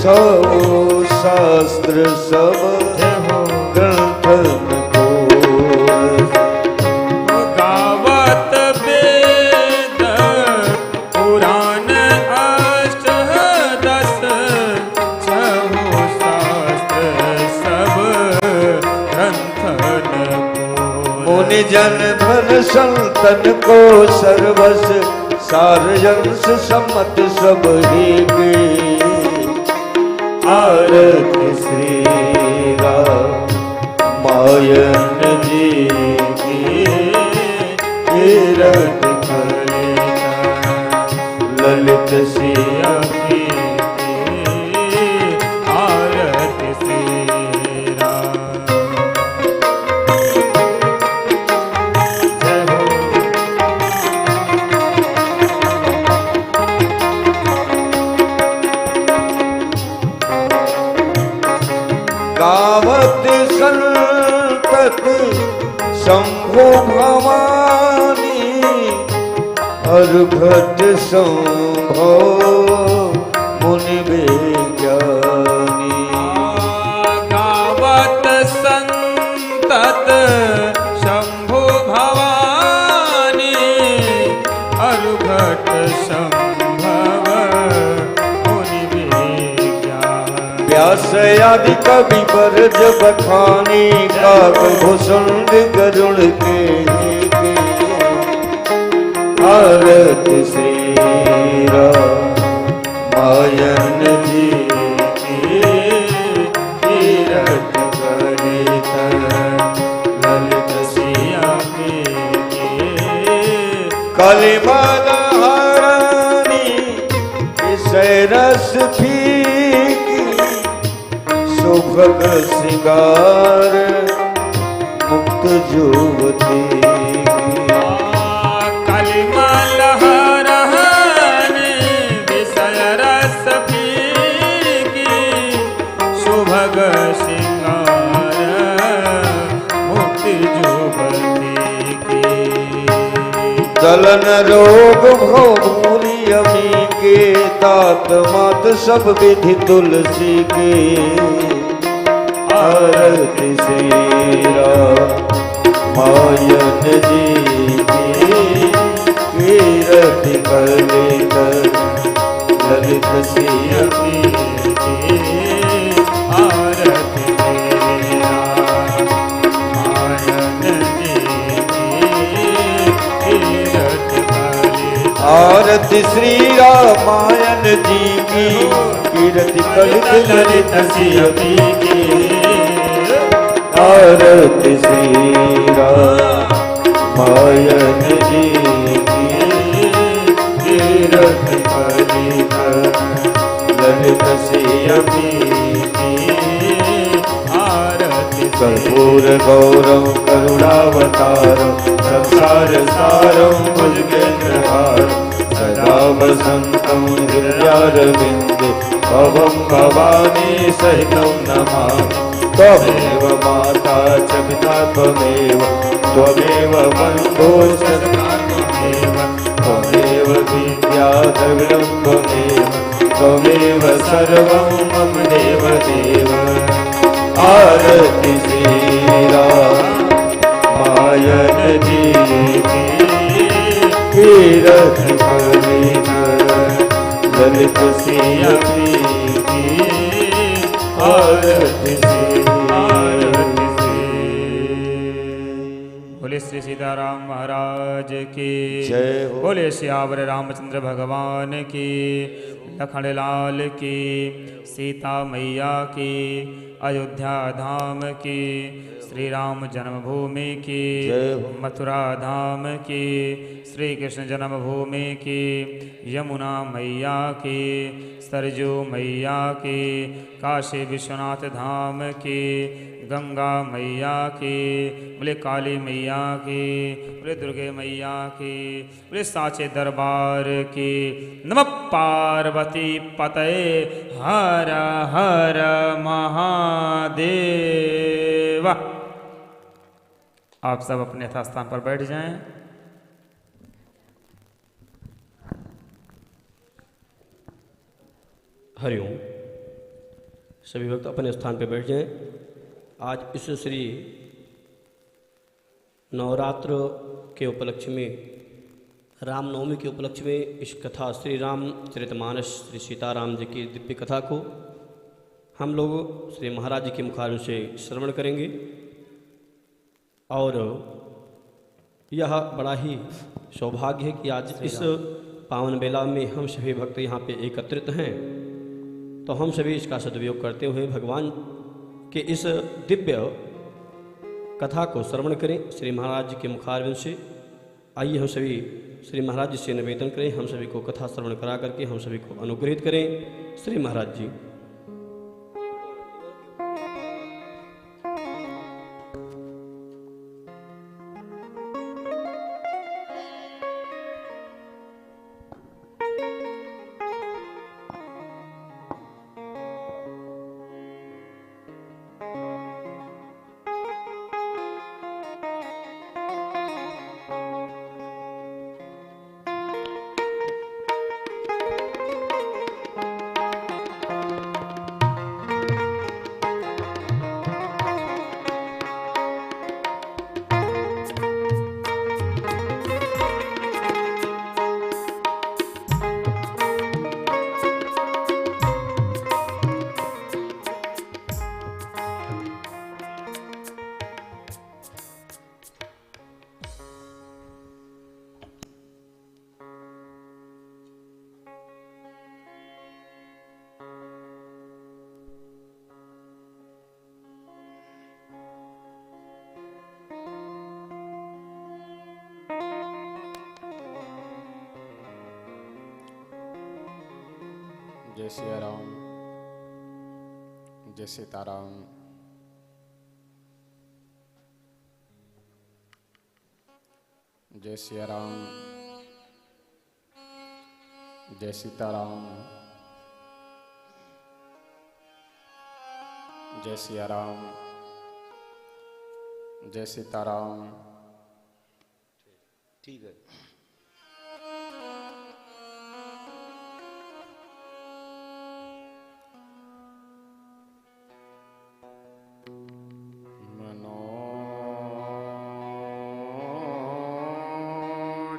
सब शास्त्र सब ग्रंथन को गावत वेद पुराण अष्ट दस छहो शास्त्र सब ग्रंथन को मुनि जन धन संतन को सर्वस सारयंस सम्मत सब ही गे आरती श्री रामायण जी की कीरत ललित सिया की आरती श्री राम जय हो गावत संतत शंभो भवानी अर्घट संभो मुनि विज्ञानी गावत संतत शंभु भवानी अर्घट संभव मुनि विज्ञान व्यास आदि कवि बरज बखानी काक भूषण गरुण के आरती श्री रामायण जी की कीरत करित ललित सिया काली माला हारानी विषय रस फीकी सुभग श्रृंगार मुक्त जुवती जलन रोग भोमूली अमी के तात मात सब विधि तुलसी के आरती श्री रामायण जी की कीरति कलित ललित सिया आरती श्री रामायण जी आरती श्री रामायण जी की कीरति कलित ललित सिया आरती श्री रामायण जी की कीरति कलित ललित सिया कर्पूर गौरव करुणावतारं संसार सारं भुजगेन्द्रहारं सदा वसन्तं हृदयारविन्दे भवं भवानी सहितं नमामि त्वमेव माता च पिता त्वमेव बन्धुश्च त्वमेव विद्या द्रविणं त्वमेव सर्वं मम देवदेव आरती श्री रामायण जी की कीरति कलित ललित सिया की आरती बोले श्री सीताराम महाराज की जय हो। बोले श्यावर रामचंद्र भगवान की लखन लाल की सीता मैया की अयोध्या धाम की श्री राम जन्मभूमि की मथुरा धाम की श्री कृष्ण जन्मभूमि की यमुना मैया की सरजू मैया की काशी विश्वनाथ धाम की गंगा मैया की बोले काली मैया की बोले दुर्गे मैया की बोले साचे दरबार की नमः पार्वती पतये हर हर महादेव। आप सब अपने यथास्थान पर बैठ जाएं। हरिओम। सभी भक्त अपने स्थान पर बैठ जाएं। आज इस श्री नवरात्र के उपलक्ष्य में, रामनवमी के उपलक्ष्य में इस कथा श्री राम चरितमानस श्री सीताराम जी की दिव्य कथा को हम लोग श्री महाराज जी के मुखारबिंद से श्रवण करेंगे। और यह बड़ा ही सौभाग्य है कि आज इस पावन बेला में हम सभी भक्त यहाँ पे एकत्रित हैं, तो हम सभी इसका सदुपयोग करते हुए भगवान के इस दिव्य कथा को श्रवण करें श्री महाराज जी के मुखारबिंद से। आइए हम सभी श्री महाराज जी से निवेदन करें, हम सभी को कथा श्रवण करा करके हम सभी को अनुग्रहित करें। श्री महाराज जी। जय सिया राम, जय सीताराम। जय सिया राम, जय सीताराम। जय सिया राम, जय सीताराम। ठीक है।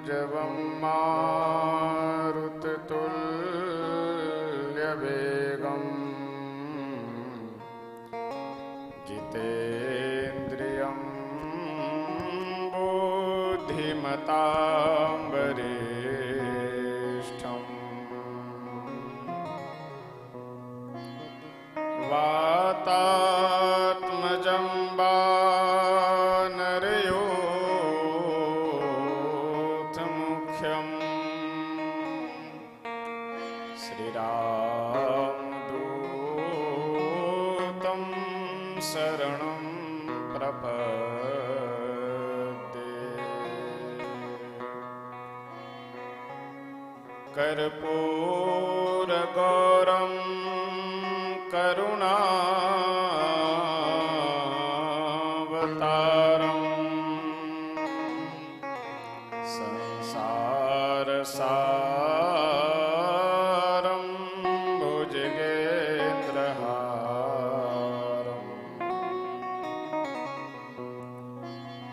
जवं मारुततुल्यवेगं जितेन्द्रियं बुद्धिमतां वरिष्ठं वातात्मजं श्रीरामदूतं शरणं प्रपद्ये। कर्पूरगौरं करुणावतारं संसारसारं भुजगेन्द्रहारं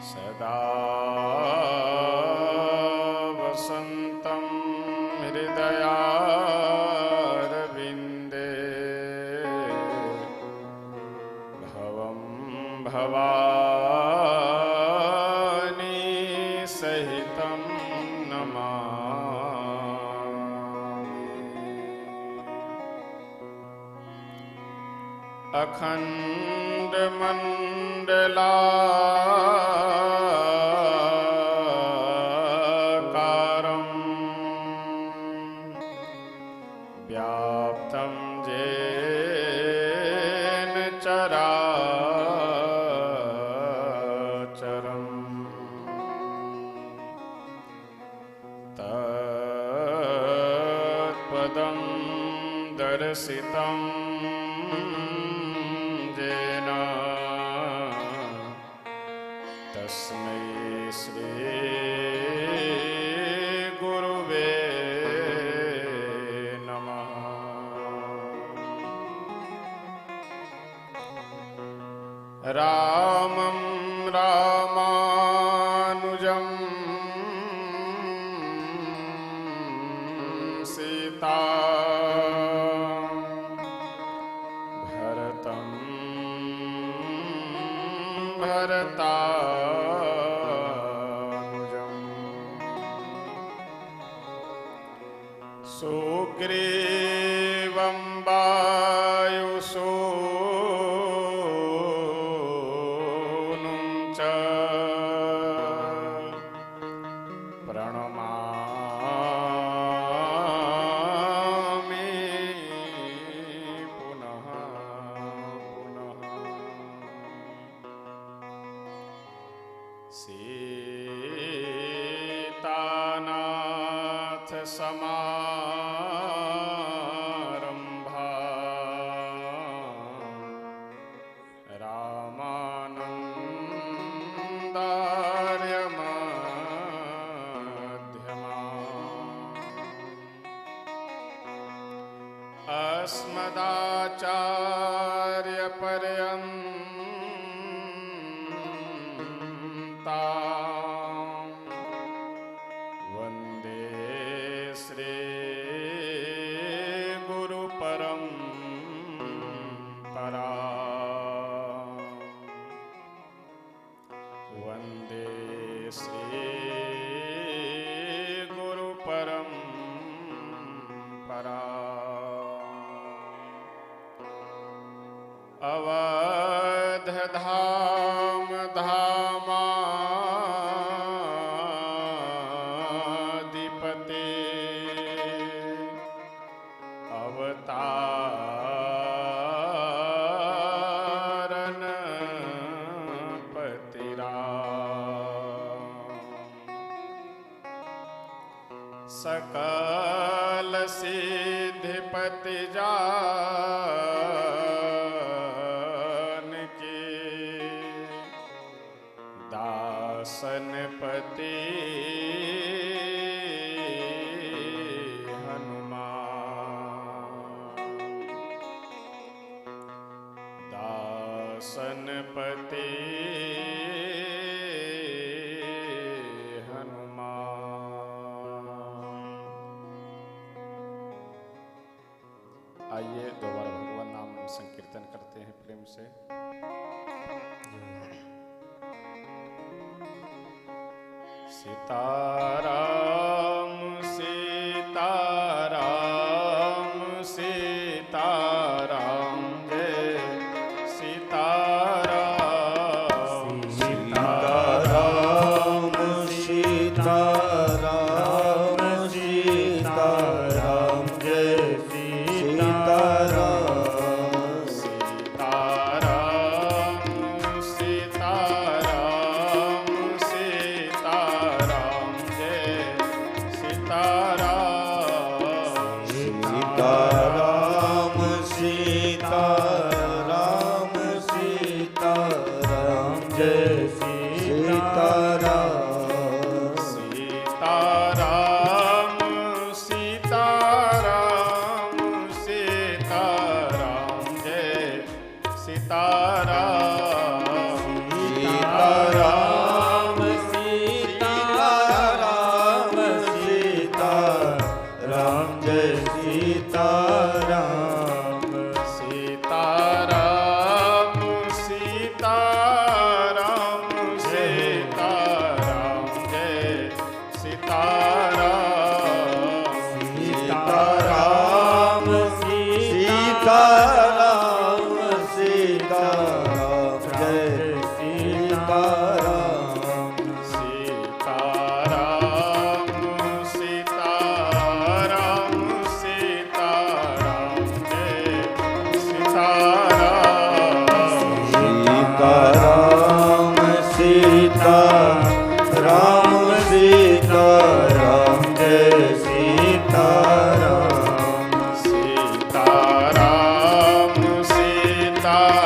सदा वसन्तं हृदयारविन्दे भवं भवानी सहितं नमामि। अखण्डमण्डलाकारं व्याप्तं येन चराचरं तत्पदं दर्शितं येन तस्मै श्री गुरुवे नमः। रामं रामानुजं सीता भरतं भरतानुजं सुग्रीवं वायुसूनुं च प्रणमामि पुनः पुनः। सीतानाथ समारंभा रामानंदार्य मध्यमा अस्मदाचार्य पर्यन्ता वन्दे श्री गुरु परंपरा वन्दे श्री गुरु परंपरा। अवध धाम धामाधिपते अवतारण पतिराम सकल सिद्धिपति जानकी दासनपति हनुमान दासनपति आइए दोबारा भगवान नाम संकीर्तन करते हैं प्रेम से। सीताराम सीताराम सीताराम जय सीताराम सीताराम सीताराम सीताराम जय सीताराम सीताराम सीताराम सीताराम जय सीताराम सीताराम सीताराम सीताराम जय सीताराम सीताराम सीताराम सीताराम जय सीताराम सीताराम सीताराम सीताराम जय सीताराम सीताराम सीताराम सीताराम जय सीताराम सीताराम सीताराम सीताराम जय सीताराम सीताराम सीताराम सीताराम जय सीताराम सीताराम सीताराम जय सीताराम सीताराम सीताराम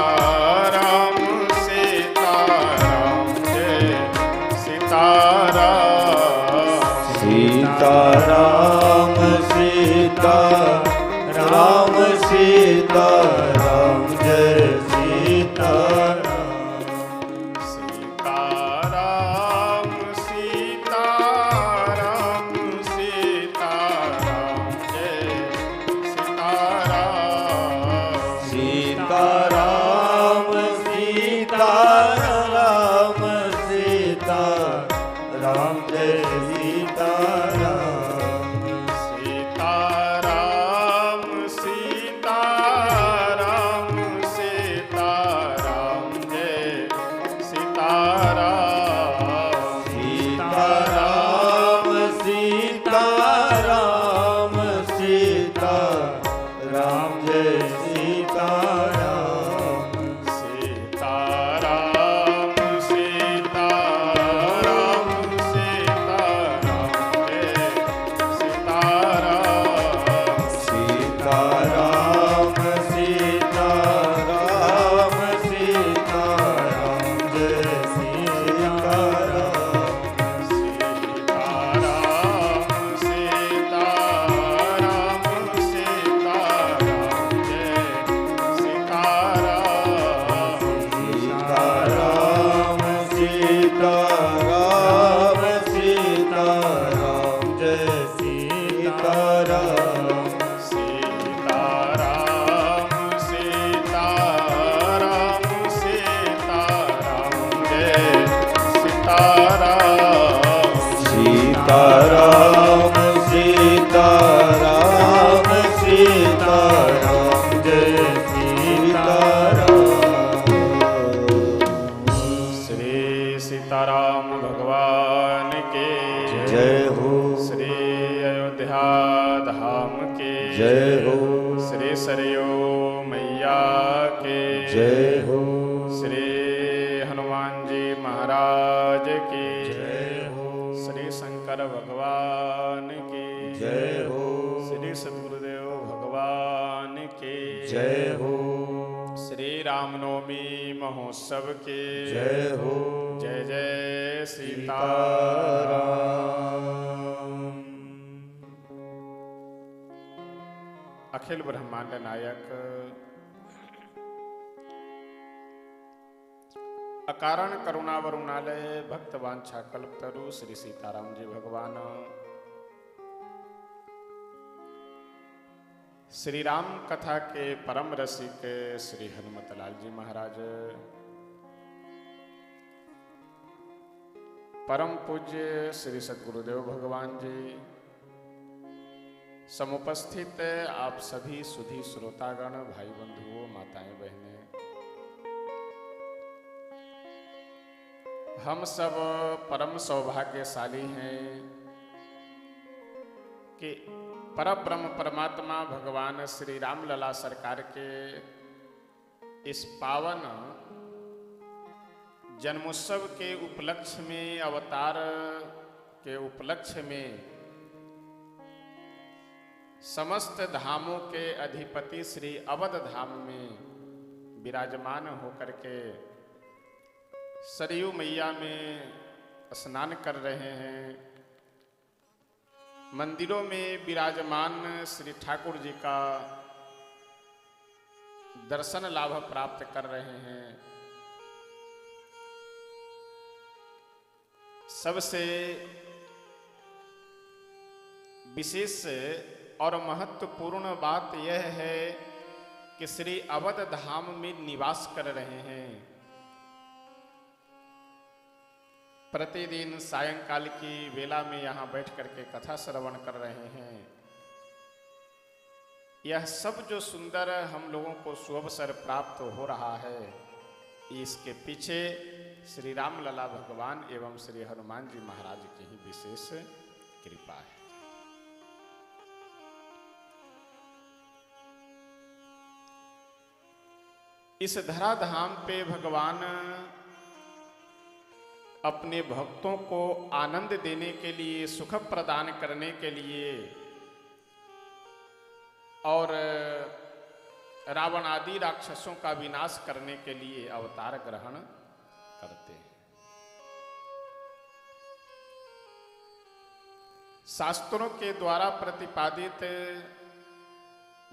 सीताराम जय सीताराम सीताराम सीताराम सीताराम जय सीताराम सीताराम सीताराम सीताराम जय सीताराम। श्री सीताराम भगवान के जय हो। श्री अयोध्या धाम के जय हो। श्री सरयू मैया के जय हो। श्री हनुमान जी महाराज की जय हो। श्री शंकर भगवान की जय हो। श्री सद्गुरुदेव भगवान की जय हो। श्री रामनवमी महोत्सव की जय हो। जय जय सीताराम। अखिल ब्रह्मांड नायक अकारण करुणा वरुणालय भक्त वांछा कल्पतरु श्री सीताराम जी भगवान श्री राम कथा के परम रसिक श्री हनुमत लाल जी महाराज, परम पूज्य श्री सद्गुरुदेव भगवान जी, समुपस्थित आप सभी सुधी श्रोतागण, भाई बंधुओं, माताएं बहनें, हम सब परम सौभाग्यशाली हैं कि परब्रह्म परमात्मा भगवान श्री राम लला सरकार के इस पावन जन्मोत्सव के उपलक्ष्य में, अवतार के उपलक्ष्य में समस्त धामों के अधिपति श्री अवध धाम में विराजमान होकर के सरयू मैया में स्नान कर रहे हैं। मंदिरों में विराजमान श्री ठाकुर जी का दर्शन लाभ प्राप्त कर रहे हैं। सबसे विशेष और महत्वपूर्ण बात यह है कि श्री अवध धाम में निवास कर रहे हैं। प्रतिदिन सायंकाल की वेला में यहाँ बैठ करके कथा श्रवण कर रहे हैं। यह सब जो सुंदर हम लोगों को सुअवसर प्राप्त हो रहा है, इसके पीछे श्री राम लला भगवान एवं श्री हनुमान जी महाराज की ही विशेष कृपा है। इस धराधाम पे भगवान अपने भक्तों को आनंद देने के लिए, सुख प्रदान करने के लिए और रावण आदि राक्षसों का विनाश करने के लिए अवतार ग्रहण करते हैं। शास्त्रों के द्वारा प्रतिपादित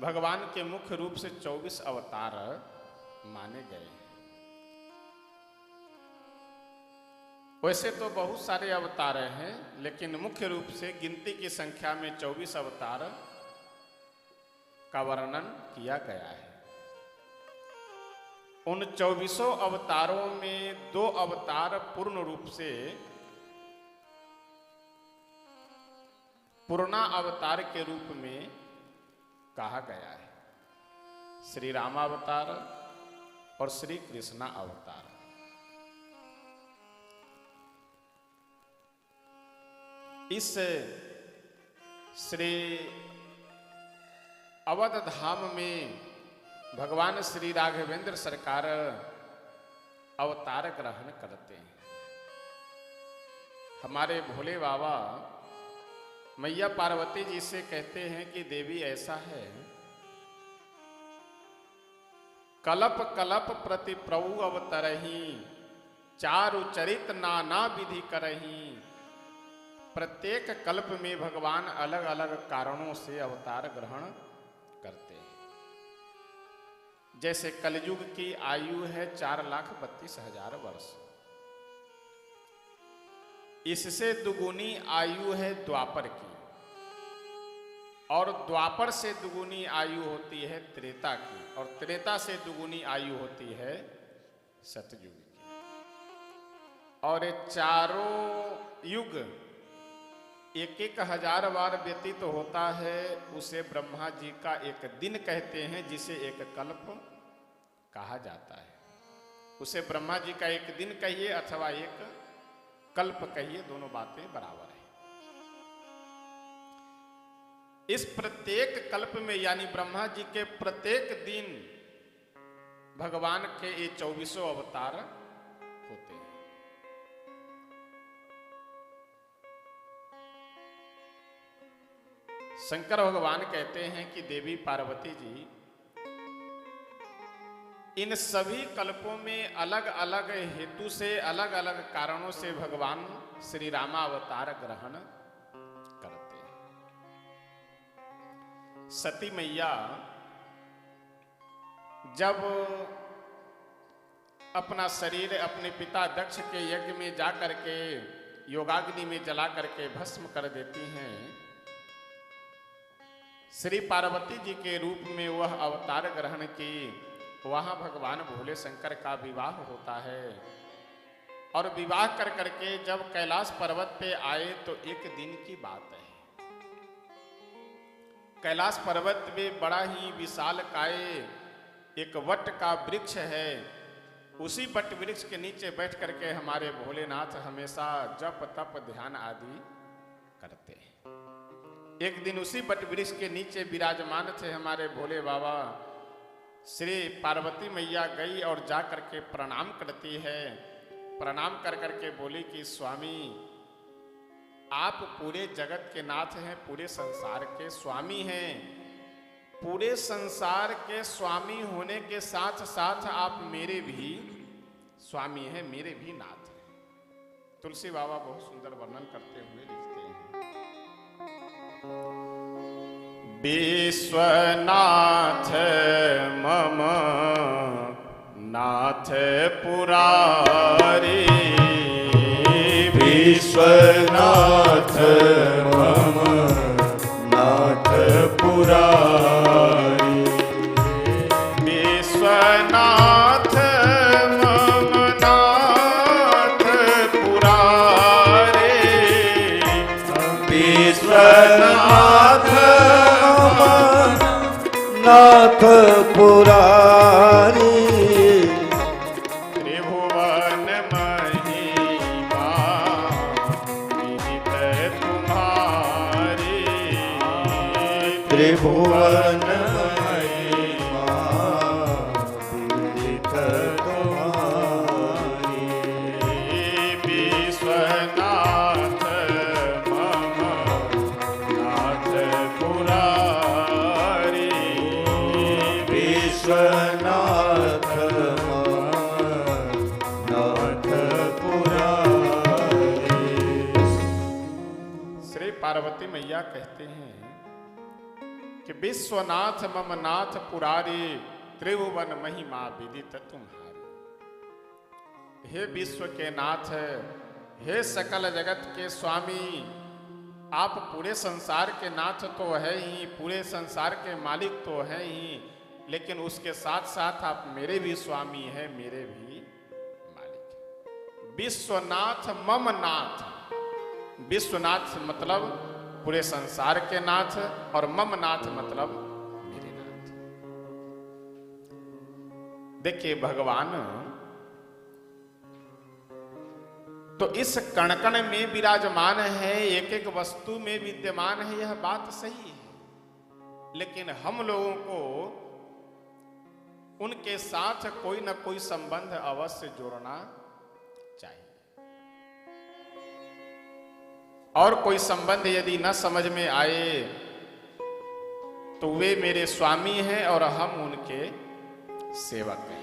भगवान के मुख्य रूप से 24 अवतार माने गए हैं। वैसे तो बहुत सारे अवतार हैं, लेकिन मुख्य रूप से गिनती की संख्या में 24 अवतार का वर्णन किया गया है। उन 24 अवतारों में 2 अवतार पूर्ण रूप से पूर्णा अवतार के रूप में कहा गया है, श्री रामावतार और श्री कृष्णा अवतार। इस श्री अवध धाम में भगवान श्री राघवेंद्र सरकार अवतार ग्रहण करते हैं। हमारे भोले बाबा मैया पार्वती जी से कहते हैं कि देवी ऐसा है, कलप कलप प्रति प्रभु अवतरही, चारु चरित नाना विधि करही। प्रत्येक कल्प में भगवान अलग अलग कारणों से अवतार ग्रहण करते हैं। जैसे कलयुग की आयु है 4,32,000 वर्ष, इससे दुगुनी आयु है द्वापर की, और द्वापर से दुगुनी आयु होती है त्रेता की, और त्रेता से दुगुनी आयु होती है सतयुग की। और ये चारों युग एक एक हजार बार व्यतीत तो होता है, उसे ब्रह्मा जी का एक दिन कहते हैं, जिसे एक कल्प कहा जाता है। उसे ब्रह्मा जी का एक दिन कहिए अथवा एक कल्प कहिए, दोनों बातें बराबर है। इस प्रत्येक कल्प में यानी ब्रह्मा जी के प्रत्येक दिन भगवान के ये 24 अवतार होते हैं। शंकर भगवान कहते हैं कि देवी पार्वती जी इन सभी कल्पों में अलग अलग हेतु से, अलग अलग कारणों से भगवान श्री रामावतार ग्रहण करते हैं। सती मैया जब अपना शरीर अपने पिता दक्ष के यज्ञ में जा करके योगाग्नि में जला करके भस्म कर देती हैं, श्री पार्वती जी के रूप में वह अवतार ग्रहण की। वहां भगवान भोले शंकर का विवाह होता है और विवाह कर करके जब कैलाश पर्वत पे आए तो एक दिन की बात है। कैलाश पर्वत में बड़ा ही विशालकाय एक वट का वृक्ष है। उसी वट वृक्ष के नीचे बैठ करके हमारे भोलेनाथ हमेशा जप तप ध्यान आदि करते हैं। एक दिन उसी वट वृक्ष के नीचे विराजमान थे हमारे भोले बाबा। श्री पार्वती मैया गई और जा करके प्रणाम करती है। प्रणाम कर करके बोली कि स्वामी, आप पूरे जगत के नाथ हैं, पूरे संसार के स्वामी हैं। पूरे संसार के स्वामी होने के साथ साथ आप मेरे भी स्वामी हैं, मेरे भी नाथ हैं। तुलसी बाबा बहुत सुंदर वर्णन करते हुए लिखते हैं, विश्वनाथ मम नाथ पुरारी, विश्वनाथ मम नाथ पुरारी, विश्वनाथ मम नाथ पुरारी, विश्वनाथ नाथ पुरारी, त्रिभुवन महिमा विदित तुम्हारी, त्रिभुवन महिमा विदित तुम्हारी, विश्वनाथ मम नाथ पुरारी, विश्वनाथ नाथ पुरारी। श्री पार्वती मैया कहते हैं कि विश्वनाथ मम नाथ पुरारी, त्रिभुवन महिमा विदित तुम्हारी। हे विश्व के नाथ, हे सकल जगत के स्वामी, आप पूरे संसार के नाथ तो है ही, पूरे संसार के मालिक तो है ही, लेकिन उसके साथ साथ आप मेरे भी स्वामी हैं, मेरे भी मालिक हैं। विश्वनाथ मम नाथ, विश्वनाथ मतलब पूरे संसार के नाथ और मम नाथ मतलब मेरे नाथ। देखिए भगवान तो इस कण कण में विराजमान है, एक एक वस्तु में विद्यमान है, यह बात सही है। लेकिन हम लोगों को उनके साथ कोई ना कोई संबंध अवश्य जोड़ना चाहिए, और कोई संबंध यदि न समझ में आए तो वे मेरे स्वामी हैं और हम उनके सेवक हैं।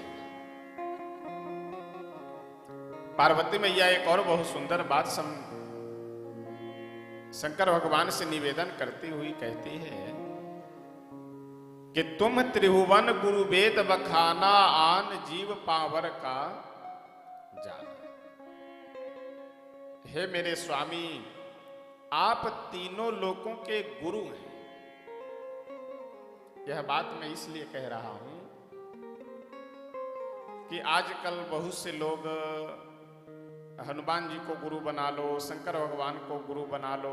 पार्वती मैया एक और बहुत सुंदर बात शंकर भगवान से निवेदन करती हुई कहती है कि तुम त्रिभुवन गुरु वेद बखाना, आन जीव पावर का जाना। हे मेरे स्वामी, आप तीनों लोकों के गुरु हैं। यह बात मैं इसलिए कह रहा हूं कि आजकल बहुत से लोग हनुमान जी को गुरु बना लो, शंकर भगवान को गुरु बना लो,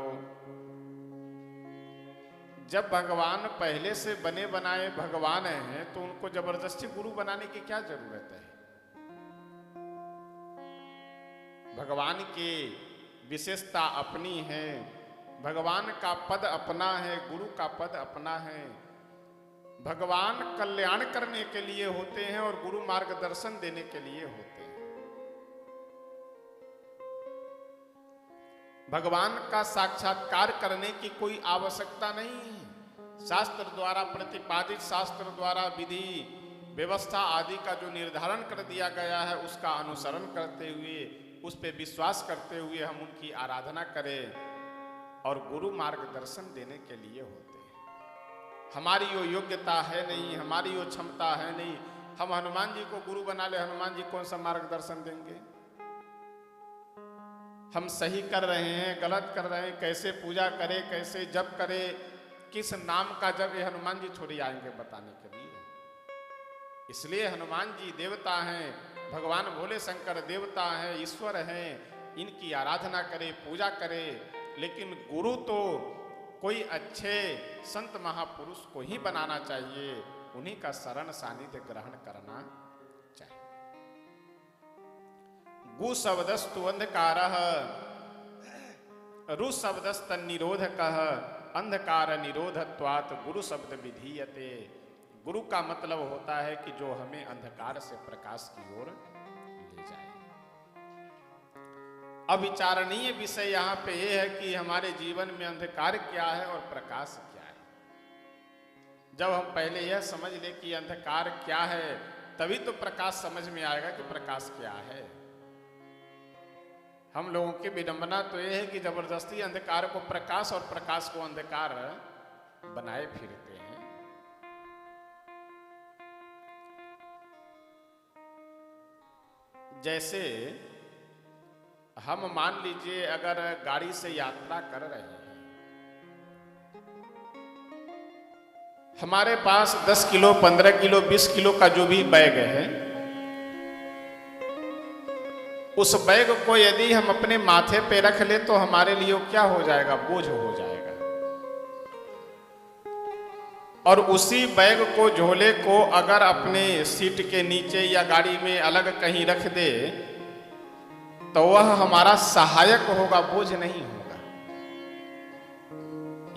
जब भगवान पहले से बने बनाए भगवान हैं तो उनको जबरदस्ती गुरु बनाने की क्या जरूरत है। भगवान की विशेषता अपनी है, भगवान का पद अपना है, गुरु का पद अपना है। भगवान कल्याण करने के लिए होते हैं और गुरु मार्गदर्शन देने के लिए होते हैं। भगवान का साक्षात्कार करने की कोई आवश्यकता नहीं है। शास्त्र द्वारा प्रतिपादित, शास्त्र द्वारा विधि व्यवस्था आदि का जो निर्धारण कर दिया गया है उसका अनुसरण करते हुए, उस पर विश्वास करते हुए हम उनकी आराधना करें और गुरु मार्गदर्शन देने के लिए होते हैं। हमारी वो योग्यता है नहीं, हमारी वो क्षमता है नहीं, हम हनुमान जी को गुरु बना ले, हनुमान जी कौन सा मार्गदर्शन देंगे। हम सही कर रहे हैं, गलत कर रहे हैं, कैसे पूजा करें, कैसे जप करें, किस नाम का जप, ये हनुमान जी थोड़ी आएंगे बताने के लिए। इसलिए हनुमान जी देवता हैं, भगवान भोले शंकर देवता हैं, ईश्वर हैं, इनकी आराधना करें, पूजा करें। लेकिन गुरु तो कोई अच्छे संत महापुरुष को ही बनाना चाहिए, उन्हीं का शरण सानिध्य ग्रहण करना चाहिए। गु शब्दस्तु अंधकारः, रु शब्दस्तन्निरोधकः, अंधकार निरोधत्वात् गुरु शब्द विधीयते। गुरु का मतलब होता है कि जो हमें अंधकार से प्रकाश की ओर ले जाए। अब विचारणीय विषय यहाँ पे यह है कि हमारे जीवन में अंधकार क्या है और प्रकाश क्या है। जब हम पहले यह समझ ले कि अंधकार क्या है, तभी तो प्रकाश समझ में आएगा कि प्रकाश क्या है। हम लोगों की विडंबना तो यह है कि जबरदस्ती अंधकार को प्रकाश और प्रकाश को अंधकार बनाए फिरते हैं। जैसे हम मान लीजिए अगर गाड़ी से यात्रा कर रहे हैं, हमारे पास 10 किलो 15 किलो 20 किलो का जो भी बैग है, उस बैग को यदि हम अपने माथे पे रख ले तो हमारे लिए क्या हो जाएगा, बोझ हो जाएगा। और उसी बैग को, झोले को अगर अपने सीट के नीचे या गाड़ी में अलग कहीं रख दे तो वह हमारा सहायक होगा, बोझ नहीं होगा।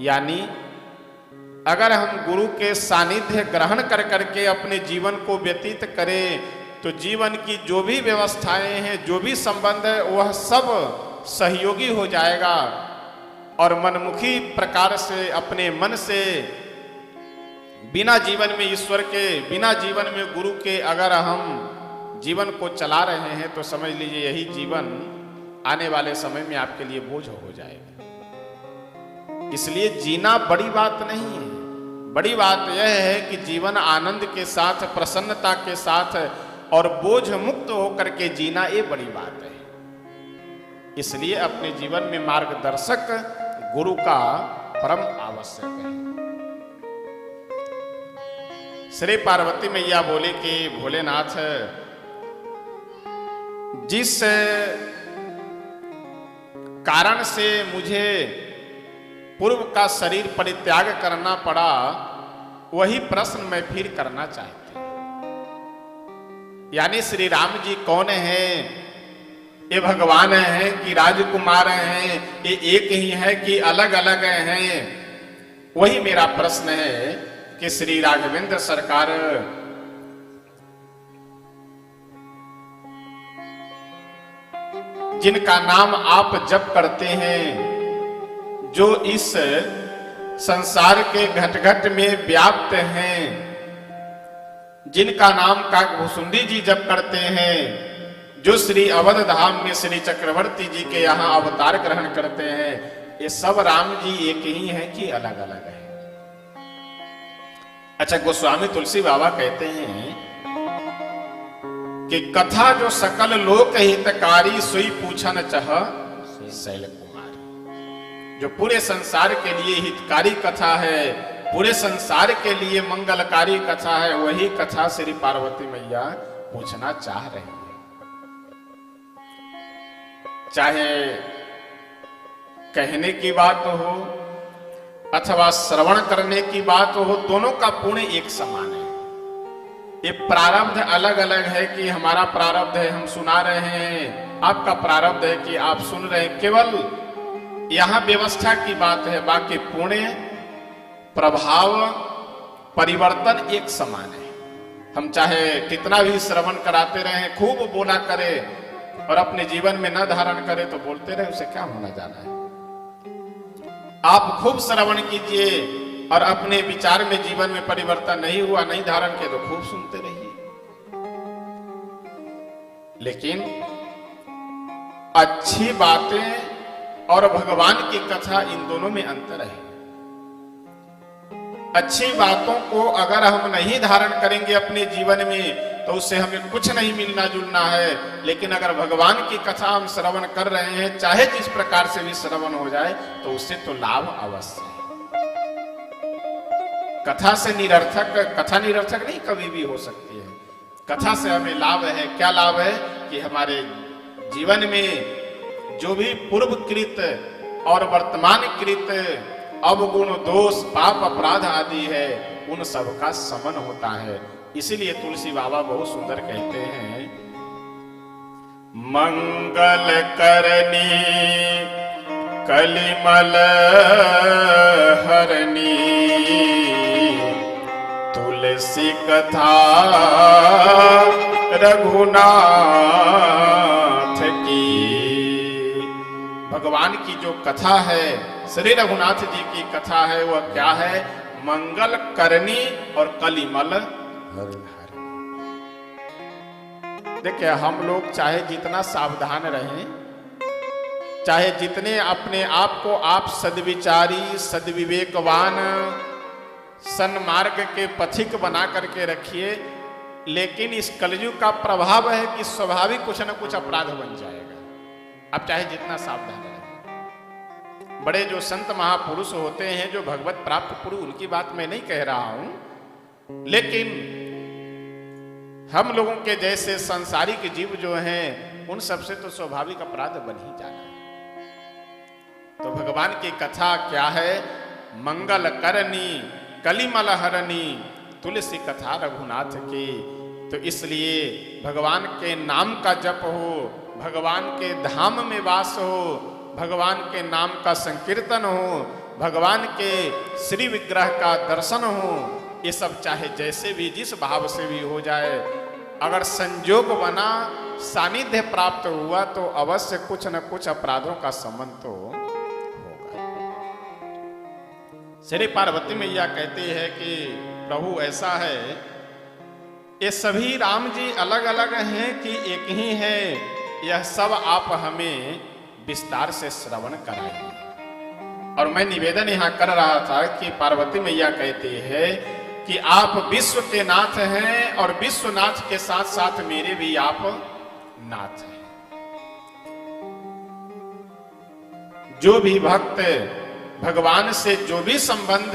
यानी अगर हम गुरु के सानिध्य ग्रहण कर करके अपने जीवन को व्यतीत करें तो जीवन की जो भी व्यवस्थाएं हैं, जो भी संबंध है, वह सब सहयोगी हो जाएगा। और मनमुखी प्रकार से अपने मन से बिना जीवन में ईश्वर के, बिना जीवन में गुरु के अगर हम जीवन को चला रहे हैं तो समझ लीजिए यही जीवन आने वाले समय में आपके लिए बोझ हो जाएगा। इसलिए जीना बड़ी बात नहीं है। बड़ी बात यह है कि जीवन आनंद के साथ, प्रसन्नता के साथ और बोझ मुक्त होकर के जीना, ये बड़ी बात है। इसलिए अपने जीवन में मार्गदर्शक गुरु का परम आवश्यक है। श्री पार्वती मैया बोले कि भोलेनाथ, जिस कारण से मुझे पूर्व का शरीर परित्याग करना पड़ा, वही प्रश्न मैं फिर करना चाहती। यानी श्री राम जी कौन हैं? ये भगवान हैं कि राजकुमार हैं? ये एक ही है कि अलग अलग हैं? वही मेरा प्रश्न है कि श्री राघवेंद्र सरकार जिनका नाम आप जप करते हैं, जो इस संसार के घट घट में व्याप्त हैं, जिनका नाम काकभूषुंडी जी जप करते हैं, जो श्री अवध धाम में श्री चक्रवर्ती जी के यहाँ अवतार ग्रहण करते हैं, ये सब राम जी एक ही हैं कि अलग अलग हैं? अच्छा, गोस्वामी तुलसी बाबा कहते हैं कि कथा जो सकल लोक हितकारी, सोई पूछन चह शैल कुमार। जो पूरे संसार के लिए हितकारी कथा है, पूरे संसार के लिए मंगलकारी कथा है, वही कथा श्री पार्वती मैया पूछना चाह रही है। चाहे कहने की बात हो, अथवा श्रवण करने की बात हो, दोनों का पुण्य एक समान है। ये प्रारब्ध अलग अलग है कि हमारा प्रारब्ध है हम सुना रहे हैं, आपका प्रारब्ध है कि आप सुन रहे हैं। केवल यहां व्यवस्था की बात है, बाकी पुण्य प्रभाव परिवर्तन एक समान है। हम चाहे कितना भी श्रवण कराते रहे, खूब बोला करे और अपने जीवन में न धारण करे तो बोलते रहे, उसे क्या होना जाना है। आप खूब श्रवण कीजिए और अपने विचार में जीवन में परिवर्तन नहीं हुआ, नहीं धारण किया तो खूब सुनते रहिए। लेकिन अच्छी बातें और भगवान की कथा, इन दोनों में अंतर है। अच्छी बातों को अगर हम नहीं धारण करेंगे अपने जीवन में तो उससे हमें कुछ नहीं मिलना जुलना है। लेकिन अगर भगवान की कथा हम श्रवण कर रहे हैं, चाहे जिस प्रकार से भी श्रवण हो जाए, तो उससे तो लाभ अवश्य है। कथा से निरर्थक, कथा निरर्थक नहीं कभी भी हो सकती है। कथा से हमें लाभ है। क्या लाभ है? कि हमारे जीवन में जो भी पूर्व कृत और वर्तमान कृत अवगुण दोष पाप अपराध आदि है, उन सब का समन होता है। इसीलिए तुलसी बाबा बहुत सुंदर कहते हैं, मंगल करनी कलिमल हरनी तुलसी कथा रघुनाथ की। भगवान की जो कथा है, श्री रघुनाथ जी की कथा है, वह क्या है? मंगल करनी और कलिमल हरनी। देखिए, हम लोग चाहे जितना सावधान रहें, चाहे जितने अपने आप को आप सद्विचारी, सद्विवेकवान, सन्मार्ग के पथिक बना करके रखिए, लेकिन इस कलयुग का प्रभाव है कि स्वाभाविक कुछ न कुछ अपराध बन जाएगा। आप चाहे जितना सावधान रहें। बड़े जो संत महापुरुष होते हैं, जो भगवत प्राप्त पुरुष, उनकी बात मैं नहीं कह रहा हूं, लेकिन हम लोगों के जैसे सांसारिक जीव जो हैं, उन सबसे तो स्वाभाविक अपराध बन ही जाना है। तो भगवान की कथा क्या है? मंगल करनी कलिमल हरनी तुलसी कथा रघुनाथ की। तो इसलिए भगवान के नाम का जप हो, भगवान के धाम में वास हो, भगवान के नाम का संकीर्तन हो, भगवान के श्री विग्रह का दर्शन हो, ये सब चाहे जैसे भी जिस भाव से भी हो जाए, अगर संजोग बना, सानिध्य प्राप्त हुआ, तो अवश्य कुछ न कुछ अपराधों का संबंध तो होगा। श्री पार्वती मैया कहती है कि प्रभु ऐसा है, ये सभी राम जी अलग अलग हैं कि एक ही है, यह सब आप हमें विस्तार से श्रवण कराइए। और मैं निवेदन यहां कर रहा था कि पार्वती मैया कहती है कि आप विश्व के नाथ हैं और विश्वनाथ के साथ साथ मेरे भी आप नाथ हैं। जो भी भक्त भगवान से जो भी संबंध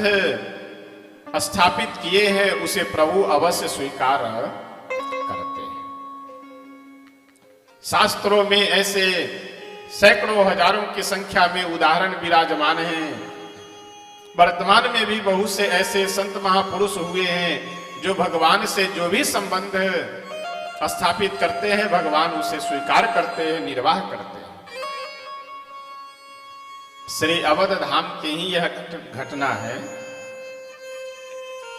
स्थापित किए हैं, उसे प्रभु अवश्य स्वीकार करते हैं। शास्त्रों में ऐसे सैकड़ों हजारों की संख्या में उदाहरण विराजमान हैं। वर्तमान में भी बहुत से ऐसे संत महापुरुष हुए हैं जो भगवान से जो भी संबंध स्थापित करते हैं, भगवान उसे स्वीकार करते हैं, निर्वाह करते हैं। श्री अवध धाम की ही यह घटना है।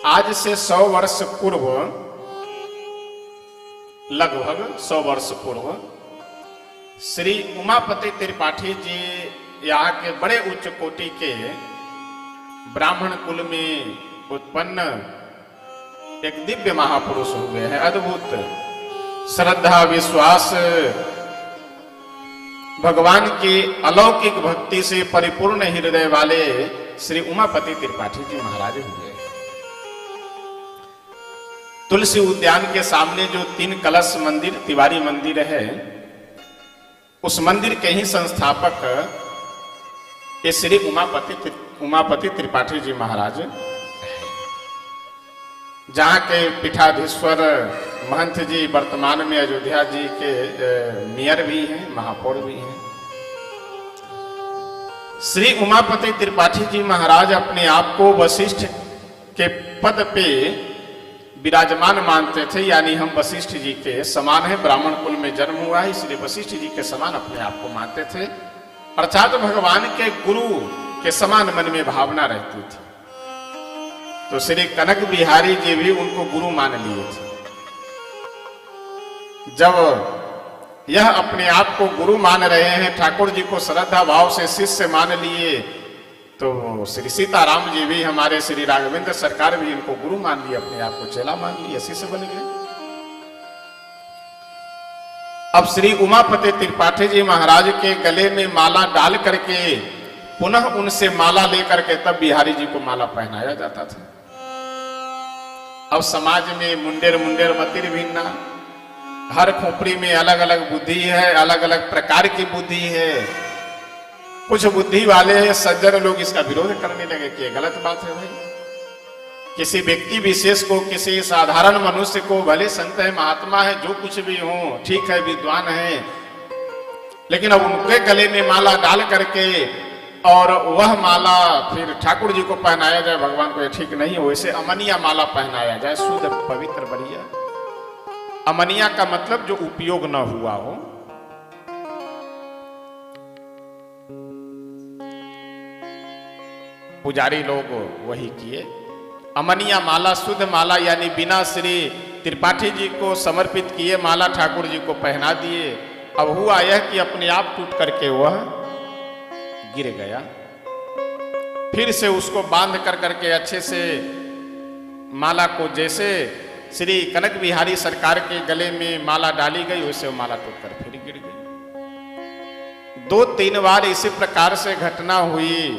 आज से 100 वर्ष पूर्व, लगभग 100 वर्ष पूर्व, श्री उमापति त्रिपाठी जी यहाँ के बड़े उच्च कोटि के ब्राह्मण कुल में उत्पन्न एक दिव्य महापुरुष हुए हैं। अद्भुत श्रद्धा, विश्वास, भगवान की अलौकिक भक्ति से परिपूर्ण हृदय वाले श्री उमापति त्रिपाठी जी महाराज हुए। तुलसी उद्यान के सामने जो 3 कलश मंदिर, तिवारी मंदिर है, उस मंदिर के ही संस्थापक ये श्री उमापति त्रिपाठी जी महाराज, जहाँ के पीठाधीश्वर महंत जी वर्तमान में अयोध्या जी के मेयर भी हैं, महापौर भी हैं। श्री उमापति त्रिपाठी जी महाराज अपने आप को वशिष्ठ के पद पे विराजमान मानते थे, यानी हम वशिष्ठ जी के समान हैं, ब्राह्मण कुल में जन्म हुआ है इसलिए वशिष्ठ जी के समान अपने आप को मानते थे, अर्थात भगवान के गुरु के समान मन में भावना रहती थी। तो श्री कनक बिहारी जी भी उनको गुरु मान लिए थे। जब यह अपने आप को गुरु मान रहे हैं, ठाकुर जी को श्रद्धा भाव से शिष्य मान लिए, तो श्री सीताराम जी भी, हमारे श्री राघवेंद्र सरकार भी इनको गुरु मान लिए, अपने आप को चेला मान लिए, शिष्य बन गए। अब श्री उमापति त्रिपाठी जी महाराज के गले में माला डाल करके पुनः उनसे माला लेकर के तब बिहारी जी को माला पहनाया जाता था। अब समाज में मुंडेर मुंडेर मतिर भिन्ना, हर खोपड़ी में अलग अलग बुद्धि है, अलग अलग प्रकार की बुद्धि है। कुछ बुद्धि वाले सज्जन लोग इसका विरोध करने लगे कि ये गलत बात है भाई। किसी व्यक्ति विशेष को, किसी साधारण मनुष्य को, भले संत है, महात्मा है, जो कुछ भी हो, ठीक है, विद्वान है, लेकिन अब उनके गले में माला डाल करके और वह माला फिर ठाकुर जी को पहनाया जाए, भगवान को ये ठीक नहीं है। वैसे अमनिया माला पहनाया जाए, शुद्ध पवित्र बढ़िया। अमनिया का मतलब जो उपयोग न हुआ हो। पुजारी लोग वही किए। अमनिया माला, शुद्ध माला, यानी बिना श्री त्रिपाठी जी को समर्पित किए माला ठाकुर जी को पहना दिए। अब हुआ यह कि अपने आप टूट करके वह गिर गया। फिर से उसको बांध कर करके अच्छे से माला को, जैसे श्री कनक बिहारी सरकार के गले में माला डाली गई वैसे वो माला टूटकर फिर गिर गई। 2-3 बार इसी प्रकार से घटना हुई।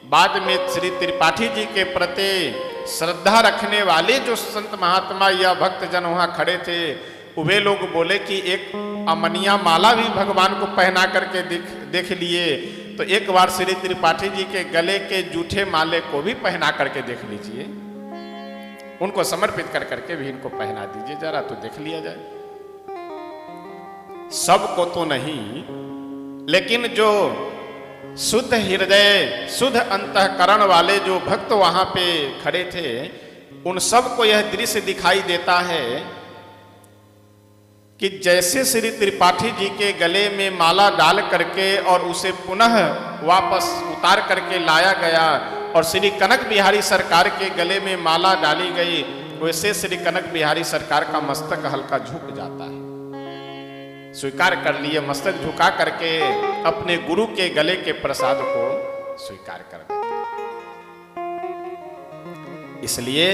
बाद में श्री त्रिपाठी जी के प्रति श्रद्धा रखने वाले जो संत महात्मा या भक्त जन वहां खड़े थे, वे लोग बोले कि एक अमनिया माला भी भगवान को पहना करके देख लिए, तो एक बार श्री त्रिपाठी जी के गले के जूठे माले को भी पहना करके देख लीजिए, उनको समर्पित कर करके भी इनको पहना दीजिए, जरा तो देख लिया जाए। सबको तो नहीं, लेकिन जो शुद्ध हृदय, शुद्ध अंतःकरण वाले जो भक्त वहां पे खड़े थे, उन सबको यह दृश्य दिखाई देता है कि जैसे श्री त्रिपाठी जी के गले में माला डाल करके और उसे पुनः वापस उतार करके लाया गया और श्री कनक बिहारी सरकार के गले में माला डाली गई, वैसे श्री कनक बिहारी सरकार का मस्तक हल्का झुक जाता है। स्वीकार कर लिए, मस्तक झुका करके अपने गुरु के गले के प्रसाद को स्वीकार कर देते। इसलिए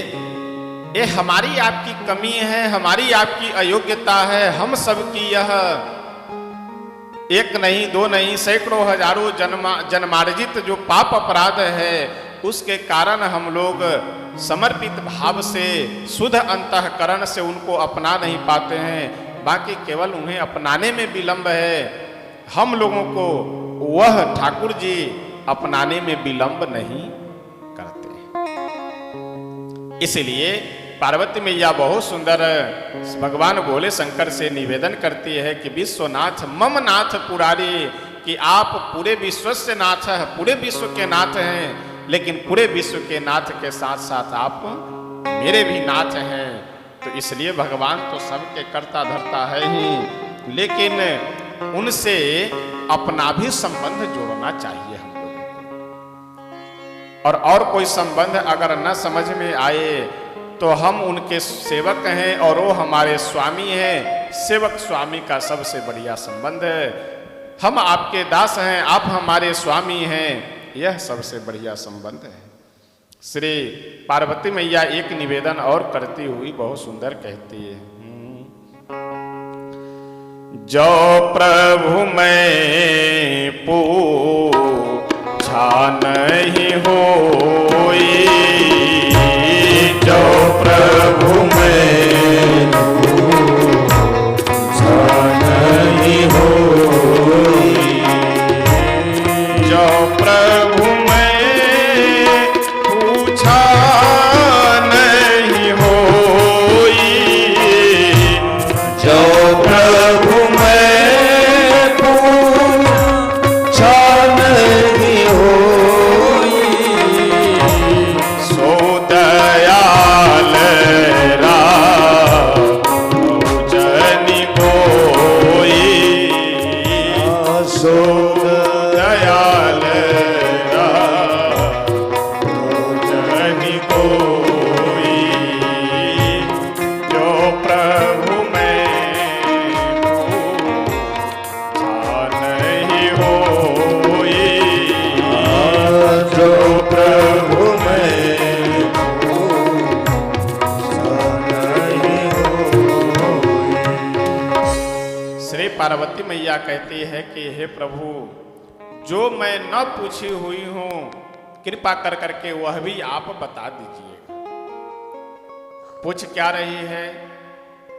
ये हमारी आपकी कमी है, हमारी आपकी अयोग्यता है। हम सबकी यह एक नहीं, दो नहीं, सैकड़ों हजारों जन्मार्जित जो पाप अपराध है, उसके कारण हम लोग समर्पित भाव से, शुद्ध अंतःकरण से उनको अपना नहीं पाते हैं। बाकी केवल उन्हें अपनाने में विलंब है। हम लोगों को वह ठाकुर जी अपनाने में विलंब नहीं करते। इसलिए पार्वती मैया बहुत सुंदर भगवान भोले शंकर से निवेदन करती है कि विश्वनाथ मम नाथ पुरारी, कि आप पूरे विश्व से नाथ है, पूरे विश्व के नाथ हैं, लेकिन पूरे विश्व के नाथ के साथ साथ आप मेरे भी नाथ हैं। तो इसलिए भगवान तो सबके कर्ता धर्ता है ही, लेकिन उनसे अपना भी संबंध जोड़ना चाहिए हम लोगों को। और कोई संबंध अगर न समझ में आए तो हम उनके सेवक हैं और वो हमारे स्वामी हैं। सेवक स्वामी का सबसे बढ़िया संबंध है। हम आपके दास हैं, आप हमारे स्वामी हैं, यह सबसे बढ़िया संबंध है। श्री पार्वती मैया एक निवेदन और करती हुई बहुत सुंदर कहती है, जो प्रभु मैं पूछा नहीं होई, जो प्रभु मैं पूछा नहीं होई, जो प्रभु प्रभु मैं पूछा नहीं श्री पार्वती मैया कहती है कि हे प्रभु, जो मैं न पूछी हुई हूं, कृपा कर करके वह भी आप बता दीजिएगा। पूछ क्या रही है,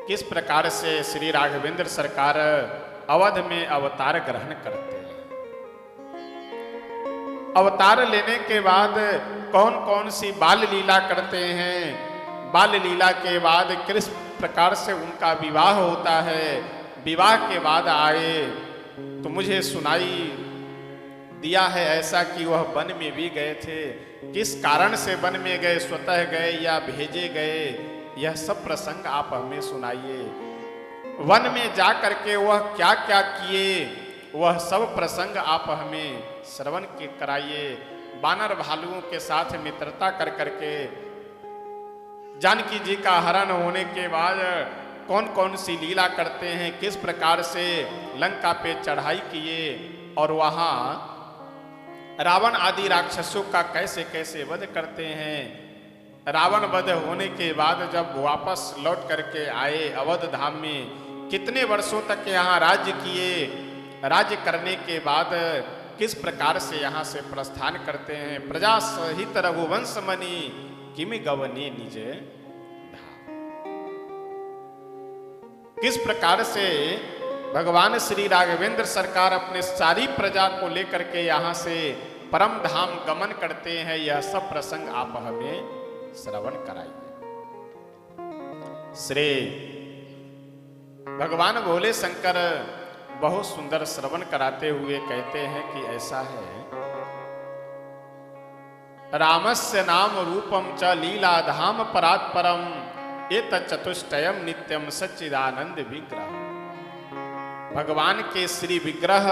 किस प्रकार से श्री राघवेंद्र सरकार अवध में अवतार ग्रहण करते हैं, अवतार लेने के बाद कौन कौन सी बाल लीला करते हैं, बाल लीला के बाद किस प्रकार से उनका विवाह होता है, विवाह के बाद आए तो मुझे सुनाई दिया है ऐसा कि वह वन में भी गए थे। किस कारण से वन में गए, स्वतः गए या भेजे गए, यह सब प्रसंग आप हमें सुनाइए। वन में जा करके वह क्या क्या किए, वह सब प्रसंग आप हमें श्रवण के कराइए। बानर भालुओं के साथ मित्रता कर करके जानकी जी का हरण होने के बाद कौन कौन सी लीला करते हैं, किस प्रकार से लंका पे चढ़ाई किए और वहां रावण आदि राक्षसों का कैसे कैसे वध करते हैं। रावण वध होने के बाद जब वापस लौट करके आए अवध धाम में, कितने वर्षों तक यहाँ राज्य किए, राज्य करने के बाद किस प्रकार से यहाँ से प्रस्थान करते हैं। प्रजा सहित रघुवंश मणि किमि गवने निज धाम। किस प्रकार से भगवान श्री राघवेंद्र सरकार अपने सारी प्रजा को लेकर के यहाँ से परम धाम गमन करते हैं, यह सब प्रसंग आप हमें श्रवण कराइए। श्री भगवान भोले शंकर बहुत सुंदर श्रवण कराते हुए कहते हैं कि ऐसा है, रामस्य नाम रूपम च लीला धाम परात् परम एत चतुष्टयम नित्यम सच्चिदानंद विग्रह। भगवान के श्री विग्रह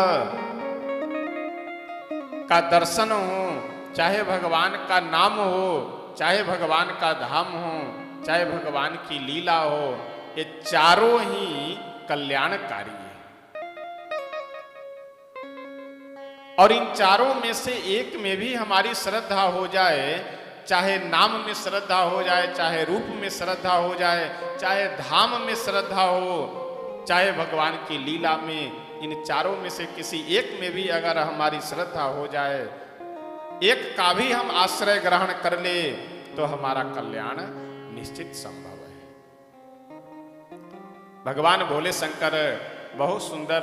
का दर्शन हो, चाहे भगवान का नाम हो, चाहे भगवान का धाम हो, चाहे भगवान की लीला हो, ये चारों ही कल्याणकारी है। और इन चारों में से एक में भी हमारी श्रद्धा हो जाए, चाहे नाम में श्रद्धा हो जाए, चाहे रूप में श्रद्धा हो जाए, चाहे धाम में श्रद्धा हो, चाहे भगवान की लीला में, इन चारों में से किसी एक में भी अगर हमारी श्रद्धा हो जाए, एक का भी हम आश्रय ग्रहण कर ले तो हमारा कल्याण निश्चित संभव है। भगवान भोले शंकर बहुत सुंदर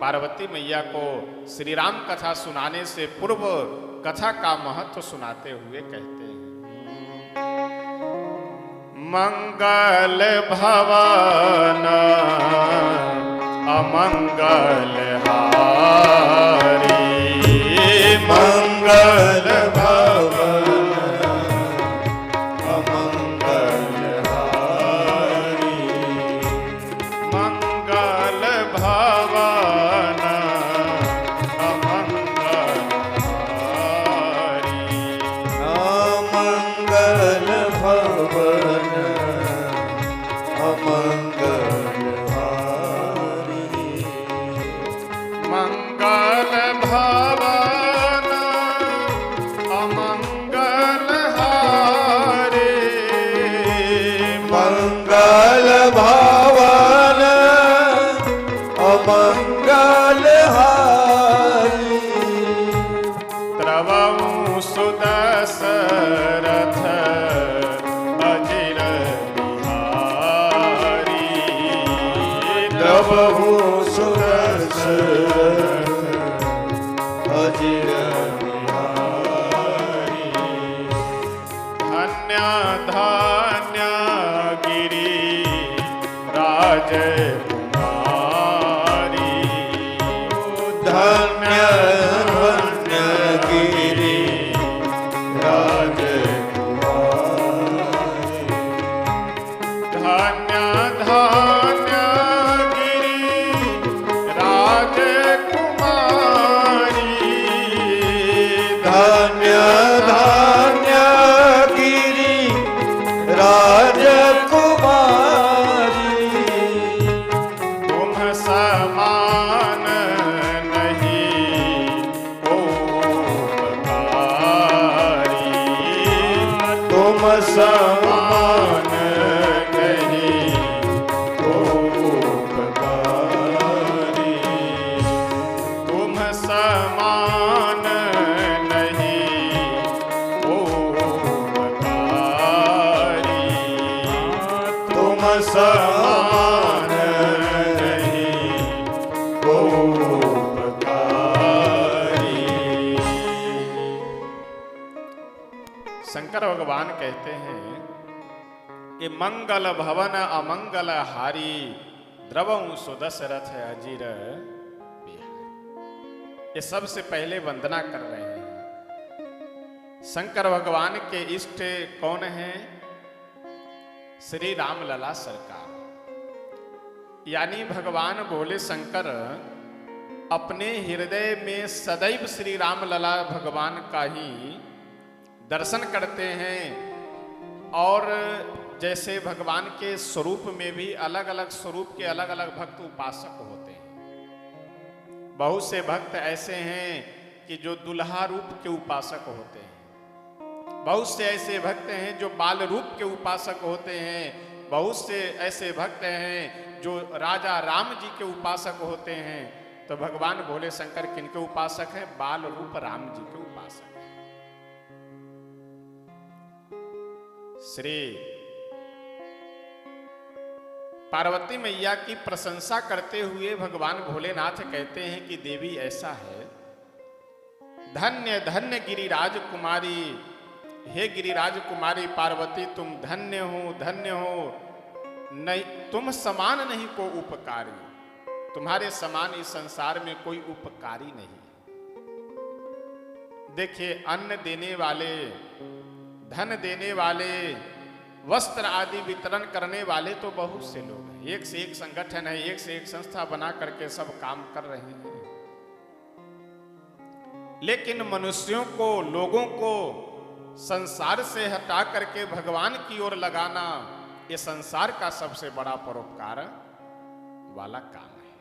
पार्वती मैया को श्री राम कथा सुनाने से पूर्व कथा का महत्व सुनाते हुए कहते हैं, मंगल भवन अमंगल हारी, मंगल भवन अमंगल हारी, मंगल भवन अमंगल हारी, अमंगल भवन अमंगल हारी, मंगल भवन अमंगल हारे, मंगल भवन अमंगल हारी, द्रवऊ सुदशरथ अजिर बिहारी, द्रवहु सुदशरथ अजिर बिहारी, धन्य धन्य गिरि राज कुमारी, धन्य धन्य गिरि राजकुमारी, धन्य धन्य गिरि राजकुमारी, धन्य धन्य गिरि राजकुमारी, भगवान कहते हैं कि मंगल भवन अमंगल हारी द्रवं सुदशरथ अजीर बिहारी। ये सबसे पहले वंदना कर रहे हैं। शंकर भगवान के इष्ट कौन हैं? श्री राम लला सरकार, यानी भगवान भोले शंकर अपने हृदय में सदैव श्री राम लला भगवान का ही दर्शन करते हैं। और जैसे भगवान के स्वरूप में भी अलग अलग स्वरूप के अलग अलग भक्त उपासक होते हैं। बहुत से भक्त ऐसे हैं कि जो दुल्हा रूप के उपासक होते हैं, बहुत से ऐसे भक्त हैं जो बाल रूप के उपासक होते हैं, बहुत से ऐसे भक्त हैं जो राजा राम जी के उपासक होते हैं। तो भगवान भोले शंकर किनके उपासक हैं? बाल रूप राम जी के उपासक हैं। श्री पार्वती मैया की प्रशंसा करते हुए भगवान भोलेनाथ कहते हैं कि देवी ऐसा है, धन्य धन्य गिरिराज कुमारी, हे गिरिराज कुमारी पार्वती तुम धन्य हो, धन्य हो, नहीं तुम समान नहीं को उपकारी, तुम्हारे समान इस संसार में कोई उपकारी नहीं। देखिए, अन्न देने वाले, धन देने वाले, वस्त्र आदि वितरण करने वाले तो बहुत से लोग हैं। एक से एक संगठन है, एक से एक संस्था बना करके सब काम कर रहे हैं। लेकिन मनुष्यों को, लोगों को संसार से हटा करके भगवान की ओर लगाना, ये संसार का सबसे बड़ा परोपकार वाला काम है।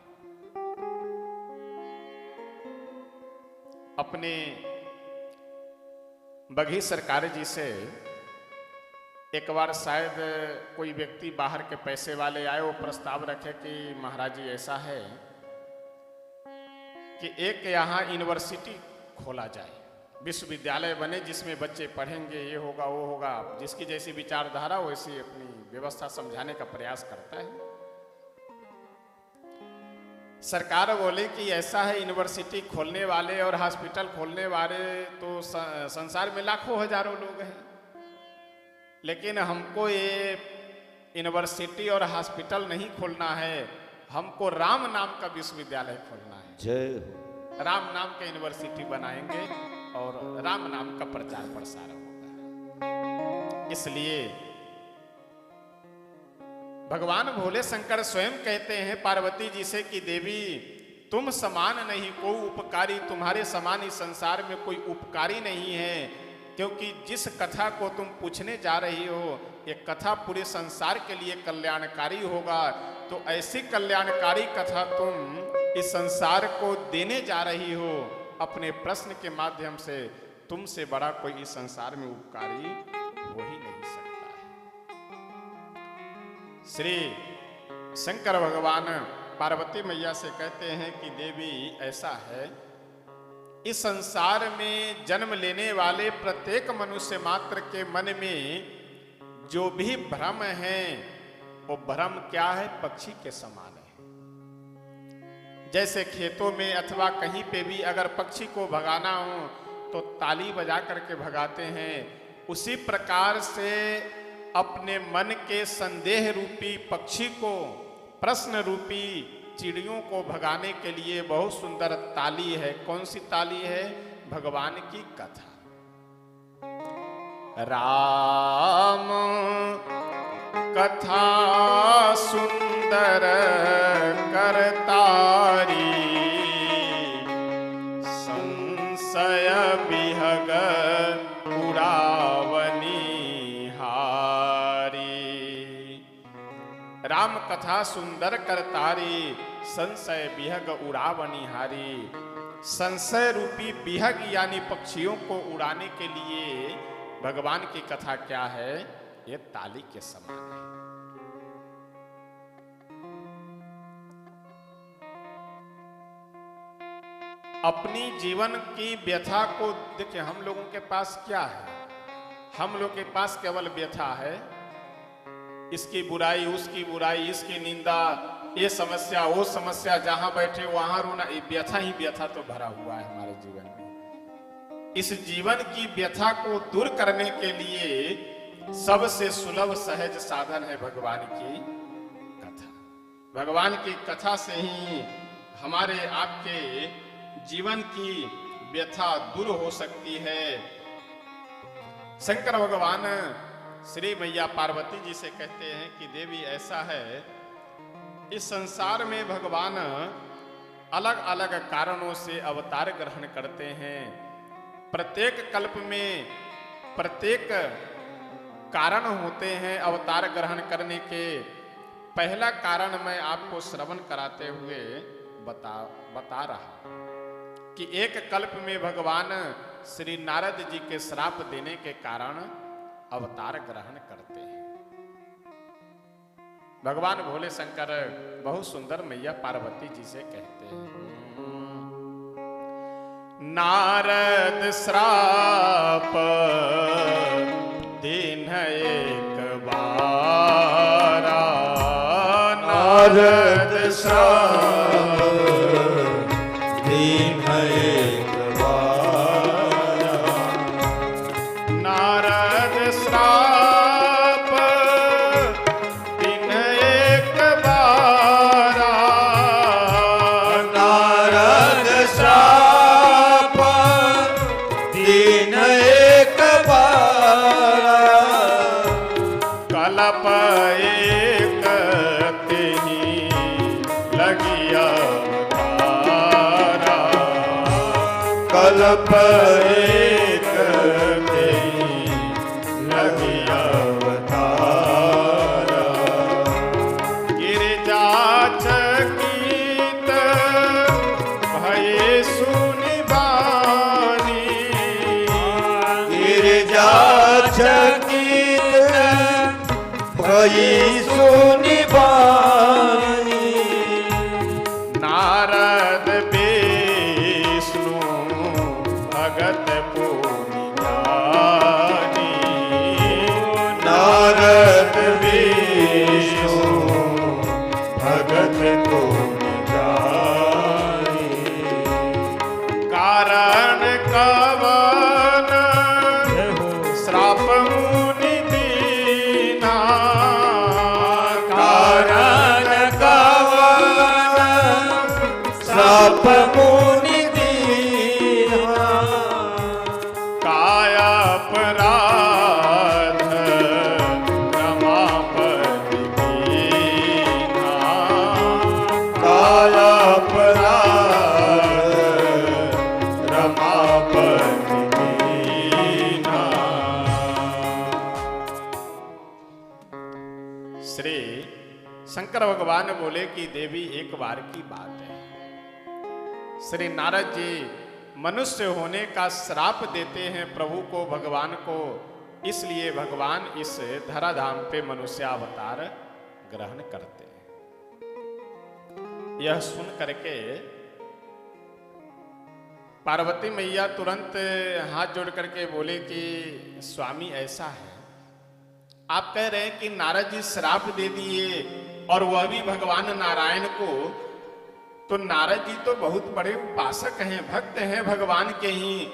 अपने बघी सरकार जी से एक बार शायद कोई व्यक्ति बाहर के पैसे वाले आए, वो प्रस्ताव रखे कि महाराज जी ऐसा है कि एक यहाँ यूनिवर्सिटी खोला जाए, विश्वविद्यालय बने जिसमें बच्चे पढ़ेंगे, ये होगा वो होगा। जिसकी जैसी विचारधारा वैसी अपनी व्यवस्था समझाने का प्रयास करता है। सरकार बोले कि ऐसा है, यूनिवर्सिटी खोलने वाले और हॉस्पिटल खोलने वाले तो संसार में लाखों हजारों लोग हैं, लेकिन हमको ये यूनिवर्सिटी और हॉस्पिटल नहीं खोलना है, हमको राम नाम का विश्वविद्यालय खोलना है। जय हो। राम नाम का यूनिवर्सिटी बनाएंगे और राम नाम का प्रचार प्रसार होगा। इसलिए भगवान भोले शंकर स्वयं कहते हैं पार्वती जी से कि देवी तुम समान नहीं को उपकारी, तुम्हारे समान इस संसार में कोई उपकारी नहीं है, क्योंकि जिस कथा को तुम पूछने जा रही हो ये कथा पूरे संसार के लिए कल्याणकारी होगा। तो ऐसी कल्याणकारी कथा तुम इस संसार को देने जा रही हो अपने प्रश्न के माध्यम से। तुमसे बड़ा कोई इस संसार में उपकारी हो ही नहीं सकता है। श्री शंकर भगवान पार्वती मैया से कहते हैं कि देवी ऐसा है, इस संसार में जन्म लेने वाले प्रत्येक मनुष्य मात्र के मन में जो भी भ्रम है वो भ्रम क्या है? पक्षी के समान है। जैसे खेतों में अथवा कहीं पे भी अगर पक्षी को भगाना हो तो ताली बजा करके भगाते हैं, उसी प्रकार से अपने मन के संदेह रूपी पक्षी को, प्रश्न रूपी चिड़ियों को भगाने के लिए बहुत सुंदर ताली है। कौन सी ताली है? भगवान की कथा। राम कथा सुंदर करतारी, संशय बिहग उड़ावनी हारी। राम कथा सुंदर करतारी, संशय बिहग उड़ावनी हारी। संशय रूपी बिहग यानी पक्षियों को उड़ाने के लिए भगवान की कथा क्या है? ये ताली के समान है। अपनी जीवन की व्यथा को देखिए, हम लोगों के पास क्या है? हम लोग के पास केवल व्यथा है, इसकी बुराई, उसकी बुराई, इसकी निंदा, ये समस्या, वो समस्या, जहां बैठे वहां रोना, ये व्यथा ही व्यथा तो भरा हुआ है हमारे जीवन में। इस जीवन की व्यथा को दूर करने के लिए सबसे सुलभ सहज साधन है भगवान की कथा। भगवान की कथा से ही हमारे आपके जीवन की व्यथा दूर हो सकती है। शंकर भगवान श्री मैया पार्वती जी से कहते हैं कि देवी ऐसा है, इस संसार में भगवान अलग अलग कारणों से अवतार ग्रहण करते हैं। प्रत्येक कल्प में प्रत्येक कारण होते हैं अवतार ग्रहण करने के। पहला कारण मैं आपको श्रवण कराते हुए बता रहा कि एक कल्प में भगवान श्री नारद जी के श्राप देने के कारण अवतार ग्रहण करते हैं। भगवान भोले शंकर बहुत सुंदर मैया पार्वती जी से कहते हैं, नारद श्राप दिन एक बारा, नारद श्राप दिन एक बारा, नारद श्राप दिन एक बारा, नारद श्राप दिन एक बारा, कलप एक तेहि लगिया तारा, कल्प एक तेहि लगिया अवतारा, गिरिजा चकित भये सुनि बानी, गिरिजा चकित भई सुनि बानी, नारद विष्णु भगत पुनि जानी, नारद विष्णु भगत को जानी, कारण कवन श्राप मुनि दीना, कारण कवन श्राप मुनि दीना, काया अपराध रमापति दीना, काया अपराध रमापति दीना। श्री शंकर भगवान बोले कि देवी एक बार की बात है, श्री नारद जी मनुष्य होने का श्राप देते हैं प्रभु को, भगवान को, इसलिए भगवान इस धराधाम पे मनुष्य अवतार ग्रहण करते हैं। यह सुन करके पार्वती मैया तुरंत हाथ जोड़ करके बोले कि स्वामी ऐसा है, आप कह रहे हैं कि नारद जी श्राप दे दिए और वह भी भगवान नारायण को, तो नारद जी तो बहुत बड़े उपासक हैं, भक्त हैं भगवान के ही,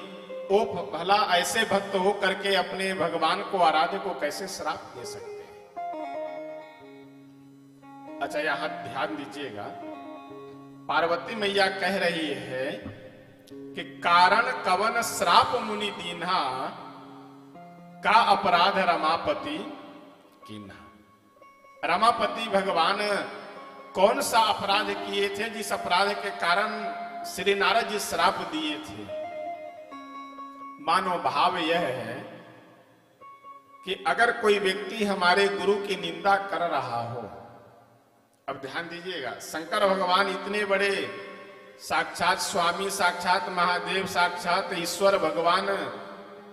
वो भला ऐसे भक्त हो करके अपने भगवान को, आराध्य को कैसे श्राप दे सकते हैं। अच्छा यहां ध्यान दीजिएगा, पार्वती मैया कह रही है कि कारण कवन श्राप मुनि दीन्हा, का अपराध रमापति कीन्हा। रमापति भगवान कौन सा अपराध किए थे जिस अपराध के कारण श्री नारद जी श्राप दिए थे। मानो भाव यह है कि अगर कोई व्यक्ति हमारे गुरु की निंदा कर रहा हो, अब ध्यान दीजिएगा, शंकर भगवान इतने बड़े साक्षात स्वामी, साक्षात महादेव, साक्षात ईश्वर भगवान,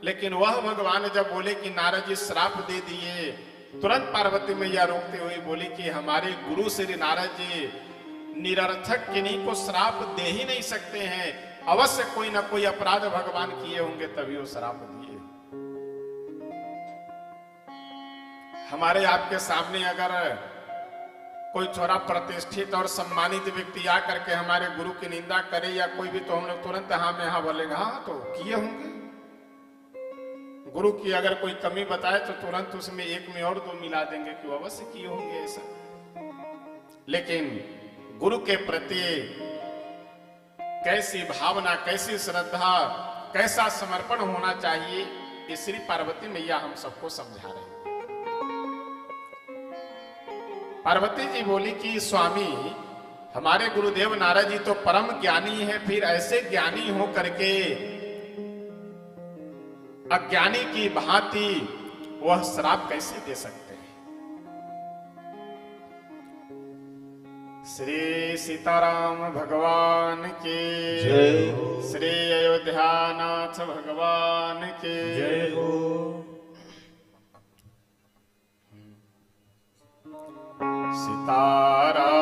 लेकिन वह भगवान जब बोले कि नारद जी श्राप दे दिए, तुरंत पार्वती मैया रोकते हुए बोली कि हमारे गुरु श्री नारद जी निरर्थक किन्हीं को श्राप दे ही नहीं सकते हैं, अवश्य कोई ना कोई अपराध भगवान किए होंगे तभी वो श्राप दिए। हमारे आपके सामने अगर कोई थोड़ा प्रतिष्ठित और सम्मानित व्यक्ति आकर के हमारे गुरु की निंदा करे या कोई भी, तो हम लोग तुरंत हाँ में हाँ बोलेंगे, हाँ तो किए होंगे, गुरु की अगर कोई कमी बताए तो तुरंत उसमें एक में और दो मिला देंगे कि वो अवश्य किए होंगे ऐसा। लेकिन गुरु के प्रति कैसी भावना, कैसी श्रद्धा, कैसा समर्पण होना चाहिए, ये श्री पार्वती मैया हम सबको समझा रहे हैं। पार्वती जी बोली कि स्वामी, हमारे गुरुदेव नारद जी तो परम ज्ञानी है, फिर ऐसे ज्ञानी हो करके अज्ञानी की भांति वह श्राप कैसे दे सकते हैं। श्री सीताराम भगवान की जय। श्री अयोध्यानाथ भगवान की जय हो। सीताराम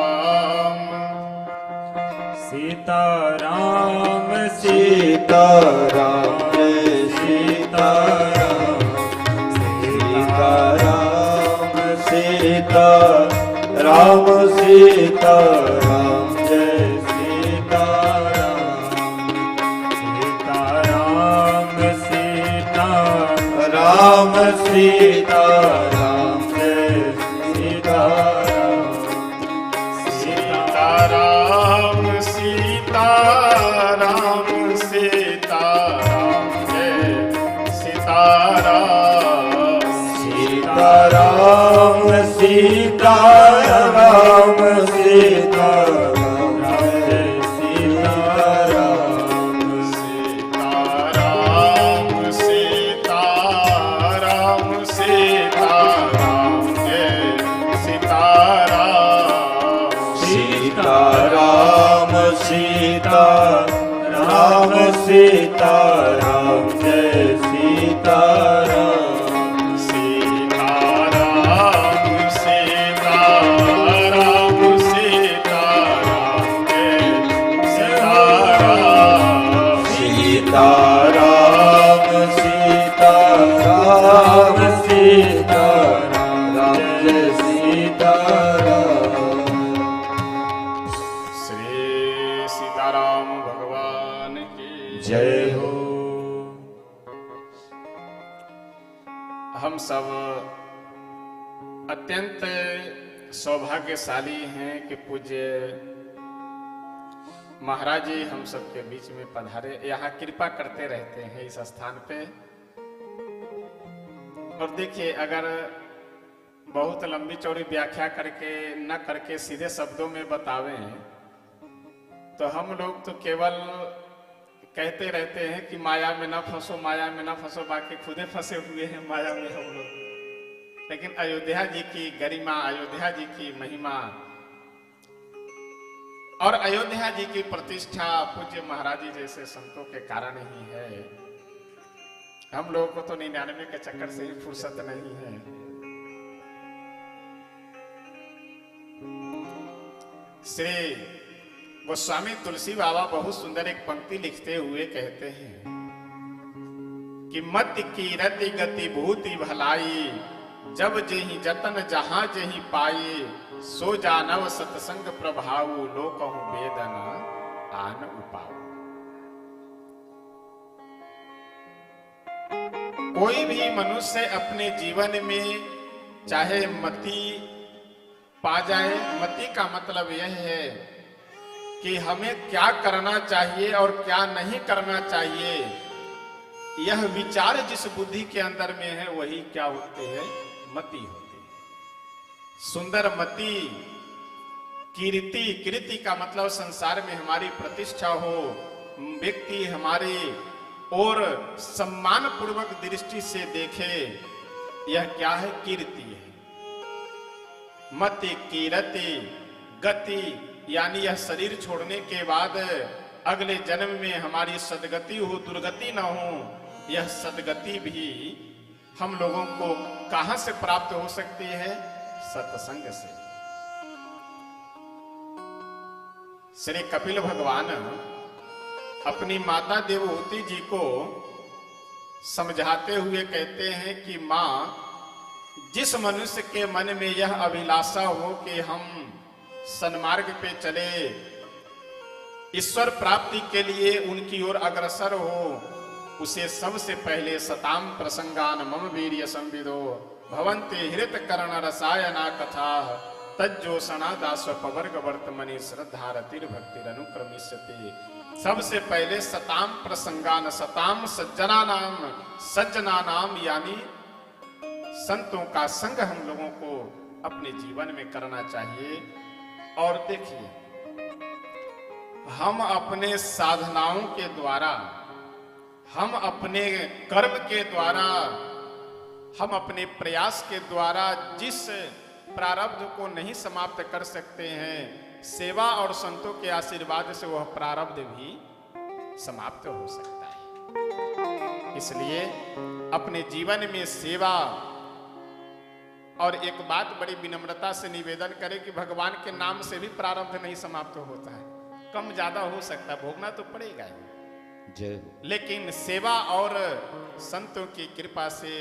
सीताराम सीताराम जय सीताराम, सीताराम सीताराम सीताराम जय सीताराम, सीताराम राम सीताराम जय सीताराम, सीताराम सीताराम सीताराम जय सीताराम, सीताराम सीताराम सीताराम जय सीताराम, सीताराम सीताराम सीताराम जय सीताराम, सीताराम सीताराम सीताराम जय सीताराम, सीताराम सीताराम सीताराम जय सीताराम, सीताराम सीताराम सीताराम जय सीताराम। श्री सीताराम भगवान की जय हो। हम सब अत्यंत सौभाग्यशाली हैं कि पूज्य महाराज जी हम सबके बीच में पधारे, यहाँ कृपा करते रहते हैं इस स्थान पे। और देखिए, अगर बहुत लंबी चौड़ी व्याख्या करके न करके सीधे शब्दों में बतावें तो हम लोग तो केवल कहते रहते हैं कि माया में न फंसो, माया में न फंसो, बाकी खुदे फंसे हुए हैं माया में हम लोग। लेकिन अयोध्या जी की गरिमा, अयोध्या जी की महिमा और अयोध्या जी की प्रतिष्ठा पूज्य महाराज जी जैसे संतों के कारण ही है। हम लोगों को तो 99 के चक्कर से ही फुर्सत नहीं है। श्री गोस्वामी तुलसी बाबा बहुत सुंदर एक पंक्ति लिखते हुए कहते हैं कि मत की रति गति भूति भलाई, जब जेहि जतन जहां जेहि पाई, सो जानव सतसंग प्रभाव, लोकहु वेदन आन उपाव। कोई भी मनुष्य अपने जीवन में चाहे मति पा जाए, मति का मतलब यह है कि हमें क्या करना चाहिए और क्या नहीं करना चाहिए, यह विचार जिस बुद्धि के अंदर में है वही क्या होती है, मति होती है। सुंदर मति, कीर्ति, कीर्ति का मतलब संसार में हमारी प्रतिष्ठा हो, व्यक्ति हमारे और सम्मान पूर्वक दृष्टि से देखे, यह क्या है, कीर्ति है। मति, कीर्ति, गति यानी यह शरीर छोड़ने के बाद अगले जन्म में हमारी सदगति हो, दुर्गति न हो। यह सदगति भी हम लोगों को कहां से प्राप्त हो सकती है, सत्संग से। श्री कपिल भगवान अपनी माता देवहूति जी को समझाते हुए कहते हैं कि मां, जिस मनुष्य के मन में यह अभिलाषा हो कि हम सन्मार्ग पे चले, ईश्वर प्राप्ति के लिए उनकी ओर अग्रसर हो, उसे सबसे पहले सताम प्रसंगान मम वीर्य संविदो भवन्ते हृत कर्ण रसायना कथा तज्जोषणा दास्व पवर्ग वर्तमनि श्रद्धारतिर भक्तिरनुक्रमिष्यते। सबसे पहले सताम प्रसंगान, सताम सज्जना नाम यानी संतों का संग हम लोगों को अपने जीवन में करना चाहिए। और देखिए, हम अपने साधनाओं के द्वारा, हम अपने कर्म के द्वारा, हम अपने प्रयास के द्वारा जिस प्रारब्ध को नहीं समाप्त कर सकते हैं, सेवा और संतों के आशीर्वाद से वह प्रारब्ध भी समाप्त हो सकता है। इसलिए अपने जीवन में सेवा, और एक बात बड़ी विनम्रता से निवेदन करें कि भगवान के नाम से भी प्रारब्ध नहीं समाप्त होता है, कम ज्यादा हो सकता है, भोगना तो पड़ेगा ही। जय हो। लेकिन सेवा और संतों की कृपा से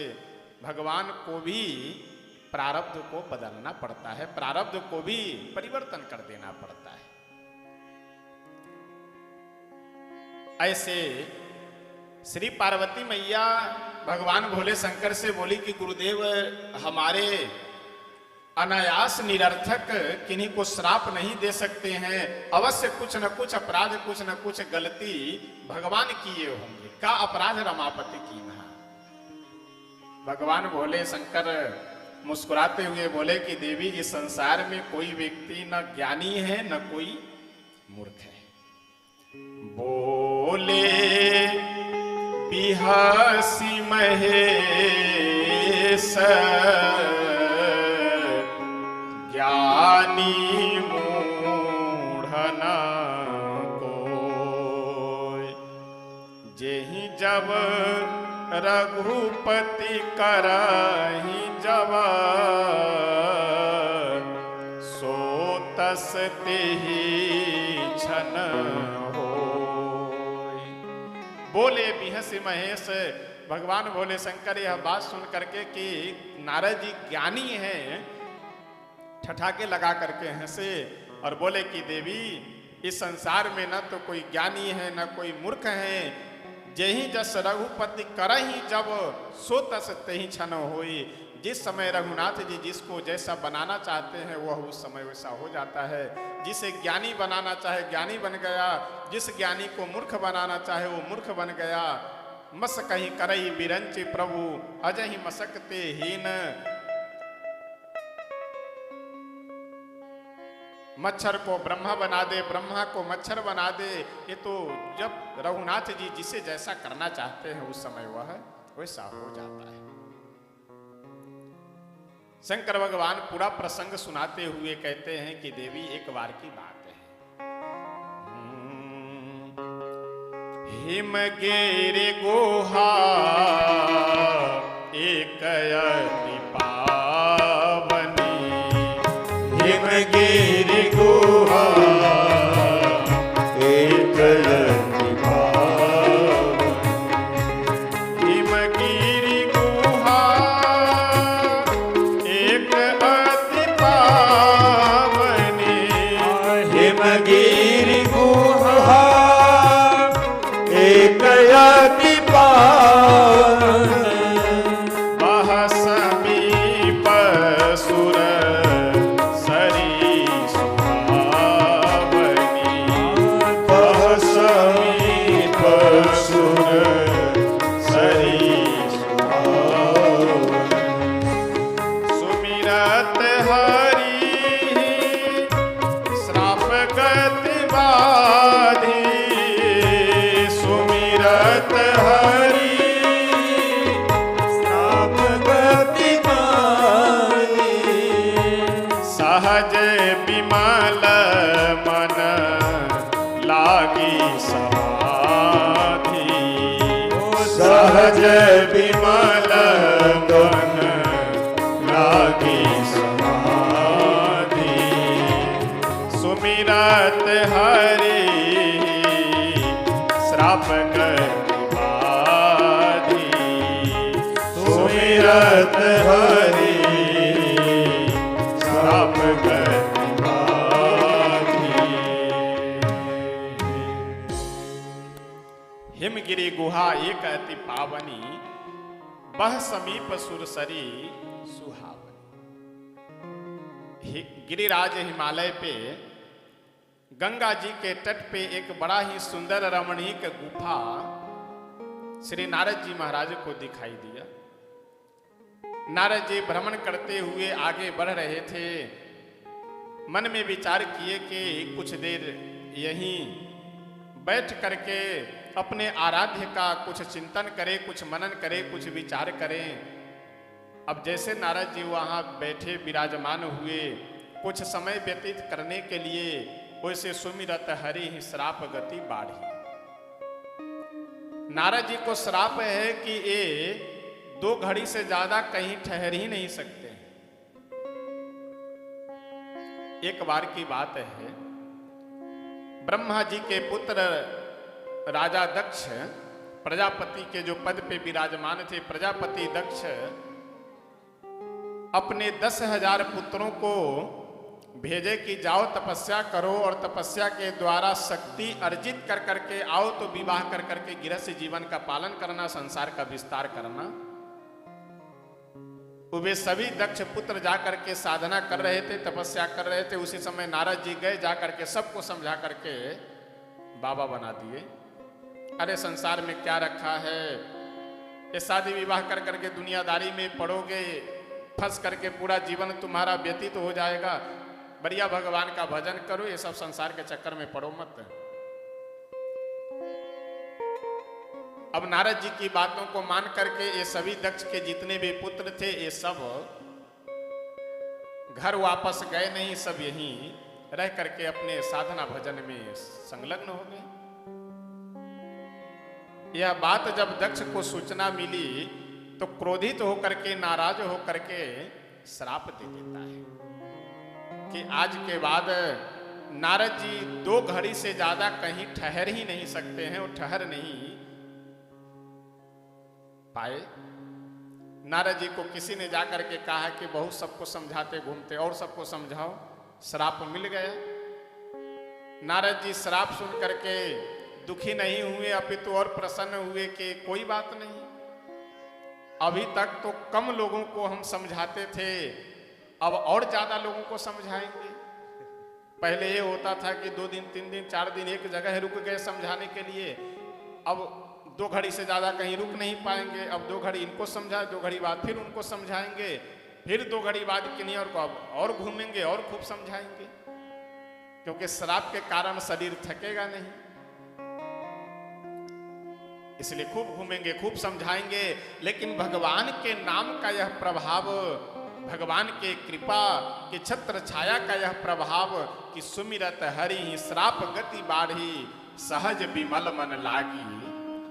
भगवान को भी प्रारब्ध को बदलना पड़ता है, प्रारब्ध को भी परिवर्तन कर देना पड़ता है। ऐसे श्री पार्वती मैया भगवान भोले शंकर से बोली कि गुरुदेव, हमारे अनायास निरर्थक किन्हीं को श्राप नहीं दे सकते हैं, अवश्य कुछ न कुछ अपराध, कुछ न कुछ गलती भगवान किए होंगे। का अपराध रमापति की ना। भगवान भोले शंकर मुस्कुराते हुए बोले कि देवी, इस संसार में कोई व्यक्ति न ज्ञानी है न कोई मूर्ख है। बोले बिहासी महेश ज्ञानी मूढ़न कोय, जेहि जब रघुपति करहि जब सो तस तेहि छन होय। बोले बिहसी महेश, भगवान भोले शंकर यह बात सुन करके कि नारद जी ज्ञानी हैं, ठठाके लगा करके हंसे और बोले कि देवी, इस संसार में न तो कोई ज्ञानी है न कोई मूर्ख है, जेहि जस रघुपति करहि जब सो तस तेहि छन होई। जिस समय रघुनाथ जी जिसको जैसा बनाना चाहते हैं वह उस समय वैसा हो जाता है। जिसे ज्ञानी बनाना चाहे ज्ञानी बन गया, जिस ज्ञानी को मूर्ख बनाना चाहे वो मूर्ख बन गया। मस कहीं करई बिरंचि प्रभु अजहि मसकते हीन, मच्छर को ब्रह्मा बना दे, ब्रह्मा को मच्छर बना दे। ये तो जब रघुनाथ जी जिसे जैसा करना चाहते हैं उस समय वह वैसा हो जाता है। शंकर भगवान पूरा प्रसंग सुनाते हुए कहते हैं कि देवी, एक बार की बात है, हिमगिरि गुहा एक अति पावनी, हिमगिरि गुहा एक अति पावनी, हिमगिरि गुहा एक अति पावनी, हिमगिरि गुहा एक अति पावनी, बह समीप सुर सरी सुहावनी, बह समीप सुर सरी सुहावनी, सुमिरत हरि श्राप गति बाधी, सुमिरत हरि श्राप गति बाधी, सहज विमल मन लागी समाधि, सहज विमल मन लागी समाधि, सुमिरत हरि श्राप गति बाधी, सुमिरत हरि श्राप गति बाधी। हिमगिरि गुहा एक अति पावनी, बह समीप सुरसरी सुहावनी। गिरिराज हिमालय पे गंगा जी के तट पे एक बड़ा ही सुंदर रमणीक गुफा श्री नारद जी महाराज को दिखाई दिया। नारद जी भ्रमण करते हुए आगे बढ़ रहे थे। मन में विचार किए कि कुछ देर यहीं बैठ करके अपने आराध्य का कुछ चिंतन करें, कुछ मनन करें, कुछ विचार करें। अब जैसे नारद जी वहाँ बैठे विराजमान हुए, कुछ समय व्यतीत करने के लिए वैसे सुमिरत हरि ही श्राप गति बाढ़ी। नारद जी को श्राप है कि ये 2 घड़ी से ज्यादा कहीं ठहर ही नहीं सकते। एक बार की बात है, ब्रह्मा जी के पुत्र राजा दक्ष, प्रजापति के जो पद पे विराजमान थे, प्रजापति दक्ष अपने 10,000 पुत्रों को भेजे कि जाओ तपस्या करो और तपस्या के द्वारा शक्ति अर्जित कर करके आओ, तो विवाह कर करके गृहस्थ जीवन का पालन करना, संसार का विस्तार करना। वे सभी दक्ष पुत्र जाकर के साधना कर रहे थे, तपस्या कर रहे थे। उसी समय नारद जी गए, जा करके सबको समझा करके बाबा बना दिए। अरे संसार में क्या रखा है, ये शादी विवाह कर करके दुनियादारी में पड़ोगे, फंस करके पूरा जीवन तुम्हारा व्यतीत हो जाएगा। बढ़िया भगवान का भजन करो, ये सब संसार के चक्कर में पड़ो मत। अब नारद जी की बातों को मान करके ये सभी दक्ष के जितने भी पुत्र थे, ये सब घर वापस गए नहीं, सब यहीं रह करके अपने साधना भजन में संलग्न हो गए। यह बात जब दक्ष को सूचना मिली तो क्रोधित होकर के, नाराज होकर के श्राप दे देता है कि आज के बाद नारद जी 2 घड़ी से ज्यादा कहीं ठहर ही नहीं सकते हैं और ठहर नहीं पाए। नारद जी को किसी ने जाकर के कहा कि बहुत सबको समझाते घूमते, और सबको समझाओ, श्राप मिल गया। नारद जी श्राप सुन करके दुखी नहीं हुए, अपितु और प्रसन्न हुए कि कोई बात नहीं, अभी तक तो कम लोगों को हम समझाते थे, अब और ज्यादा लोगों को समझाएंगे। पहले ये होता था कि 2 दिन 3 दिन 4 दिन एक जगह रुक गए समझाने के लिए, अब 2 घड़ी से ज्यादा कहीं रुक नहीं पाएंगे। अब 2 घड़ी इनको समझा, 2 घड़ी बाद फिर उनको समझाएंगे, फिर 2 घड़ी बाद किन्हीं और को और घूमेंगे और खूब समझाएंगे, क्योंकि श्राप के कारण शरीर थकेगा नहीं। इसलिए खूब घूमेंगे, खूब समझाएंगे। लेकिन भगवान के नाम का यह प्रभाव, भगवान के कृपा के छत्र छाया का यह प्रभाव कि सुमिरत हरि श्राप गति बाढ़ी, सहज विमल मन लागी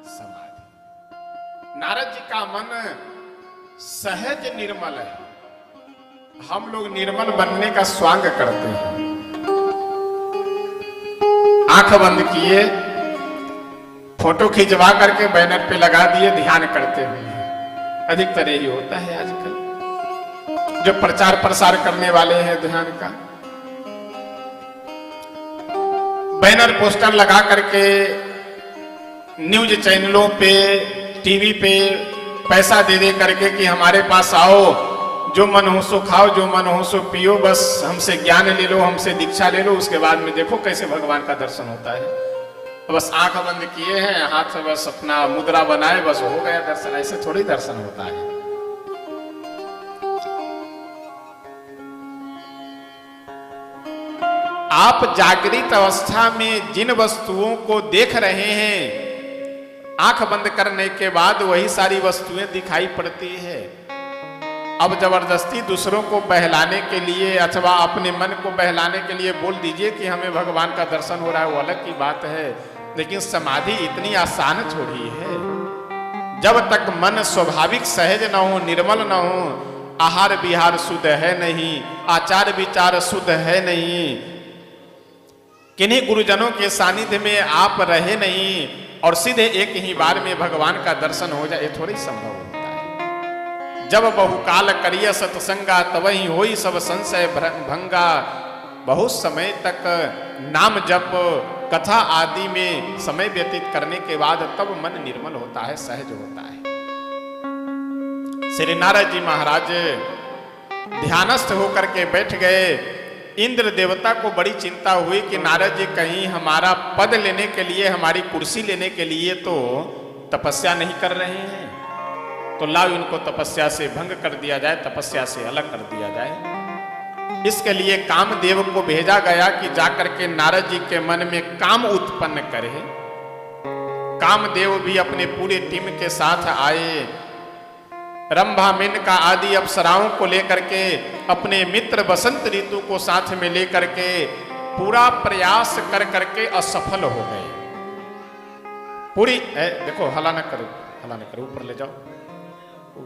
समाधि। नारद जी का मन सहज निर्मल है। हम लोग निर्मल बनने का स्वांग करते हैं, आंख बंद किए, फोटो खिंचवा करके बैनर पे लगा दिए, ध्यान करते हुए। अधिकतर यही होता है आजकल जो प्रचार प्रसार करने वाले हैं ध्यान का। बैनर पोस्टर लगा करके न्यूज चैनलों पे, टीवी पे पैसा दे दे करके कि हमारे पास आओ, जो मन हो सो खाओ, जो मन हो सो पियो, बस हमसे ज्ञान ले लो, हमसे दीक्षा ले लो, उसके बाद में देखो कैसे भगवान का दर्शन होता है। बस आंख बंद किए हैं, हाथ से बस अपना मुद्रा बनाए, बस हो गया दर्शन। ऐसे थोड़ी दर्शन होता है। आप जागृत अवस्था में जिन वस्तुओं को देख रहे हैं, आंख बंद करने के बाद वही सारी वस्तुएं दिखाई पड़ती है। अब जबरदस्ती दूसरों को बहलाने के लिए अथवा अपने मन को बहलाने के लिए बोल दीजिए कि हमें भगवान का दर्शन हो रहा है, वो अलग की बात है। लेकिन समाधि इतनी आसान थोड़ी है। जब तक मन स्वाभाविक सहज न हो, निर्मल न हो, आहार विहार शुद्ध है नहीं, आचार विचार शुद्ध है नहीं, किन्हीं गुरुजनों के सानिध्य में आप रहे नहीं और सीधे एक ही बार में भगवान का दर्शन हो जाए, थोड़ी संभव होता है। जब बहुकाल करिय सत्संगा तवहि होई सब संशय भंगा। बहुत समय तक नाम जप कथा आदि में समय व्यतीत करने के बाद तब मन निर्मल होता है, सहज होता है। श्री नारद जी महाराज ध्यानस्थ होकर के बैठ गए। इंद्र देवता को बड़ी चिंता हुई कि नारद जी कहीं हमारा पद लेने के लिए, हमारी कुर्सी लेने के लिए तो तपस्या नहीं कर रहे हैं, तो लाओ इनको तपस्या से भंग कर दिया जाए, तपस्या से अलग कर दिया जाए। इसके लिए कामदेव को भेजा गया कि जाकर के नारद जी के मन में काम उत्पन्न करे। कामदेव भी अपने पूरे टीम के साथ आए। रंभा, मेनका आदि अप्सराओं को लेकर के, अपने मित्र बसंत ऋतु को साथ में लेकर के पूरा प्रयास कर करके असफल हो गए। पूरी देखो, हला न करो, हला न करो, ऊपर ले जाओ,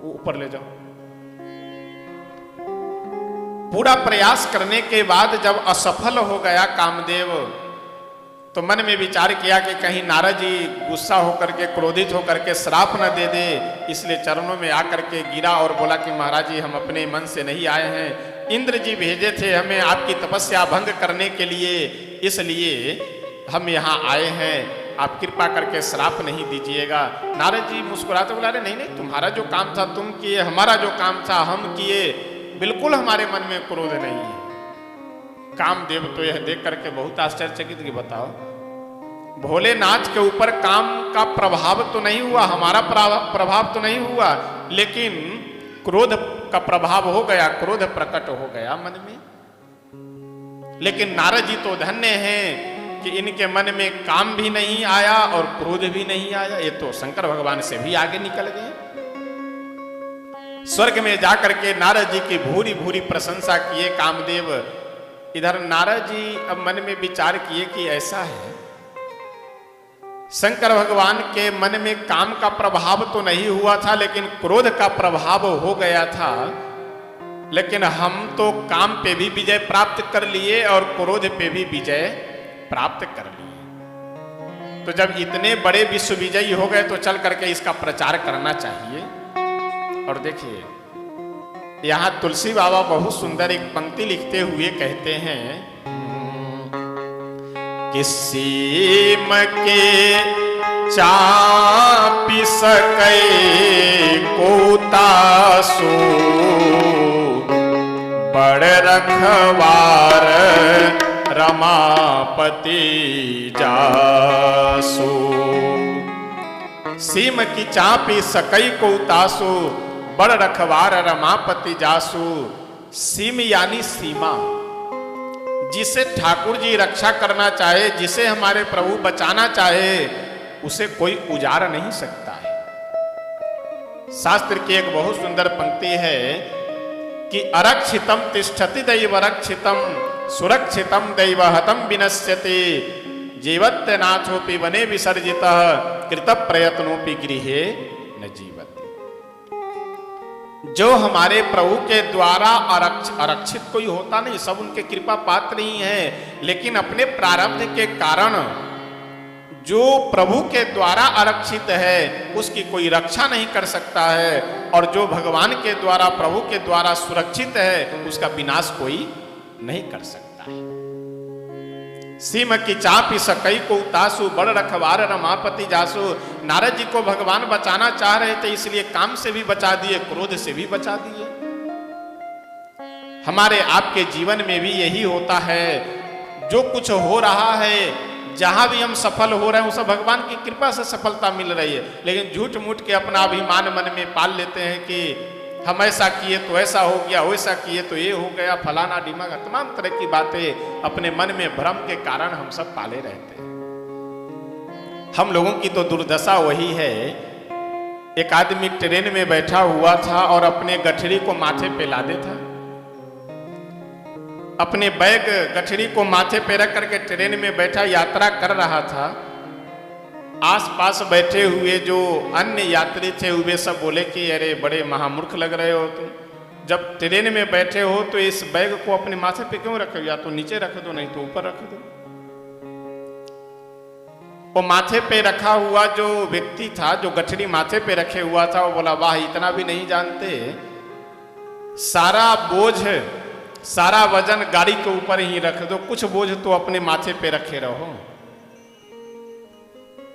ऊपर ले जाओ। पूरा प्रयास करने के बाद जब असफल हो गया कामदेव, तो मन में विचार किया कि कहीं नारद जी गुस्सा होकर के, क्रोधित होकर के श्राप न दे दे, इसलिए चरणों में आकर के गिरा और बोला कि महाराज जी, हम अपने मन से नहीं आए हैं, इंद्र जी भेजे थे हमें आपकी तपस्या भंग करने के लिए, इसलिए हम यहाँ आए हैं, आप कृपा करके श्राप नहीं दीजिएगा। नारद जी मुस्कुराते बोला, अरे नहीं नहीं, तुम्हारा जो काम था तुम किए, हमारा जो काम था हम किए, बिल्कुल हमारे मन में क्रोध नहीं है। कामदेव तो यह देख करके बहुत आश्चर्यचकित कि बताओ, भोलेनाथ के ऊपर काम का प्रभाव तो नहीं हुआ, हमारा प्रभाव तो नहीं हुआ, लेकिन क्रोध का प्रभाव हो गया, क्रोध प्रकट हो गया मन में। लेकिन नारद जी तो धन्य हैं कि इनके मन में काम भी नहीं आया और क्रोध भी नहीं आया। ये तो शंकर भगवान से भी आगे निकल गए। स्वर्ग में जाकर के नारद जी की भूरी भूरी प्रशंसा किए कामदेव। इधर नारद जी अब मन में विचार किए कि ऐसा है, शंकर भगवान के मन में काम का प्रभाव तो नहीं हुआ था, लेकिन क्रोध का प्रभाव हो गया था। लेकिन हम तो काम पे भी विजय प्राप्त कर लिए और क्रोध पे भी विजय प्राप्त कर लिए। तो जब इतने बड़े विश्व विजयी हो गए तो चल करके इसका प्रचार करना चाहिए। और देखिए, यहां तुलसी बाबा बहुत सुंदर एक पंक्ति लिखते हुए कहते हैं कि सीम के चापी सकै कोतासु, बड़ रखवार रमापति जासु। सीम की चापी सकई को उतासु, बड़ रखवार रमापति जासु। सीम यानी सीमा, जिसे ठाकुर जी रक्षा करना चाहे, जिसे हमारे प्रभु बचाना चाहे, उसे कोई उजाड़ नहीं सकता है। शास्त्र की एक बहुत सुंदर पंक्ति है कि अरक्षितम तिष्ठति दैव रक्षितम, सुरक्षितम दैव हतम विनश्यति, जीवत्य नाथोपि वने विसर्जितः, कृत प्रयत्नोपि गृहे न जीवति। जो हमारे प्रभु के द्वारा आरक्षित कोई होता नहीं, सब उनके कृपा पात्र ही हैं, लेकिन अपने प्रारब्ध के कारण जो प्रभु के द्वारा आरक्षित है उसकी कोई रक्षा नहीं कर सकता है, और जो भगवान के द्वारा, प्रभु के द्वारा सुरक्षित है, उसका विनाश कोई नहीं कर सकता है। सीम की चापी सकई को उतासु, बड़ रखवार रमापति जासु। नारद जी को भगवान बचाना चाह रहे थे, इसलिए काम से भी बचा दिए, क्रोध से भी बचा दिए। हमारे आपके जीवन में भी यही होता है। जो कुछ हो रहा है, जहां भी हम सफल हो रहे हैं, उसे भगवान की कृपा से सफलता मिल रही है, लेकिन झूठ मूठ के अपना अभिमान मन में पाल लेते हैं कि हम ऐसा किए तो ऐसा हो गया, वैसा किए तो ये हो गया, फलाना डिमागा, तमाम तरह की बातें अपने मन में भ्रम के कारण हम सब पाले रहते हैं। हम लोगों की तो दुर्दशा वही है। एक आदमी ट्रेन में बैठा हुआ था और अपने गठरी को माथे पे लादे था, अपने बैग गठरी को माथे पे रख करके ट्रेन में बैठा यात्रा कर रहा था। आसपास बैठे हुए जो अन्य यात्री थे वे सब बोले कि अरे बड़े महामूर्ख लग रहे हो तुम, जब ट्रेन में बैठे हो तो इस बैग को अपने माथे पे क्यों रखे हो, या तो नीचे रख दो नहीं तो ऊपर रख दो। वो माथे पे रखा हुआ जो व्यक्ति था, जो गठरी माथे पे रखे हुआ था, वो बोला वाह, इतना भी नहीं जानते, सारा बोझ, सारा वजन गाड़ी के ऊपर ही रख दो, कुछ बोझ तो अपने माथे पे रखे रहो।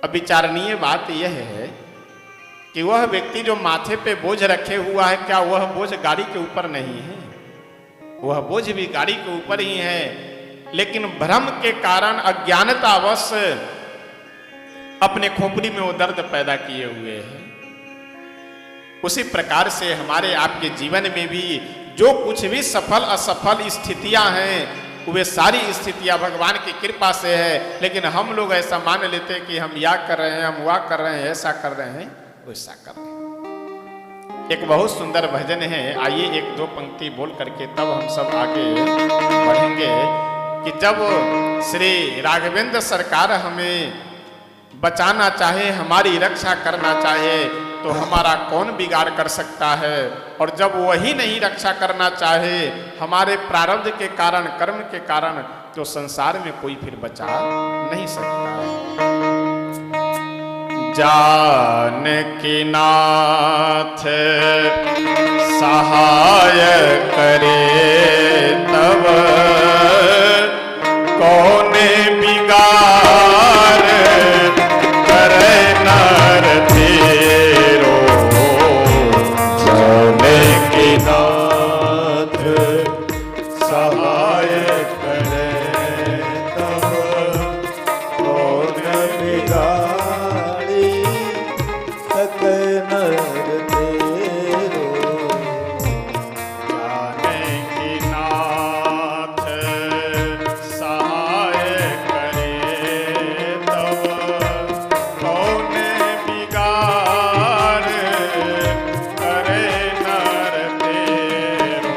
अब विचारणीय बात यह है कि वह व्यक्ति जो माथे पे बोझ रखे हुआ है, क्या वह बोझ गाड़ी के ऊपर नहीं है? वह बोझ भी गाड़ी के ऊपर ही है, लेकिन भ्रम के कारण अज्ञानतावश अपने खोपड़ी में वो दर्द पैदा किए हुए हैं। उसी प्रकार से हमारे आपके जीवन में भी जो कुछ भी सफल असफल स्थितियां हैं, वे सारी स्थितियां भगवान की कृपा से है, लेकिन हम लोग ऐसा मान लेते हैं कि हम या कर रहे हैं, हम वह कर रहे हैं, ऐसा कर रहे हैं, वैसा कर रहे हैं। एक बहुत सुंदर भजन है, आइए एक दो पंक्ति बोल करके तब हम सब आगे बढ़ेंगे। कि जब श्री राघवेंद्र सरकार हमें बचाना चाहे, हमारी रक्षा करना चाहे, तो हमारा कौन बिगाड़ कर सकता है? और जब वही नहीं रक्षा करना चाहे हमारे प्रारब्ध के कारण, कर्म के कारण, तो संसार में कोई फिर बचा नहीं सकता। जानकी नाथ सहाय करे तब कौन बिगाड़ करे नर तेरो। जानकी नाथ सहाय करे तब कौन बिगाड़ी सके नर तेरो। जानकी नाथ सहाय करे तब कौन बिगाड़ करे नर तेरो।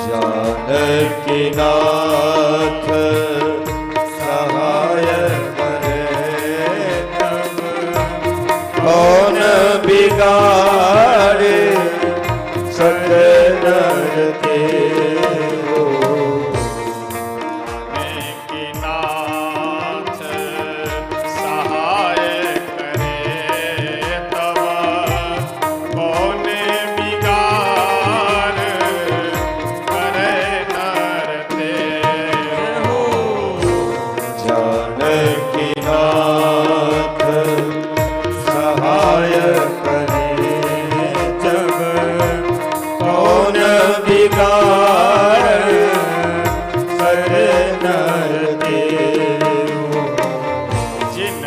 जानकी नाथ सहाय करे तब कौन बिगाड़े सके नर तेरो। जानकी नाथ सहाय करे तब कौन बिगाड़ करे नर तेरो। जानकी नाथ सहाय करे जब कौन बिगाड़ सके नर तेरो। जिन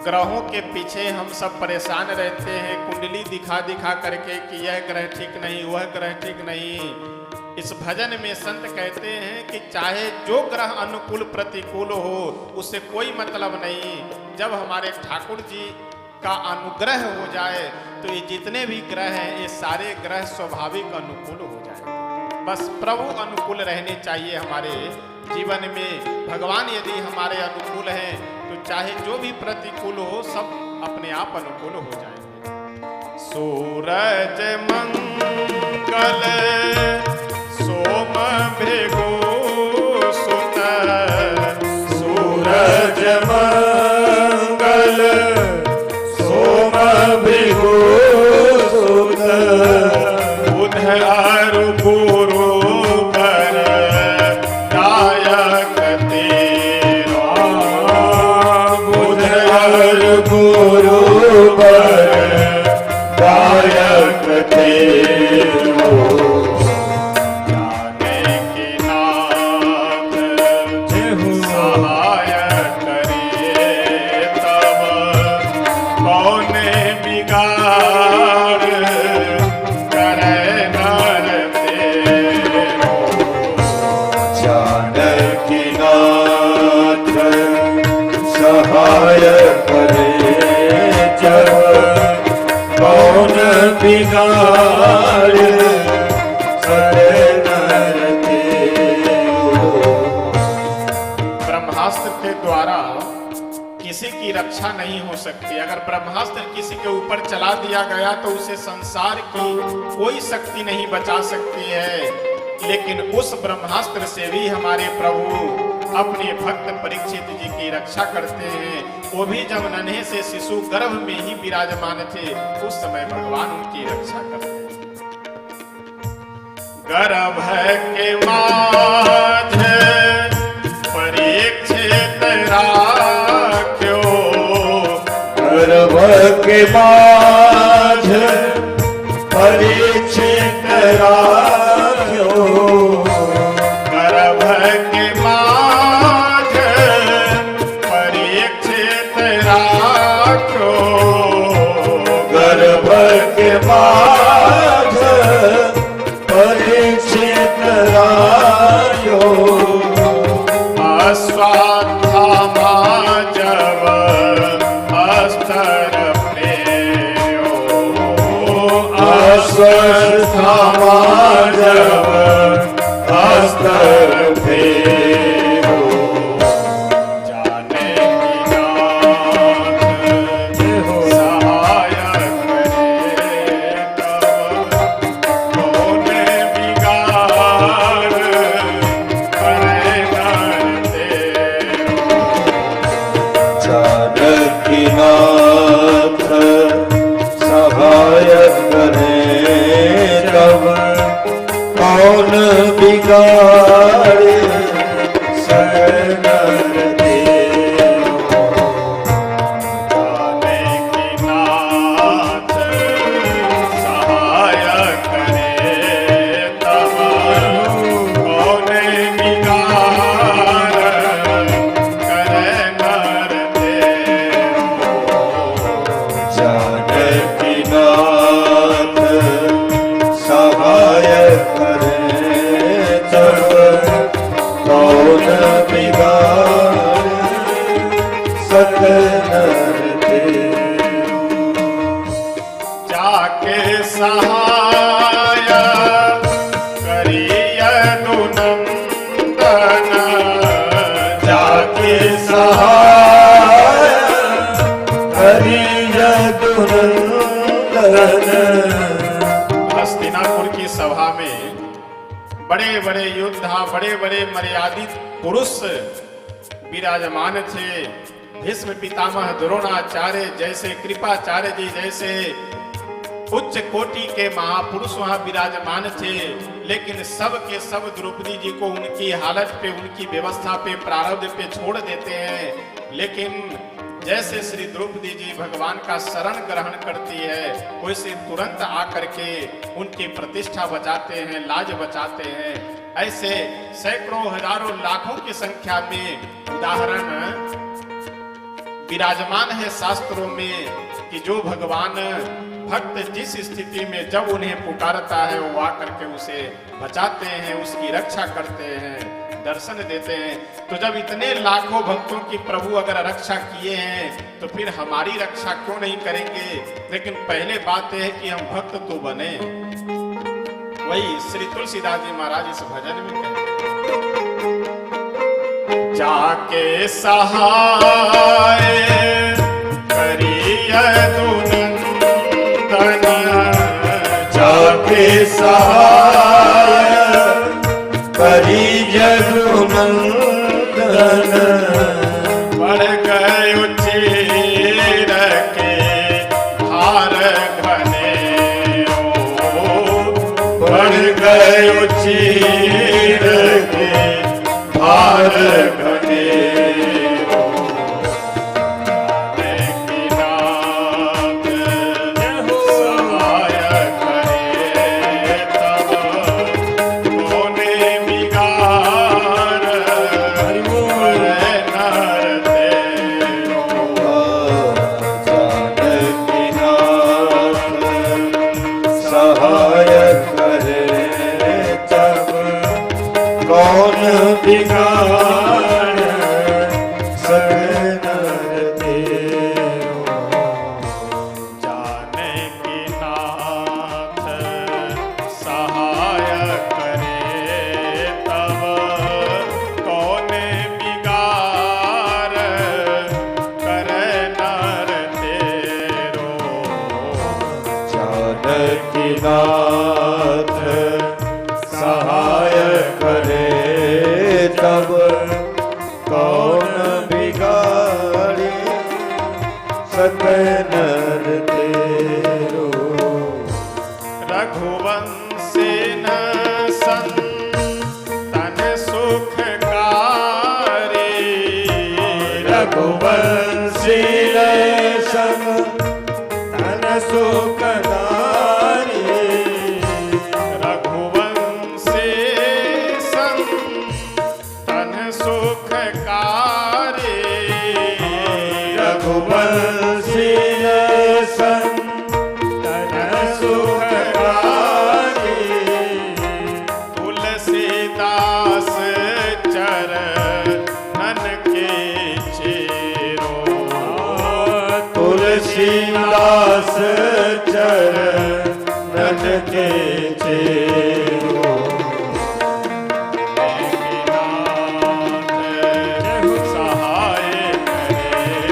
ग्रहों के पीछे हम सब परेशान रहते हैं, कुंडली दिखा दिखा करके कि यह ग्रह ठीक नहीं, वह ग्रह ठीक नहीं, इस भजन में संत कहते हैं कि चाहे जो ग्रह अनुकूल प्रतिकूल हो, उससे कोई मतलब नहीं। जब हमारे ठाकुर जी का अनुग्रह हो जाए तो ये जितने भी ग्रह हैं, ये सारे ग्रह स्वाभाविक अनुकूल हो जाए। बस प्रभु अनुकूल रहने चाहिए हमारे जीवन में। भगवान यदि हमारे अनुकूल हैं तो चाहे जो भी प्रतिकूल हो, सब अपने आप अनुकूल हो जाएंगे। सूरज मंगल सोम भृगु सुत। सूरज मंगल सोम भृगु सुत। बुध अरु गुरु बर दायक तेरा। बुध अरु गुरु बर दायक तेरो। जानकी नाथ सहाय करे तब कौन बिगाड़ करे नर तेरो। जानकी नाथ सहाय करे जब कौन बिगाड़ सके नर तेरो। ब्रह्मास्त्र के द्वारा किसी की रक्षा नहीं हो सकती। अगर ब्रह्मास्त्र किसी के ऊपर चला दिया गया तो उसे संसार की कोई शक्ति नहीं बचा सकती है। लेकिन उस ब्रह्मास्त्र से भी हमारे प्रभु अपने भक्त परीक्षित जी की रक्षा करते हैं। वो भी जब नन्हे से शिशु गर्भ में ही विराजमान थे, उस समय भगवान उनकी रक्षा करते हैं। गर्भ के माझ परीक्षित राखे के माझ परीक्षित राख्यो, गर्भ के माझ परीक्षित राख्यो, गर्भ के माझ परीक्षित राख्यो, अश्वत्थामा जब अस्त्र प्रेयो, अश्वत्थामा जब अस्त्र फेरो, जाने की नाथ सहाय करे तब, कौन बिगाड़ करे नर तेरो। जानकी नाथ सहाय करे तब, कौन बिगाड़े सकल देव। जाने की नाथ सहाय करे तब, कौन बिगाड़ करे नर तेरो। जानकी नाथ सहाय करे तब, कौन बिगाड़े सकल देव। जाके सहाय करिय दुनंदन, जाके सहाय करिय दुनंदन। हस्तिनापुर की सभा में बड़े बड़े योद्धा, बड़े बड़े मर्यादित पुरुष विराजमान थे। भीष्म पितामह, द्रोणाचार्य जैसे, कृपाचार्य जी जैसे उच्च कोटि के महापुरुष वहां विराजमान थे। लेकिन सब के सब द्रौपदी जी को उनकी हालत पे, उनकी व्यवस्था पे, प्रारब्ध पे छोड़ देते हैं। लेकिन जैसे श्री द्रौपदी जी भगवान का शरण ग्रहण करती है, वैसे तुरंत आकर के उनकी प्रतिष्ठा बचाते हैं, लाज बचाते हैं। ऐसे सैकड़ों, हजारों, लाखों की संख्या में उदाहरण विराजमान है शास्त्रों में कि जो भगवान भक्त जिस स्थिति में जब उन्हें पुकारता है वो आकर के उसे बचाते हैं, उसकी रक्षा करते हैं, दर्शन देते हैं। तो जब इतने लाखों भक्तों की प्रभु अगर रक्षा किए हैं तो फिर हमारी रक्षा क्यों नहीं करेंगे। लेकिन पहले बात यह है कि हम भक्त तो बने। वही श्री तुलसीदास जी महाराज इस भजन में कहते हैं, जाके सहाय करिय दुनंदन, जाके सहाय करिय दुनंदन। बढ़ गए चीर के हार घने, बढ़ गए चीर के भार घने। बिगाड़ सकल तेरो। जाने की नाथ सहाय करे तब, कौन बिगाड़ करे नर तेरो। जानकी नाथ सहाय करे तब, कौन बिगाड़े सकल तेरो। रघुवंशी न संतन सुखकारी, रघुवंशी न संतन सुखदारी रघुवंशी संतन सुखकारी रघुवंशी संतन सुखकारी तुलसीदास चरणन के चेरो तुलसीदास चरणन के चेरो सहाय करे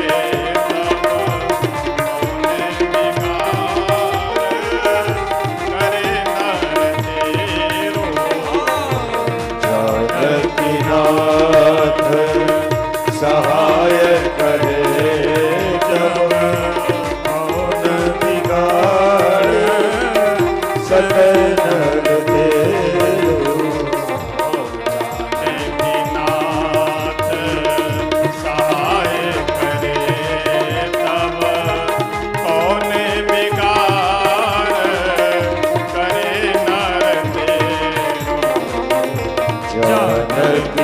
जानकीनाथ सहाय करे जब कौन बिगाड़ सकल नर तेरो नाथ सहाय करे तब कौन बिगाड़ करे नर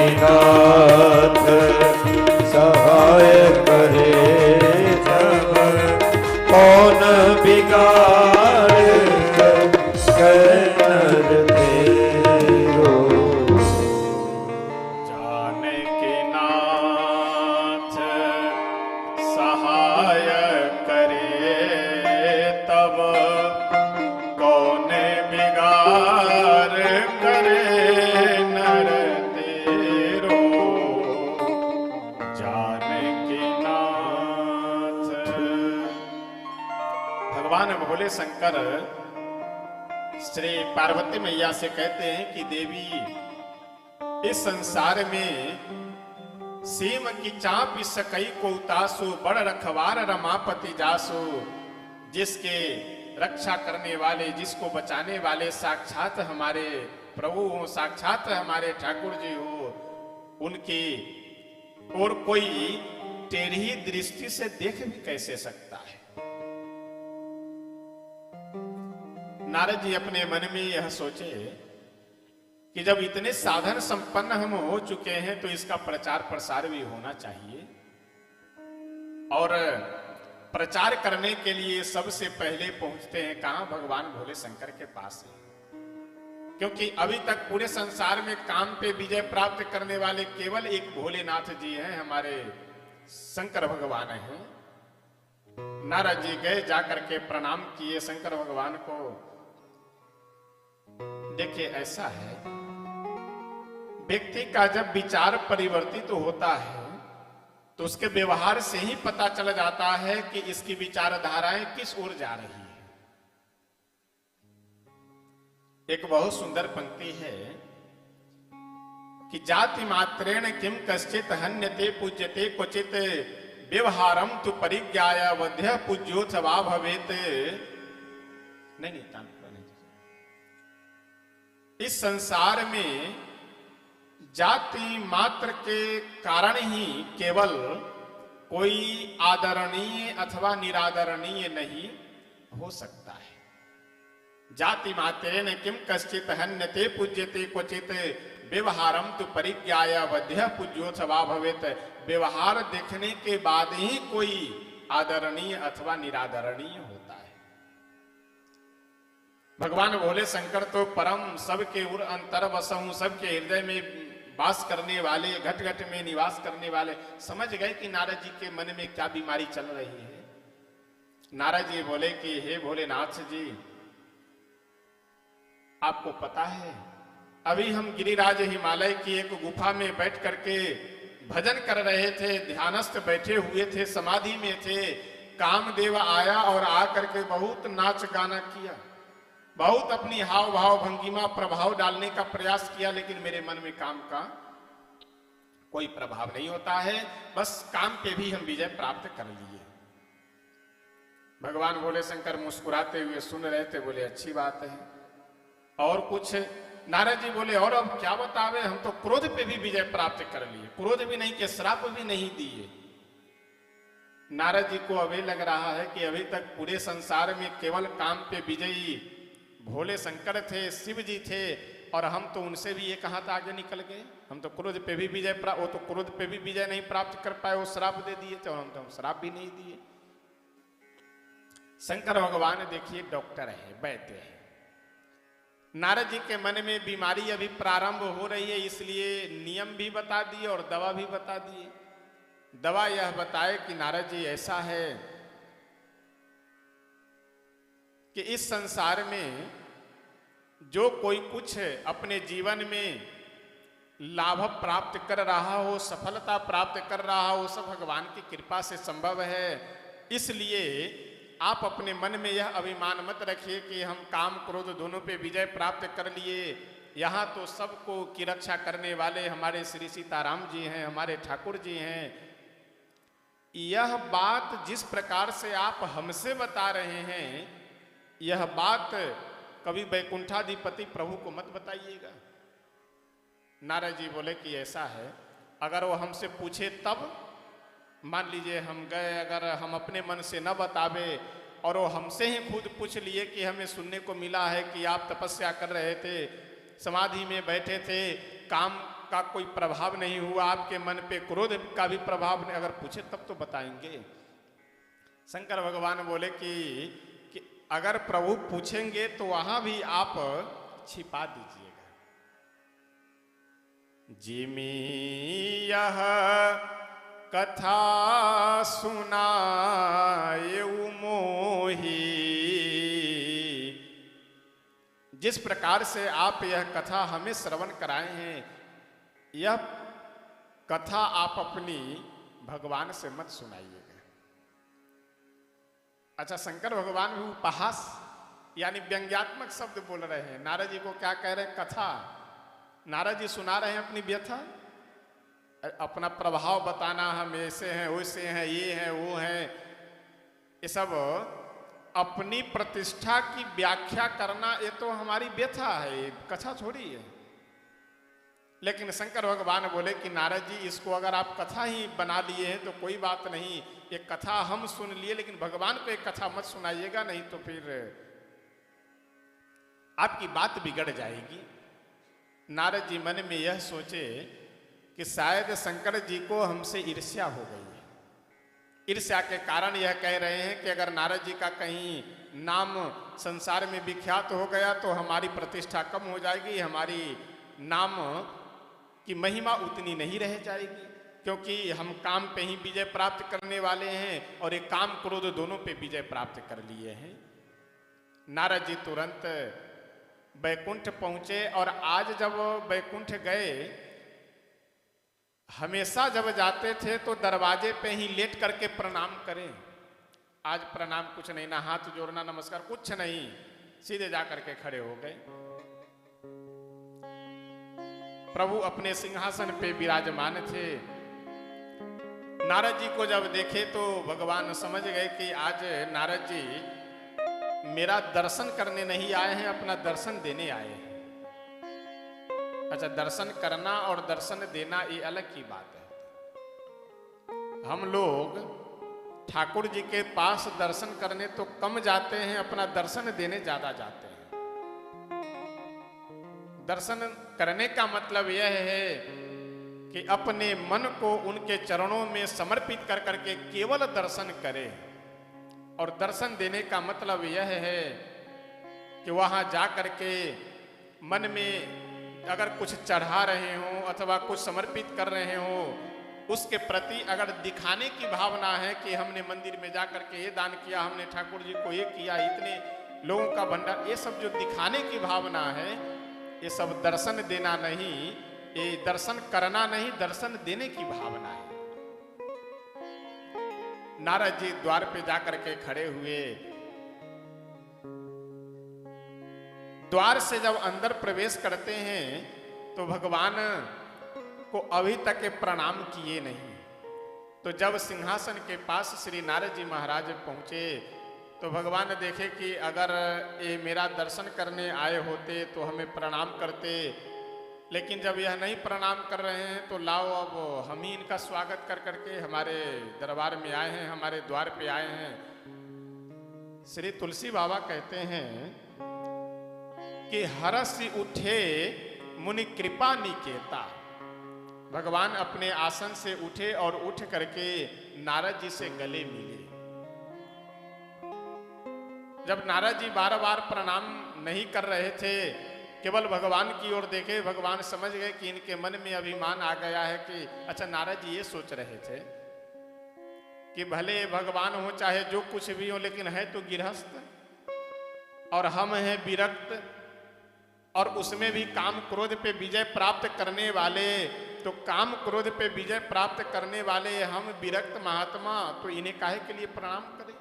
जानकीनाथ सहाय करे जब कौन बिगाड़ सकल तेरो जानकी नाथ सहाय करे तब कौन बिगाड़ करे नर तेरो जानकी नाथ। भगवान भोले शंकर श्री पार्वती मैया से कहते हैं कि देवी इस संसार में सीम की चाप सकई को उतासो बड़ रखवार रमापति जासो जिसके रक्षा करने वाले जिसको बचाने वाले साक्षात हमारे प्रभु हो साक्षात हमारे ठाकुर जी हो उनकी और कोई टेढ़ी दृष्टि से देख भी कैसे सकता है। नारद जी अपने मन में यह सोचे कि जब इतने साधन संपन्न हम हो चुके हैं तो इसका प्रचार प्रसार भी होना चाहिए और प्रचार करने के लिए सबसे पहले पहुंचते हैं कहां भगवान भोले शंकर के पास है क्योंकि अभी तक पूरे संसार में काम पे विजय प्राप्त करने वाले केवल एक भोलेनाथ जी हैं हमारे शंकर भगवान हैं। नारद जी गए जाकर के प्रणाम किए शंकर भगवान को। देखिए ऐसा है व्यक्ति का जब विचार परिवर्तित होता है तो उसके व्यवहार से ही पता चल जाता है कि इसकी विचारधाराएं किस ओर जा रही है। एक बहुत सुंदर पंक्ति है कि जाति मात्रेण किम कश्चित हन्यते पूज्यते क्वचित व्यवहारम तु परिज्ञाय वध्य पूज्योथ वा भवेत। नहीं इस संसार में जाति मात्र के कारण ही केवल कोई आदरणीय अथवा निरादरणीय नहीं हो सकता है। जाति मात्रेण किम कश्चित हन्यते पूज्यते क्वचित व्यवहारम तु परिज्ञाय वध्य पूज्योथ वा भवेत। व्यवहार देखने के बाद ही कोई आदरणीय अथवा निरादरणीय होता है। भगवान भोले शंकर तो परम सबके उर अंतर बसहूं सबके हृदय में वास करने वाले घट घट में निवास करने वाले समझ गए कि नारद जी के मन में क्या बीमारी चल रही है। नारद जी बोले कि हे भोलेनाथ जी आपको पता है अभी हम गिरिराज हिमालय की एक गुफा में बैठ करके भजन कर रहे थे, ध्यानस्थ बैठे हुए थे, समाधि में थे। कामदेव आया और आकर के बहुत नाच गाना किया, बहुत अपनी हाव भाव भंगिमा प्रभाव डालने का प्रयास किया, लेकिन मेरे मन में काम का कोई प्रभाव नहीं होता है। बस काम पे भी हम विजय प्राप्त कर लिए। भगवान भोले शंकर मुस्कुराते हुए सुन रहे थे, बोले अच्छी बात है। और कुछ? नारद जी बोले और अब क्या बतावे, हम तो क्रोध पे भी विजय प्राप्त कर लिए, क्रोध भी नहीं के श्राप भी नहीं दिए। नारद जी को अभी लग रहा है कि अभी तक पूरे संसार में केवल काम पे विजयी भोले शंकर थे, शिव जी थे, और हम तो उनसे भी एक हाथ आगे निकल गए। हम तो क्रोध पे भी विजय प्राप्त, वो तो क्रोध पे भी विजय नहीं प्राप्त कर पाए, वो श्राप दे दिए, तो हम श्राप भी नहीं दिए। शंकर भगवान देखिए डॉक्टर है, वैद्य है। नारद जी के मन में बीमारी अभी प्रारंभ हो रही है, इसलिए नियम भी बता दिए और दवा भी बता दिए। दवा यह बताए कि नारद जी ऐसा है कि इस संसार में जो कोई कुछ अपने जीवन में लाभ प्राप्त कर रहा हो, सफलता प्राप्त कर रहा हो, सब भगवान की कृपा से संभव है। इसलिए आप अपने मन में यह अभिमान मत रखिए कि हम काम क्रोध दोनों पे विजय प्राप्त कर लिए। यहाँ तो सबको की रक्षा करने वाले हमारे श्री सीताराम जी हैं, हमारे ठाकुर जी हैं। यह बात जिस प्रकार से आप हमसे बता रहे हैं, यह बात कभी वैकुंठाधिपति प्रभु को मत बताइएगा। नारद जी बोले कि ऐसा है, अगर वो हमसे पूछे तब, मान लीजिए हम गए, अगर हम अपने मन से न बतावे और वो हमसे ही खुद पूछ लिए कि हमें सुनने को मिला है कि आप तपस्या कर रहे थे, समाधि में बैठे थे, काम का कोई प्रभाव नहीं हुआ, आपके मन पे क्रोध का भी प्रभाव नहीं, अगर पूछे तब तो बताएंगे। शंकर भगवान बोले कि अगर प्रभु पूछेंगे तो वहां भी आप छिपा दीजिएगा। जिमी यह कथा सुनाए मोही, जिस प्रकार से आप यह कथा हमें श्रवण कराए हैं, यह कथा आप अपनी भगवान से मत सुनाइएगा। अच्छा, शंकर भगवान भी उपहास यानी व्यंग्यात्मक शब्द बोल रहे हैं। नारद जी को क्या कह रहे हैं? कथा। नारद जी सुना रहे हैं अपनी व्यथा, अपना प्रभाव बताना, हम ऐसे हैं, वैसे हैं, ये हैं, वो हैं, ये सब अपनी प्रतिष्ठा की व्याख्या करना, ये तो हमारी व्यथा है, ये कथा थोड़ी है। लेकिन शंकर भगवान बोले कि नारद जी, इसको अगर आप कथा ही बना लिए हैं तो कोई बात नहीं, ये कथा हम सुन लिए, लेकिन भगवान को एक कथा मत सुनाइएगा, नहीं तो फिर आपकी बात बिगड़ जाएगी। नारद जी मन में यह सोचे कि शायद शंकर जी को हमसे ईर्ष्या हो गई है। ईर्ष्या के कारण यह कह रहे हैं कि अगर नारद जी का कहीं नाम संसार में विख्यात हो गया तो हमारी प्रतिष्ठा कम हो जाएगी, हमारी नाम की महिमा उतनी नहीं रह जाएगी, क्योंकि हम काम पे ही विजय प्राप्त करने वाले हैं और एक काम क्रोध दोनों पे विजय प्राप्त कर लिए हैं। नारद जी तुरंत बैकुंठ पहुंचे, और आज जब बैकुंठ गए, हमेशा जब जाते थे तो दरवाजे पे ही लेट करके प्रणाम करें। आज प्रणाम कुछ नहीं, ना हाथ जोड़ना, नमस्कार कुछ नहीं, सीधे जा करके खड़े हो गए। प्रभु अपने सिंहासन पे विराजमान थे। नारद जी को जब देखे तो भगवान समझ गए कि आज नारद जी मेरा दर्शन करने नहीं आए हैं, अपना दर्शन देने आए हैं। अच्छा, दर्शन करना और दर्शन देना ये अलग की बात है। हम लोग ठाकुर जी के पास दर्शन करने तो कम जाते हैं, अपना दर्शन देने ज्यादा जाते हैं। दर्शन करने का मतलब यह है कि अपने मन को उनके चरणों में समर्पित कर करके केवल दर्शन करें, और दर्शन देने का मतलब यह है कि वहां जा करके मन में अगर कुछ चढ़ा रहे हो अथवा कुछ समर्पित कर रहे हो, उसके प्रति अगर दिखाने की भावना है कि हमने मंदिर में जा करके ये दान किया, हमने ठाकुर जी को ये किया, इतने लोगों का भंडार, ये सब जो दिखाने की भावना है, ये सब दर्शन देना नहीं, ये दर्शन करना नहीं, दर्शन देने की भावना है। नारद जी द्वार पे जाकर के खड़े हुए। द्वार से जब अंदर प्रवेश करते हैं तो भगवान को अभी तक प्रणाम किए नहीं। तो जब सिंहासन के पास श्री नारद जी महाराज पहुंचे तो भगवान देखे कि अगर ये मेरा दर्शन करने आए होते तो हमें प्रणाम करते, लेकिन जब यह नहीं प्रणाम कर रहे हैं तो लाओ अब हम ही इनका स्वागत कर करके हमारे दरबार में आए हैं, हमारे द्वार पे आए हैं। श्री तुलसी बाबा कहते हैं कि हरस उठे मुनि कृपा निकेता। भगवान अपने आसन से उठे और उठ करके नारद जी से गले मिले। जब नारद जी बार बार प्रणाम नहीं कर रहे थे, केवल भगवान की ओर देखे, भगवान समझ गए कि इनके मन में अभिमान आ गया है कि अच्छा, नारद जी ये सोच रहे थे कि भले भगवान हो चाहे जो कुछ भी हो, लेकिन है तो गृहस्थ और हम हैं विरक्त, और उसमें भी काम क्रोध पे विजय प्राप्त करने वाले। तो काम क्रोध पे विजय प्राप्त करने वाले हम विरक्त महात्मा, तो इन्हें काहे के लिए प्रणाम करें?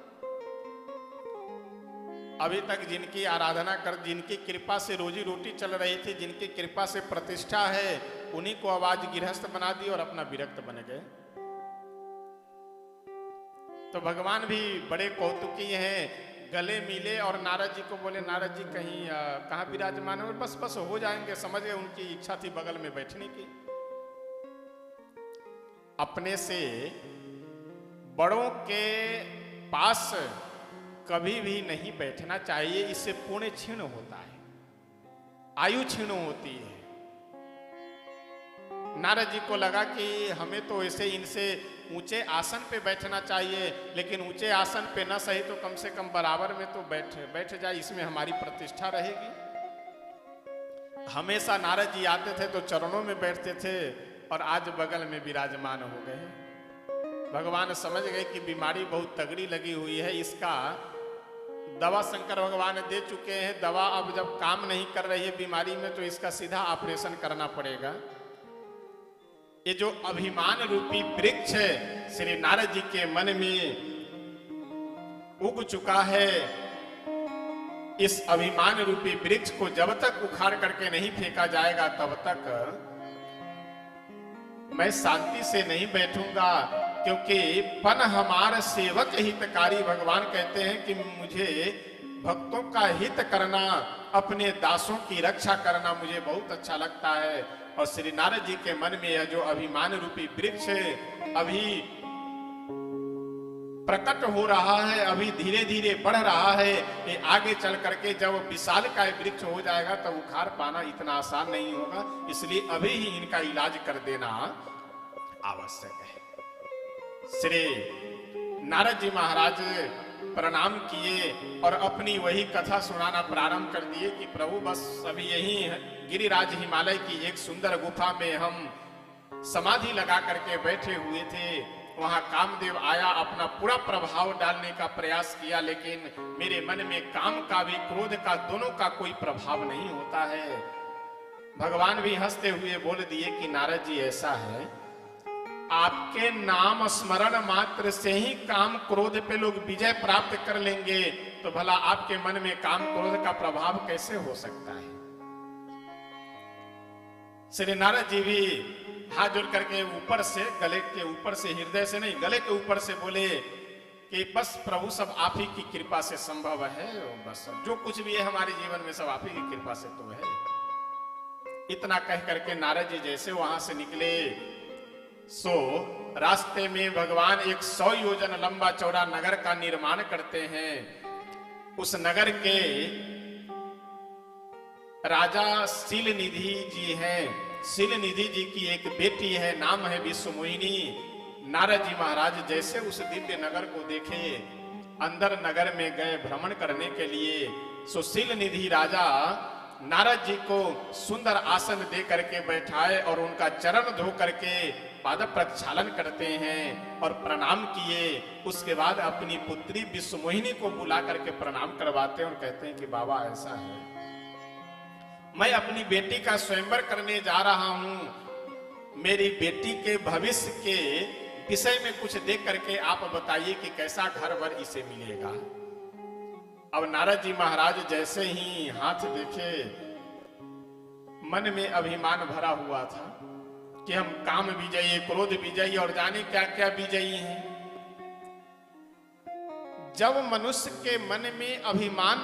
अभी तक जिनकी आराधना कर, जिनकी कृपा से रोजी रोटी चल रही थी, जिनकी कृपा से प्रतिष्ठा है, उन्हीं को अब आज गृहस्थ बना दी और अपना विरक्त बन गए। तो भगवान भी बड़े कौतुकी हैं, गले मिले और नारद जी को बोले, नारद जी कहीं कहाँ विराजमान है? बस बस हो जाएंगे, समझ गए उनकी इच्छा थी बगल में बैठने की। अपने से बड़ों के पास कभी भी नहीं बैठना चाहिए, इससे पुण्य क्षीण होता है, आयु क्षीण होती है। नारद जी को लगा कि हमें तो ऐसे इनसे ऊंचे आसन पे बैठना चाहिए, लेकिन ऊंचे आसन पे न सही तो कम से कम बराबर में तो बैठ जाए, इसमें हमारी प्रतिष्ठा रहेगी। हमेशा नारद जी आते थे तो चरणों में बैठते थे और आज बगल में विराजमान हो गए। भगवान समझ गए कि बीमारी बहुत तगड़ी लगी हुई है, इसका दवा शंकर भगवान दे चुके हैं। दवा अब जब काम नहीं कर रही है बीमारी में, तो इसका सीधा ऑपरेशन करना पड़ेगा। ये जो अभिमान रूपी वृक्ष श्री नारद जी के मन में उग चुका है, इस अभिमान रूपी वृक्ष को जब तक उखाड़ करके नहीं फेंका जाएगा, तब तक मैं शांति से नहीं बैठूंगा। क्योंकि पन हमार सेवक हितकारी, भगवान कहते हैं कि मुझे भक्तों का हित करना, अपने दासों की रक्षा करना मुझे बहुत अच्छा लगता है। और श्री नारद जी के मन में यह जो अभिमान रूपी वृक्ष अभी प्रकट हो रहा है, अभी धीरे धीरे बढ़ रहा है, ये आगे चल करके जब विशाल का वृक्ष हो जाएगा तब उखाड़ पाना इतना आसान नहीं होगा। इसलिए अभी ही इनका इलाज कर देना आवश्यक है। श्री नारद जी महाराज प्रणाम किए और अपनी वही कथा सुनाना प्रारंभ कर दिए कि प्रभु बस अभी यही गिरिराज हिमालय की एक सुंदर गुफा में हम समाधि लगा करके बैठे हुए थे। वहां कामदेव आया, अपना पूरा प्रभाव डालने का प्रयास किया, लेकिन मेरे मन में काम का भी क्रोध का दोनों का कोई प्रभाव नहीं होता है। भगवान भी हंसते हुए बोल दिए कि नारद जी ऐसा है, आपके नाम स्मरण मात्र से ही काम क्रोध पे लोग विजय प्राप्त कर लेंगे, तो भला आपके मन में काम क्रोध का प्रभाव कैसे हो सकता है? श्री नारद जी भी हाथ जोड़ करके ऊपर से, गले के ऊपर से, हृदय से नहीं गले के ऊपर से बोले कि बस प्रभु सब आप ही की कृपा से संभव है, बस जो कुछ भी है हमारे जीवन में सब आप ही की कृपा से तो है। इतना कह करके नारद जी जैसे वहां से निकले, सो रास्ते में भगवान एक 100 योजन लंबा चौड़ा नगर का निर्माण करते हैं। उस नगर के राजा शीलनिधि जी हैं। शीलनिधि जी की एक बेटी है, नाम है विश्वमोहिनी। नारद जी महाराज जैसे उस दिव्य नगर को देखे, अंदर नगर में गए भ्रमण करने के लिए। सो शीलनिधि राजा नारद जी को सुंदर आसन दे करके बैठाए और उनका चरण धो करके पाद प्रक्षालन करते हैं और प्रणाम किए। उसके बाद अपनी पुत्री विश्वमोहिनी को बुला करके प्रणाम करवाते हैं और कहते हैं कि बाबा ऐसा है, मैं अपनी बेटी का स्वयंवर करने जा रहा हूं, मेरी बेटी के भविष्य के विषय में कुछ देख करके आप बताइए कि कैसा घर वर इसे मिलेगा। अब नारद जी महाराज जैसे ही हाथ देखे, मन में अभिमान भरा हुआ था कि हम काम विजयी, क्रोध विजयी और जाने क्या क्या विजयी हैं। जब मनुष्य के मन में अभिमान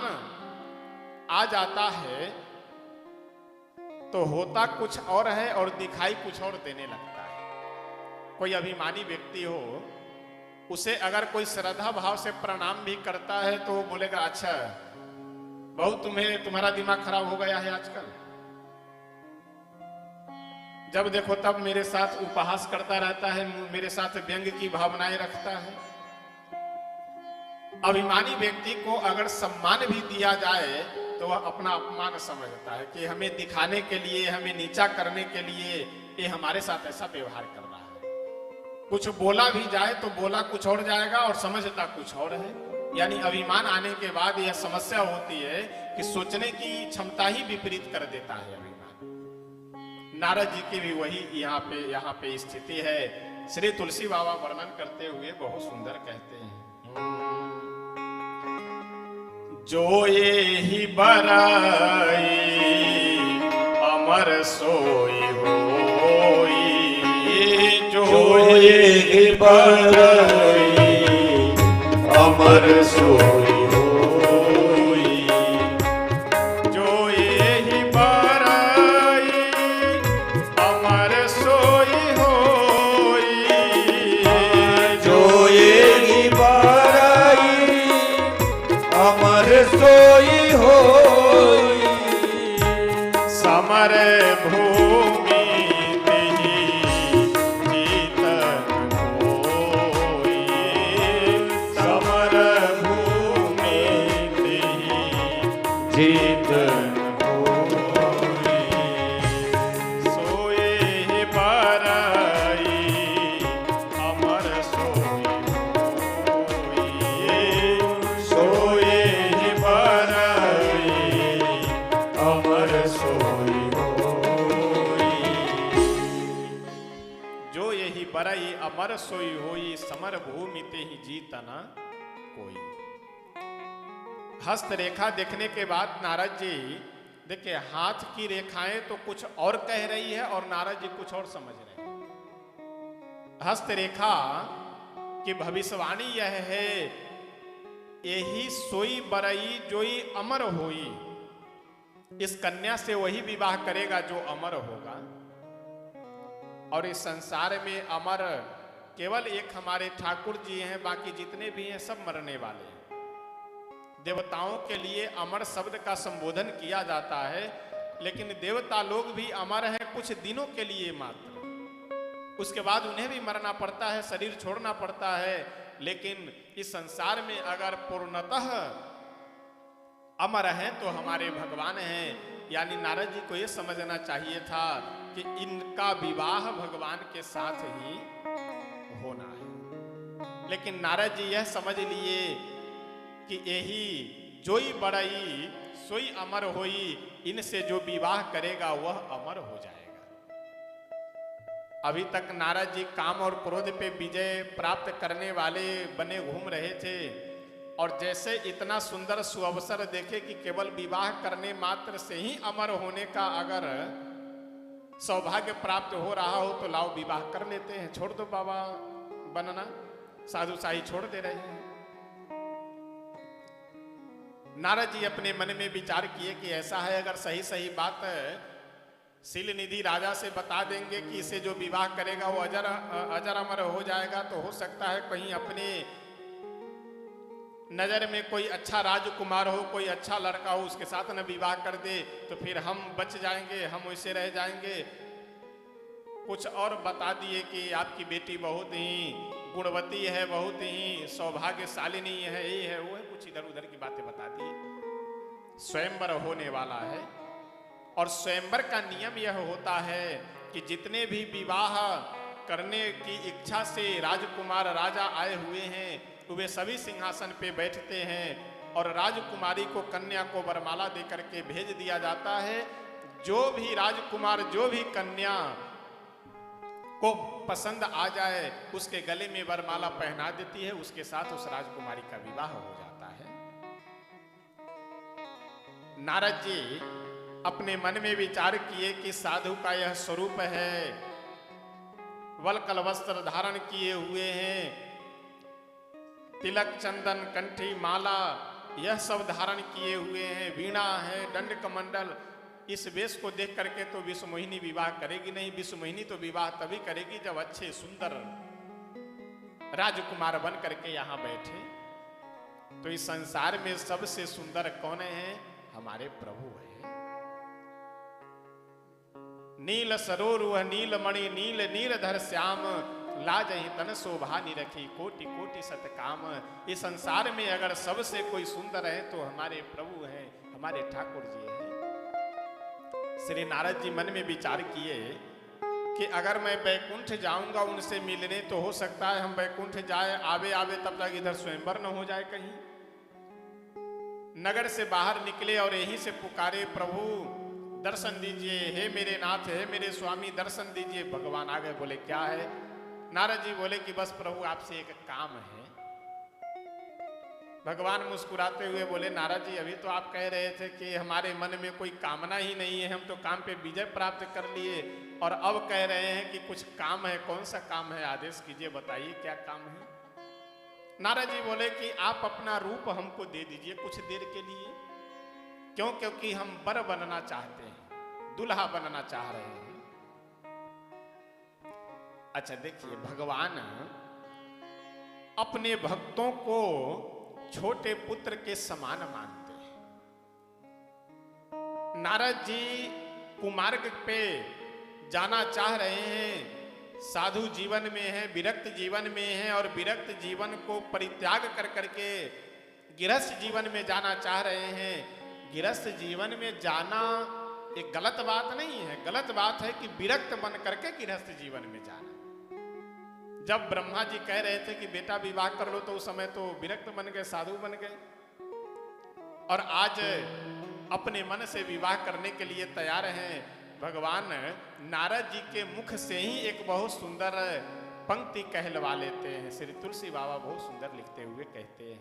आ जाता है तो तो होता कुछ और है और दिखाई कुछ और देने लगता है। कोई अभिमानी व्यक्ति हो, उसे अगर कोई श्रद्धा भाव से प्रणाम भी करता है तो वो बोलेगा अच्छा बहुत तुम्हारा दिमाग खराब हो गया है आजकल, जब देखो तब मेरे साथ उपहास करता रहता है, मेरे साथ व्यंग की भावनाएं रखता है। अभिमानी व्यक्ति को अगर सम्मान भी दिया जाए तो वह अपना अपमान समझता है कि हमें दिखाने के लिए, हमें नीचा करने के लिए ये हमारे साथ ऐसा व्यवहार कर रहा है। कुछ बोला भी जाए तो बोला कुछ और जाएगा और समझता कुछ और है। यानी अभिमान आने के बाद यह समस्या होती है कि सोचने की क्षमता ही विपरीत कर देता है अभिमान। नारद जी की भी वही यहाँ पे स्थिति है। श्री तुलसी बाबा वर्णन करते हुए बहुत सुंदर कहते हैं, जो ये ही बराई अमर सोई होई, जो ये ही बराई अमर सोई होई, जो ये ही बराई अमर सोई होई, जो ये ही बराई अमर सोई होई, समर भूमि तेहि जीतन होई, समर भूमि तेहि जीतन होई, सोए ही बराई अमर सोई होई, सोए ही बराई अमर सोई होई, जो यही बराई अमर सोई होई, समर भूमि ते ही जीतना कोई। हस्त रेखा देखने के बाद नारद जी देखिए, हाथ की रेखाएं तो कुछ और कह रही है और नारद जी कुछ और समझ रहे हैं। हस्त रेखा की भविष्यवाणी यह है, यही सोई बरई जोई अमर होई, इस कन्या से वही विवाह करेगा जो अमर होगा। और इस संसार में अमर केवल एक हमारे ठाकुर जी हैं, बाकी जितने भी हैं सब मरने वाले हैं। देवताओं के लिए अमर शब्द का संबोधन किया जाता है, लेकिन देवता लोग भी अमर हैं कुछ दिनों के लिए मात्र, उसके बाद उन्हें भी मरना पड़ता है, शरीर छोड़ना पड़ता है। लेकिन इस संसार में अगर पूर्णतः अमर हैं तो हमारे भगवान हैं। यानी नारद जी को यह समझना चाहिए था कि इनका विवाह भगवान के साथ ही होना है, लेकिन नारद जी यह समझ लिए कि यही जोई बड़ई सोई अमर होई, इनसे जो विवाह करेगा वह अमर हो जाएगा। अभी तक नारद जी काम और क्रोध पे विजय प्राप्त करने वाले बने घूम रहे थे, और जैसे इतना सुंदर सुअवसर देखे कि केवल विवाह करने मात्र से ही अमर होने का अगर सौभाग्य प्राप्त हो रहा हो तो लाओ विवाह कर लेते हैं, छोड़ दो बाबा बनना, साधु शाही छोड़ दे रहे हैं। नारद जी अपने मन में विचार किए कि ऐसा है, अगर सही सही बात शील निधि राजा से बता देंगे कि इसे जो विवाह करेगा वो अजर अमर हो जाएगा, तो हो सकता है कहीं अपने नजर में कोई अच्छा राजकुमार हो, कोई अच्छा लड़का हो, उसके साथ न विवाह कर दे तो फिर हम बच जाएंगे, हम वैसे रह जाएंगे। कुछ और बता दिए कि आपकी बेटी बहुत ही गुणवती है, बहुत ही सौभाग्यशालिनी है, ये है वो है, कुछ इधर उधर की बातें बता दी। स्वयंवर होने वाला है, और स्वयंवर का नियम यह होता है कि जितने भी विवाह करने की इच्छा से राजकुमार राजा आए हुए हैं वे सभी सिंहासन पे बैठते हैं, और राजकुमारी को कन्या को वरमाला देकर के भेज दिया जाता है। जो भी राजकुमार जो भी कन्या को पसंद आ जाए उसके गले में वरमाला पहना देती है, उसके साथ उस राजकुमारी का विवाह हो जाता है। नारद जी अपने मन में विचार किए कि साधु का यह स्वरूप है, वल्कल वस्त्र धारण किए हुए हैं, तिलक चंदन कंठी माला यह सब धारण किए हुए हैं, वीणा है, दंड कमंडल, इस वेश को देख करके तो विश्वमोहिनी विवाह करेगी नहीं। विश्वमोहिनी तो विवाह तभी करेगी जब अच्छे सुंदर राजकुमार बन करके यहाँ बैठे। तो इस संसार में सबसे सुंदर कौन है? हमारे प्रभु है। नील सरोरुह नीलमणि नील नीरधर श्याम, लाजहि तन शोभा निरखी कोटि कोटि सतकाम। इस संसार में अगर सबसे कोई सुंदर है तो हमारे प्रभु हैं, हमारे ठाकुर जी हैं। श्री नारद जी मन में विचार किए कि अगर मैं बैकुंठ जाऊंगा उनसे मिलने, तो हो सकता है हम बैकुंठ जाए, आवे आवे तब तक इधर स्वयंवर न हो जाए कहीं। नगर से बाहर निकले और यहीं से पुकारे, प्रभु दर्शन दीजिए, हे मेरे नाथ, हे मेरे स्वामी दर्शन दीजिए। भगवान आ गए, बोले क्या है? नारद जी बोले कि बस प्रभु आपसे एक काम है। भगवान मुस्कुराते हुए बोले, नारद जी अभी तो आप कह रहे थे कि हमारे मन में कोई कामना ही नहीं है, हम तो काम पे विजय प्राप्त कर लिए, और अब कह रहे हैं कि कुछ काम है। कौन सा काम है? आदेश कीजिए, बताइए क्या काम है। नारद जी बोले कि आप अपना रूप हमको दे दीजिए कुछ देर के लिए। क्यों? क्योंकि हम वर बनना चाहते हैं, दुल्हा बनना चाह रहे हैं। अच्छा देखिए, भगवान अपने भक्तों को छोटे पुत्र के समान मानते हैं। नारद जी कुमार्ग पे जाना चाह रहे हैं, साधु जीवन में है, विरक्त जीवन में है, और विरक्त जीवन को परित्याग कर करके गृहस्थ जीवन में जाना चाह रहे हैं। गृहस्थ जीवन में जाना एक गलत बात नहीं है, गलत बात है कि विरक्त बन करके गृहस्थ जीवन में जाना। जब ब्रह्मा जी कह रहे थे कि बेटा विवाह कर लो, तो उस समय तो विरक्त बन गए, साधु बन गए, और आज अपने मन से विवाह करने के लिए तैयार हैं। भगवान नारद जी के मुख से ही एक बहुत सुंदर पंक्ति कहलवा लेते हैं। श्री तुलसी बाबा बहुत सुंदर लिखते हुए कहते हैं,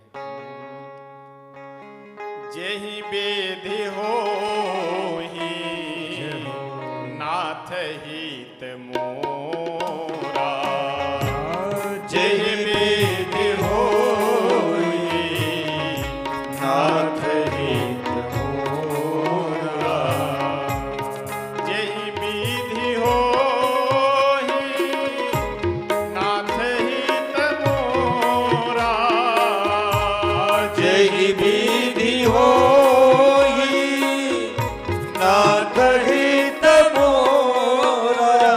जेहि बेधि होहि नाथ हित मोरा, जेहि बेधि होहि नाथ हित मोरा, जेहि विधि होहि नाथ हित मोरा, जेहि विधि होहि नाथ हित मोरा,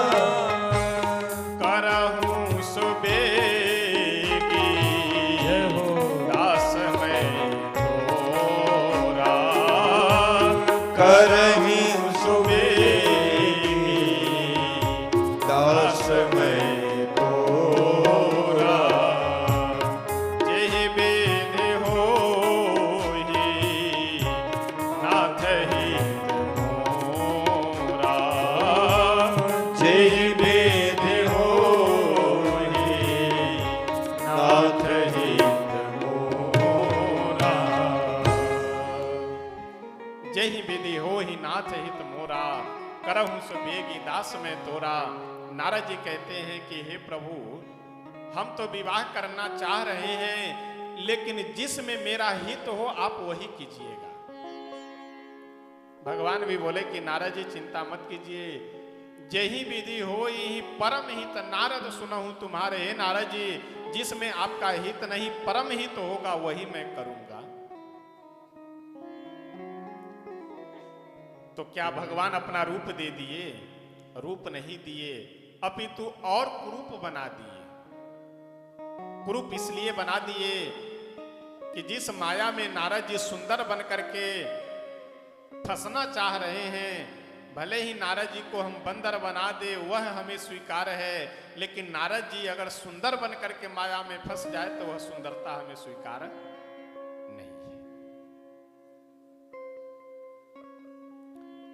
करहूं सुबेगी दास मैं तोरा, करहि सुबेगी दास मैं तोरा, जेहि विधि होहि नाथ हित मोरा, जेहि विधि होहि नाथ हित मोरा। जेहि विधि होहि नाथ हित मोरा, करहूं सुबेगी दास में तोरा। नारद जी कहते हैं कि हे प्रभु, हम तो विवाह करना चाह रहे हैं, लेकिन जिसमें मेरा हित हो आप वही कीजिएगा। भगवान भी बोले कि नारद जी चिंता मत कीजिए, जेहि विधि होहि परम हित नारद सुनहु तुम्हारे। हे नारद जी, जिसमें आपका हित नहीं परम हित होगा वही मैं करूंगा। तो क्या भगवान अपना रूप दे दिए? रूप नहीं दिए, अपितु और कुरूप बना दिए। कुरूप इसलिए बना दिए कि जिस माया में नारद जी सुंदर बन करके फंसना चाह रहे हैं, भले ही नारद जी को हम बंदर बना दे वह हमें स्वीकार है, लेकिन नारद जी अगर सुंदर बन करके माया में फंस जाए तो वह सुंदरता हमें स्वीकार नहीं है।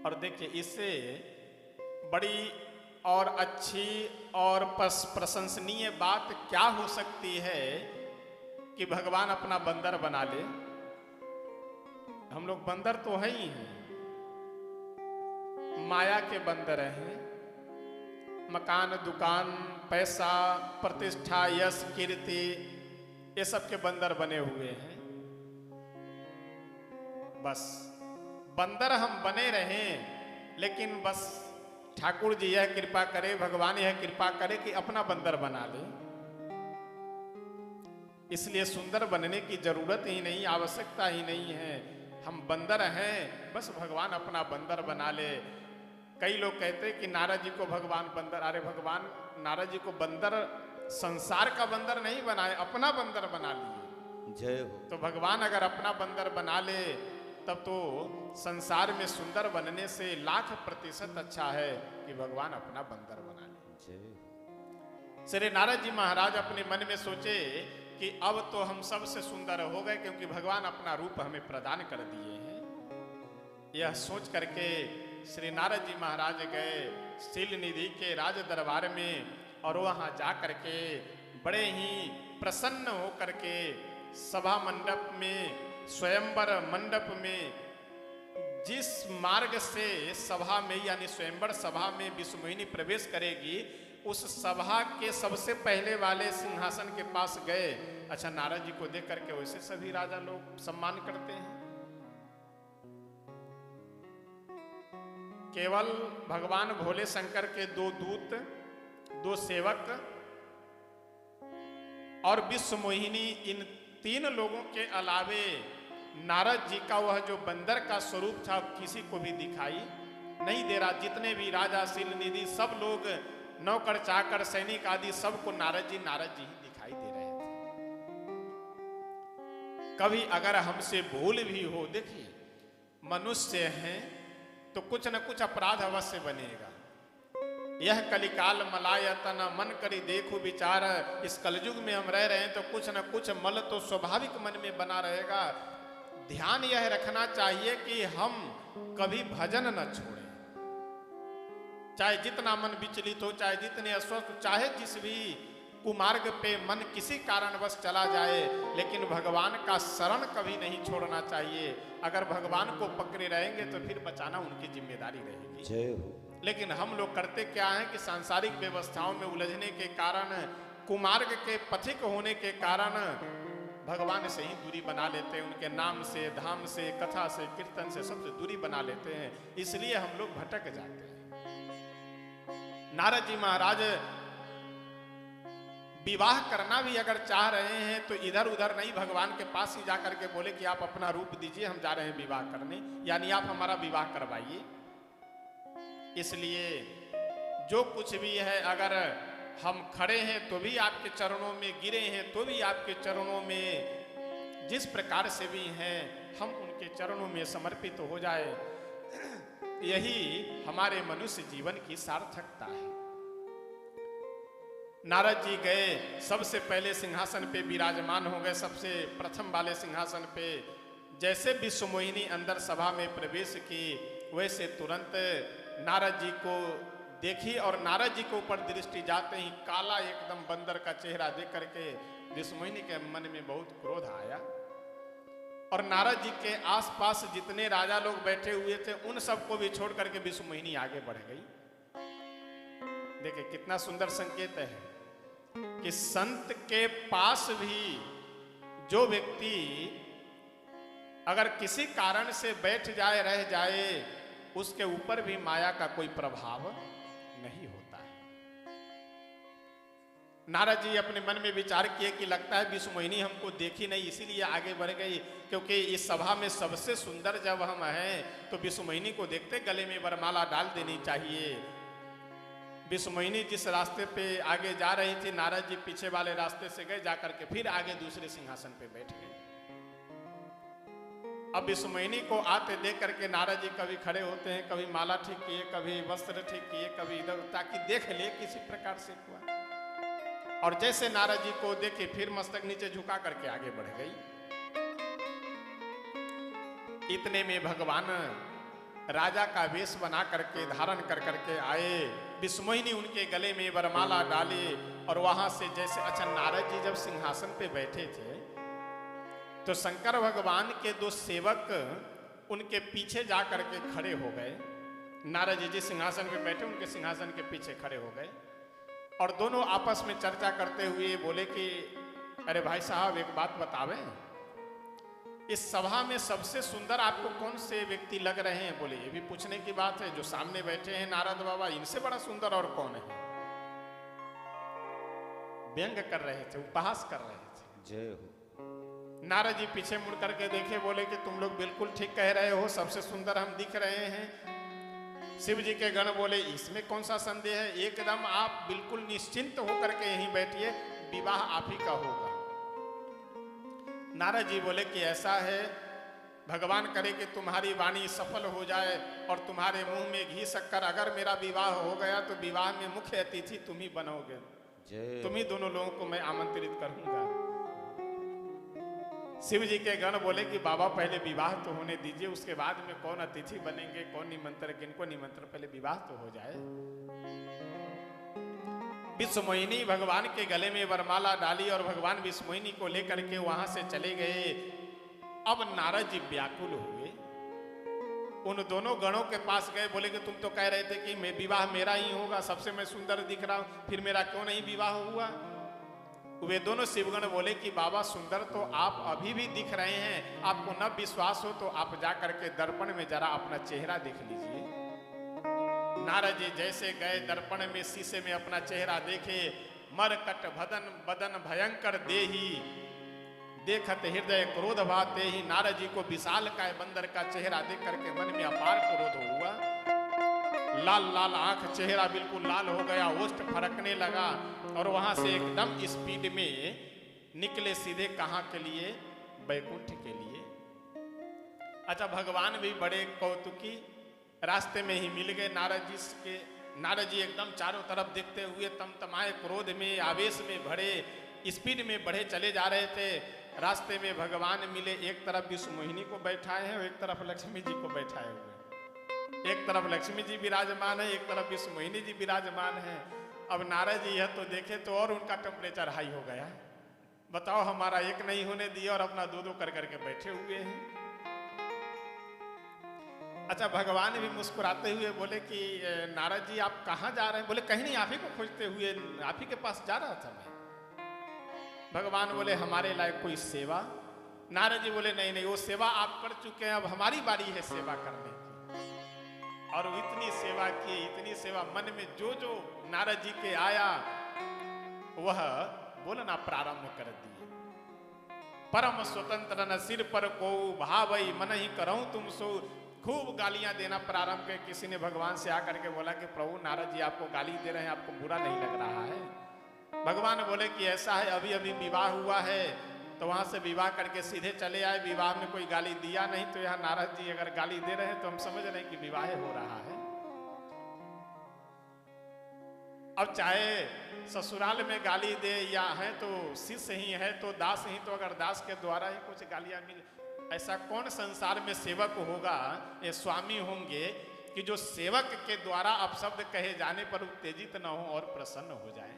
और देखिए, इससे बड़ी और अच्छी और प्रशंसनीय बात क्या हो सकती है कि भगवान अपना बंदर बना ले। हम लोग बंदर तो है ही हैं, माया के बंदर हैं। मकान, दुकान, पैसा, प्रतिष्ठा, यश, कीर्ति, ये सब के बंदर बने हुए हैं। बस बंदर हम बने रहें, लेकिन बस ठाकुर जी यह कृपा करे, भगवान यह कृपा करे कि अपना बंदर बना ले। इसलिए सुंदर बनने की जरूरत ही नहीं, आवश्यकता ही नहीं है। हम बंदर हैं, बस भगवान अपना बंदर बना ले। कई लोग कहते हैं कि नारद जी को भगवान बंदर, अरे भगवान नारद जी को बंदर संसार का बंदर नहीं बनाए, अपना बंदर बना लिए। जय हो। तो भगवान अगर अपना बंदर बना ले तब तो संसार में सुंदर बनने से लाख% अच्छा है कि भगवान अपना बंदर बना ले। जय हो। श्री नारद जी महाराज अपने मन में सोचे कि अब तो हम सबसे सुंदर हो गए, क्योंकि भगवान अपना रूप हमें प्रदान कर दिए हैं। यह सोच करके श्री नारद जी महाराज गए शील निधि के राज दरबार में, और वहां जा करके बड़े ही प्रसन्न हो करके सभा मंडप में, स्वयंवर मंडप में, जिस मार्ग से सभा में यानी स्वयंवर सभा में विश्वमोहिनी प्रवेश करेगी, उस सभा के सबसे पहले वाले सिंहासन के पास गए। अच्छा, नारद जी को देख करके वैसे सभी राजा लोग सम्मान करते हैं। केवल भगवान भोले शंकर के 2 दूत, 2 सेवक और विश्वमोहिनी, इन 3 लोगों के अलावे नारद जी का वह जो बंदर का स्वरूप था किसी को भी दिखाई नहीं दे रहा। जितने भी राजा, शील निधि, सब लोग, नौकर चाकर, सैनिक आदि, सबको नारद जी ही दिखाई दे रहे थे। कभी अगर हमसे भूल भी हो, देखिए मनुष्य हैं तो कुछ न कुछ अपराध अवश्य बनेगा। यह कलिकाल मलायतन मन करी देखो विचार, इस कलयुग में हम रह रहे हैं तो कुछ न कुछ मल तो स्वाभाविक मन में बना रहेगा। ध्यान यह रखना चाहिए कि हम कभी भजन न छोड़ें, चाहे जितना मन विचलित हो, चाहे जितने अस्वस्थ, चाहे जिस भी कुमार्ग पे मन किसी कारणवश चला जाए, लेकिन भगवान का शरण कभी नहीं छोड़ना चाहिए। अगर भगवान को पकड़े रहेंगे तो फिर बचाना उनकी जिम्मेदारी रहेगी। जय हो। लेकिन हम लोग करते क्या हैं कि सांसारिक व्यवस्थाओं में उलझने के कारण, कुमार्ग के पथिक होने के कारण भगवान से ही दूरी बना लेते हैं। उनके नाम से, धाम से, कथा से, कीर्तन से, सबसे दूरी बना लेते हैं। इसलिए हम लोग भटक जाते हैं। नारद जी महाराज विवाह करना भी अगर चाह रहे हैं तो इधर उधर नहीं, भगवान के पास ही जाकर के बोले कि आप अपना रूप दीजिए, हम जा रहे हैं विवाह करने, यानी आप हमारा विवाह करवाइए। इसलिए जो कुछ भी है, अगर हम खड़े हैं तो भी आपके चरणों में, गिरे हैं तो भी आपके चरणों में, जिस प्रकार से भी हैं हम उनके चरणों में समर्पित हो जाए, यही हमारे मनुष्य जीवन की सार्थकता है। नारद जी गए, सबसे पहले सिंहासन पे विराजमान हो गए, सबसे प्रथम वाले सिंहासन पे। जैसे विश्वमोहिनी अंदर सभा में प्रवेश की, वैसे तुरंत नारद जी को देखी, और नारद जी के ऊपर दृष्टि जाते ही काला एकदम बंदर का चेहरा देख करके विश्वमोहिनी के मन में बहुत क्रोध आया। और नारद जी के आसपास जितने राजा लोग बैठे हुए थे उन सबको भी छोड़ करके विश्वमोहिनी आगे बढ़ गई। देखिए कितना सुंदर संकेत है कि संत के पास भी जो व्यक्ति अगर किसी कारण से बैठ जाए, रह जाए, उसके ऊपर भी माया का कोई प्रभाव नहीं होता है। नारद जी अपने मन में विचार किए कि लगता है विश्वमोहिनी हमको देखी नहीं, इसीलिए आगे बढ़ गई, क्योंकि इस सभा में सबसे सुंदर जब हम हैं तो विश्वमोहिनी को देखते गले में वरमाला डाल देनी चाहिए। विश्वमोहिनी जिस रास्ते पे आगे जा रही थी, नारद जी पीछे वाले रास्ते से गए, जाकर के फिर आगे दूसरे सिंहासन पे बैठ गए। अब विश्वमोहिनी को आते देख करके नारद जी कभी खड़े होते हैं, कभी माला ठीक किए, कभी वस्त्र ठीक किए, कभी इधर, ताकि देख ले किसी प्रकार से हुआ। और जैसे नारद जी को देखे फिर मस्तक नीचे झुका करके आगे बढ़ गई। इतने में भगवान राजा का वेश बना करके, धारण कर करके आए। विश्वमोहिनी उनके गले में वरमाला डाले, और वहां से जैसे, अच्छा नारद जी जब सिंहासन पे बैठे थे तो शंकर भगवान के 2 सेवक उनके पीछे जा करके खड़े हो गए। नारद जी जिस सिंहासन पे बैठे उनके सिंहासन के पीछे खड़े हो गए, और दोनों आपस में चर्चा करते हुए बोले कि अरे भाई साहब एक बात बतावें। इस सभा में सबसे सुंदर आपको कौन से व्यक्ति लग रहे हैं? बोले ये भी पूछने की बात है, जो सामने बैठे हैं नारद बाबा, इनसे बड़ा सुंदर और कौन है? व्यंग कर रहे थे, उपहास कर रहे थे। जय हो। नारद जी पीछे मुड़ करके देखे, बोले कि तुम लोग बिल्कुल ठीक कह रहे हो, सबसे सुंदर हम दिख रहे हैं। शिव जी के गण बोले इसमें कौन सा संदेह है, एकदम आप बिल्कुल निश्चिंत होकर के यहीं बैठिए, विवाह आप ही का होगा। नारद जी बोले कि ऐसा है, भगवान करे कि तुम्हारी वाणी सफल हो जाए और तुम्हारे मुंह में घी शक्कर अगर मेरा विवाह हो गया तो विवाह में मुख्य अतिथि तुम ही बनोगे, तुम ही दोनों लोगों को मैं आमंत्रित करूंगा। शिव जी के गण बोले कि बाबा पहले विवाह तो होने दीजिए, उसके बाद में कौन अतिथि बनेंगे, कौन निमंत्रण, किनको निमंत्रण, पहले विवाह तो हो जाए। विश्वमोहिनी भगवान के गले में वरमाला डाली और भगवान विश्वमोहिनी को लेकर के वहां से चले गए। अब नारद जी व्याकुल हुए, उन दोनों गणों के पास गए, बोले कि तुम तो कह रहे थे कि मैं विवाह मेरा ही होगा, सबसे मैं सुंदर दिख रहा हूं, फिर मेरा क्यों नहीं विवाह हुआ? वे दोनों शिवगण बोले कि बाबा सुंदर तो आप अभी भी दिख रहे हैं, आपको न विश्वास हो तो आप जा करके दर्पण में जरा अपना चेहरा देख लीजिए। नारद जी जैसे गए दर्पण में, शीशे में अपना चेहरा देखे, मरकट भदन बदन भयंकर देही, देखत हृदय क्रोध भाते ही। नारद जी को विशाल काय बंदर का चेहरा देख करके मन में अपार क्रोध हुआ, लाल लाल आंख, चेहरा बिल्कुल लाल हो गया, ओष्ठ फरकने लगा और वहां से एकदम स्पीड में निकले सीधे कहां के लिए? बैकुंठ के लिए। अच्छा, भगवान भी बड़े कौतुकी, रास्ते में ही मिल गए नारद जी के। नारद जी एकदम चारों तरफ देखते हुए तमतमाए, क्रोध में, आवेश में भरे, स्पीड में बढ़े चले जा रहे थे। रास्ते में भगवान मिले, एक तरफ विश्वमोहिनी को बैठाए हैं और एक तरफ लक्ष्मी जी को बैठाए हुए। एक तरफ लक्ष्मी जी विराजमान है, एक तरफ विश्वमोहिनी जी विराजमान है। अब नारद जी यह तो देखे तो और उनका टेम्परेचर हाई हो गया। बताओ, हमारा एक नहीं होने दिया और अपना दो दो कर करके बैठे हुए हैं। अच्छा, भगवान भी मुस्कुराते हुए बोले कि नारद जी आप कहाँ जा रहे हैं? बोले कहीं नहीं, आप ही को खोजते हुए, आप ही के पास जा रहा था मैं। भगवान बोले हमारे लायक कोई सेवा? नारद जी बोले नहीं नहीं, वो सेवा आप कर चुके हैं, अब हमारी बारी है सेवा करने की। और इतनी सेवा की, इतनी सेवा, मन में जो जो नारद जी के आया वह बोलना प्रारंभ कर दिए। परम स्वतंत्र न सिर पर को भावई, मन ही करऊं तुम सो। खूब गालियां देना प्रारंभ कर। किसी ने भगवान से आकर के बोला कि प्रभु नारद जी आपको गाली दे रहे हैं, आपको बुरा नहीं लग रहा है? भगवान बोले कि ऐसा है, अभी अभी विवाह हुआ है, तो वहां से विवाह करके सीधे चले आए, विवाह में कोई गाली दिया नहीं, तो यहाँ नारद जी अगर गाली दे रहे हैं तो हम समझ रहे हैं कि विवाह हो रहा है। अब चाहे ससुराल में गाली दे या है तो शिष्य ही है तो दास ही, तो अगर दास के द्वारा ही कुछ गालियां मिल, ऐसा कौन संसार में सेवक होगा, ये स्वामी होंगे कि जो सेवक के द्वारा अपशब्द कहे जाने पर उत्तेजित न हो और प्रसन्न हो जाए?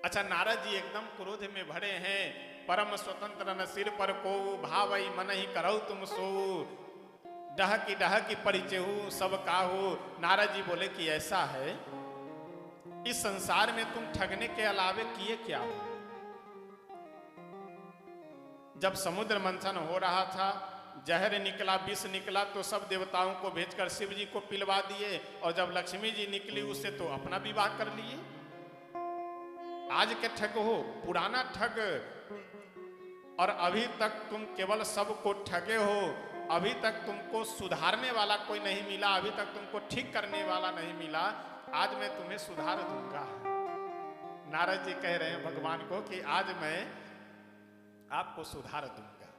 अच्छा, नारद जी एकदम क्रोध में भरे हैं। परम स्वतंत्र न सिर पर को भावई, मन ही करऊ तुम सो। डह की परिचय सब काहू। नारद जी बोले कि ऐसा है, इस संसार में तुम ठगने के अलावे किए क्या हो? जब समुद्र मंथन हो रहा था, जहर निकला, विष निकला, तो सब देवताओं को भेजकर शिव जी को पिलवा दिए, और जब लक्ष्मी जी निकली उससे तो अपना विवाह कर लिए। आज के ठग हो, पुराना ठग, और अभी तक तुम केवल सबको ठगे हो। अभी तक तुमको सुधारने वाला कोई नहीं मिला, अभी तक तुमको ठीक करने वाला नहीं मिला। आज मैं तुम्हें सुधार दूंगा। नारद जी कह रहे हैं भगवान को कि आज मैं आपको सुधार दूंगा।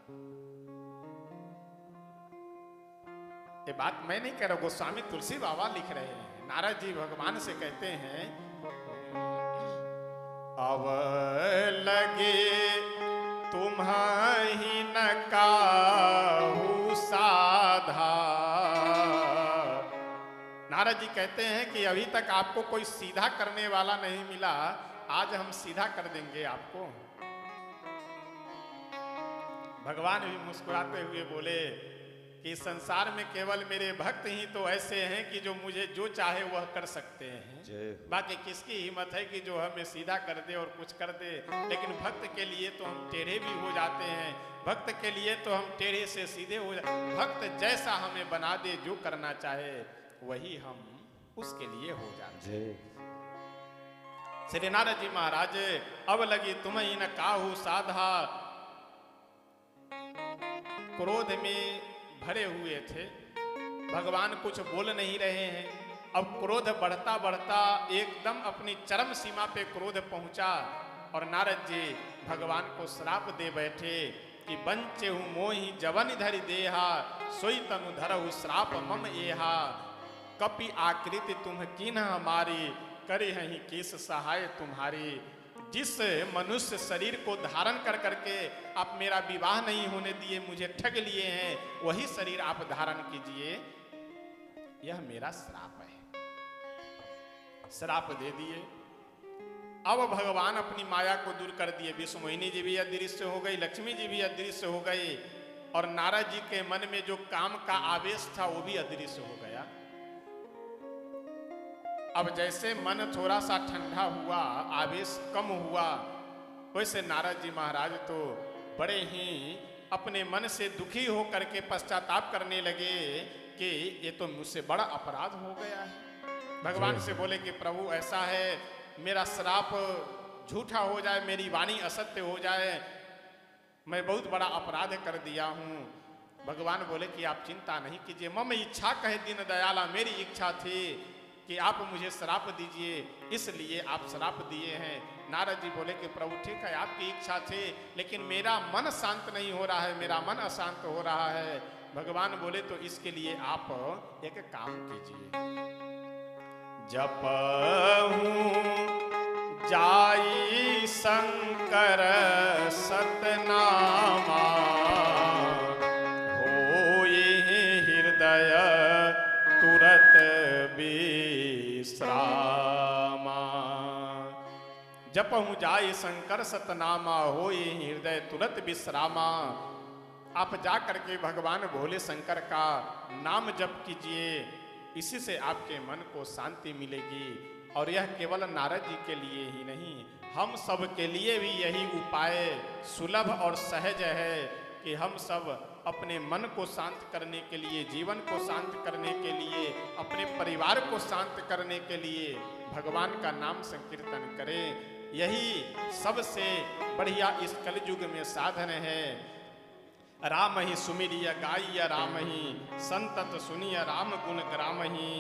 ये बात मैं नहीं कह रहा, गोस्वामी तुलसी बाबा लिख रहे हैं। नारद जी भगवान से कहते हैं, अब लगे तुम्हारी न काहू साधा। नारद जी कहते हैं कि अभी तक आपको कोई सीधा करने वाला नहीं मिला, आज हम सीधा कर देंगे आपको। भगवान भी मुस्कुराते हुए बोले कि संसार में केवल मेरे भक्त ही तो ऐसे हैं कि जो मुझे जो चाहे वह कर सकते हैं। जय बाकी किसकी हिम्मत है कि जो हमें सीधा कर दे और कुछ कर दे। लेकिन भक्त के लिए तो हम टेढ़े भी हो जाते हैं, भक्त के लिए तो हम टेढ़े से सीधे हो जाते। भक्त जैसा हमें बना दे, जो करना चाहे वही हम उसके लिए हो जाते। जय श्री नारद जी महाराज अब लगी तुम्हें न काहू साधा, क्रोध में भरे हुए थे, भगवान कुछ बोल नहीं रहे हैं। अब क्रोध बढ़ता बढ़ता एकदम अपनी चरम सीमा पे क्रोध पहुंचा और नारद जी भगवान को श्राप दे बैठे कि बंचे हूँ मोहि जवन धरि देहा, सोई तनु धरहु श्राप मम एहा, कपि आकृति तुम कीन हमारी, करे हैं केस सहाय तुम्हारी। जिस मनुष्य शरीर को धारण कर करके आप मेरा विवाह नहीं होने दिए, मुझे ठग लिए हैं, वही शरीर आप धारण कीजिए, यह मेरा श्राप है। श्राप दे दिए। अब भगवान अपनी माया को दूर कर दिए। विश्व मोहिनी जी भी अदृश्य हो गई, लक्ष्मी जी भी अदृश्य हो गई और नारद जी के मन में जो काम का आवेश था वो भी अदृश्य हो गया। अब जैसे मन थोड़ा सा ठंडा हुआ, आवेश कम हुआ, वैसे नारद जी महाराज तो बड़े ही अपने मन से दुखी हो करके पश्चाताप करने लगे कि ये तो मुझसे बड़ा अपराध हो गया है। भगवान से बोले कि प्रभु ऐसा है, मेरा श्राप झूठा हो जाए, मेरी वाणी असत्य हो जाए, मैं बहुत बड़ा अपराध कर दिया हूँ। भगवान बोले कि आप चिंता नहीं कीजिए, मम इच्छा कहे दीन दयाला, मेरी इच्छा थी कि आप मुझे श्राप दीजिए, इसलिए आप श्राप दिए हैं। नारद जी बोले कि प्रभु ठीक है, आपकी इच्छा थी, लेकिन मेरा मन शांत नहीं हो रहा है, मेरा मन अशांत हो रहा है। भगवान बोले तो इसके लिए आप एक काम कीजिए। जपहूं जाई शंकर सतनामा, होए हृदय तुरत विश्रामा। जपहूं जाई शंकर सतनामा, होए हृदय तुरत विश्रामा। आप जा करके भगवान भोले शंकर का नाम जप कीजिए, इसी से आपके मन को शांति मिलेगी। और यह केवल नारद जी के लिए ही नहीं, हम सब के लिए भी यही उपाय सुलभ और सहज है कि हम सब अपने मन को शांत करने के लिए, जीवन को शांत करने के लिए, अपने परिवार को शांत करने के लिए भगवान का नाम संकीर्तन करें। यही सबसे बढ़िया इस कलयुग में साधन है। राम ही सुमिरिय गाइय राम ही, संतत सुनिय राम गुण ग्राम ही।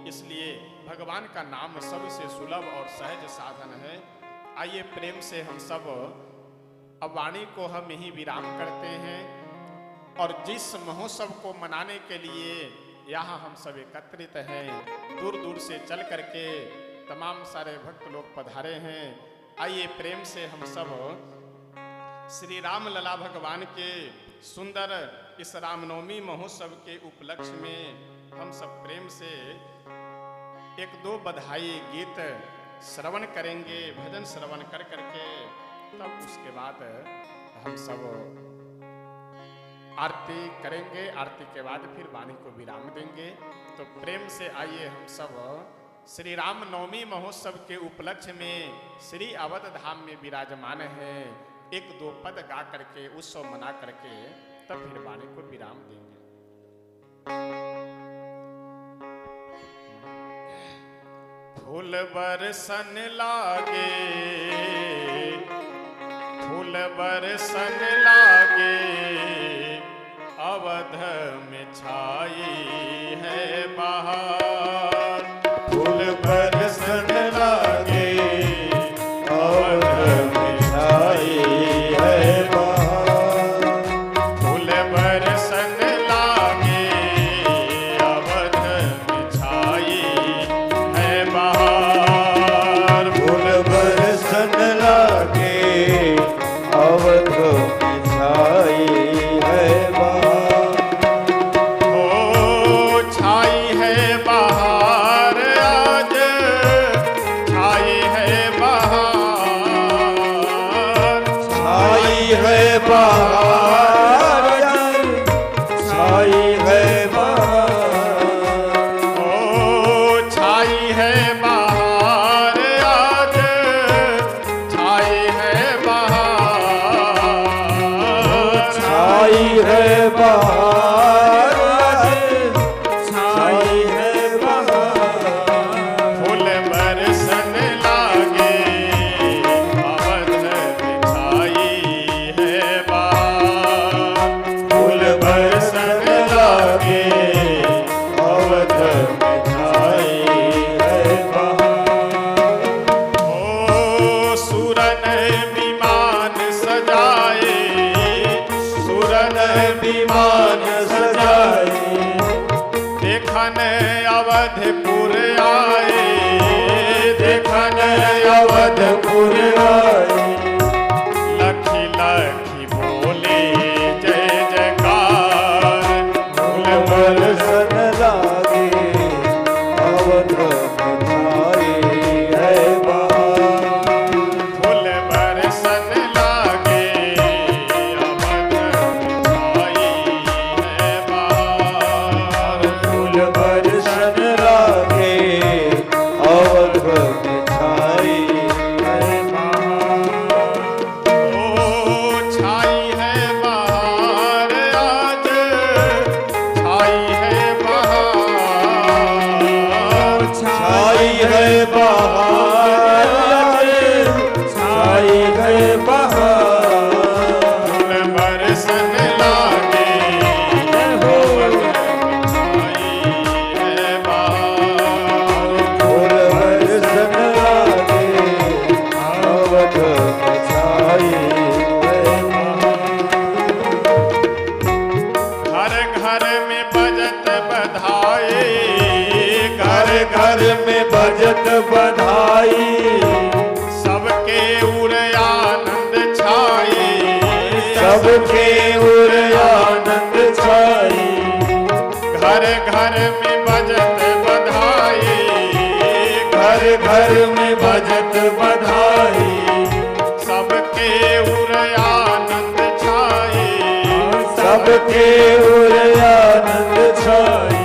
इसलिए भगवान का नाम सबसे सुलभ और सहज साधन है। आइए प्रेम से हम सब अब वाणी को हम यही विराम करते हैं और जिस महोत्सव को मनाने के लिए यहाँ हम सब एकत्रित हैं, दूर दूर से चल करके तमाम सारे भक्त लोग पधारे हैं। आइए प्रेम से हम सब श्री राम लला भगवान के सुंदर इस रामनवमी महोत्सव के उपलक्ष्य में हम सब प्रेम से एक दो बधाई गीत श्रवण करेंगे, भजन श्रवण कर करके तब उसके बाद हम सब आरती करेंगे। आरती के बाद फिर वाणी को विराम देंगे। तो प्रेम से आइए हम सब श्री राम नवमी महोत्सव के उपलक्ष्य में श्री अवध धाम में विराजमान है, एक दो पद गा करके उत्सव मना करके तब फिर वाणी को विराम देंगे। फूल बरसन लागे, फूल बरसन लागे, अवध में छाई है बहार। फूल बरसन लागे, अवध में छाई है बहार। फूल बरसन लागे, अवध में छाई है बहार। फूल बरसन लागे, अवध में छाई है बहार। ओ छाई है बहार, आज छाई है बहार। छाई है बहार, छाई है देखन अवधपुर आए, देखन अवधपुर आए, लखी लखी बोले जय जयकार। फूल बरसन लागे अवध में छाए है बहार। फूल बरसन लागे अवध में छाई है बहार। फूल बरसन लागे अवध में छाए है बहार। ओ छाई है बहार आज, छाई है बहार। छाई है बहार, छाई है बहार। फूल बरसन लागे अवध में छाई है बहार। फूल बरसन लागे अवध में छाई है बहार। घर घर में बजत बधाई, घर घर में बजत बधाई, सबके उर आनंद छाई। सबके उर आनंद छाई। घर घर में बजत बधाई, घर घर में बजत बधाई, सबके उर आनंद छाई। सबके उर आनंद छाई।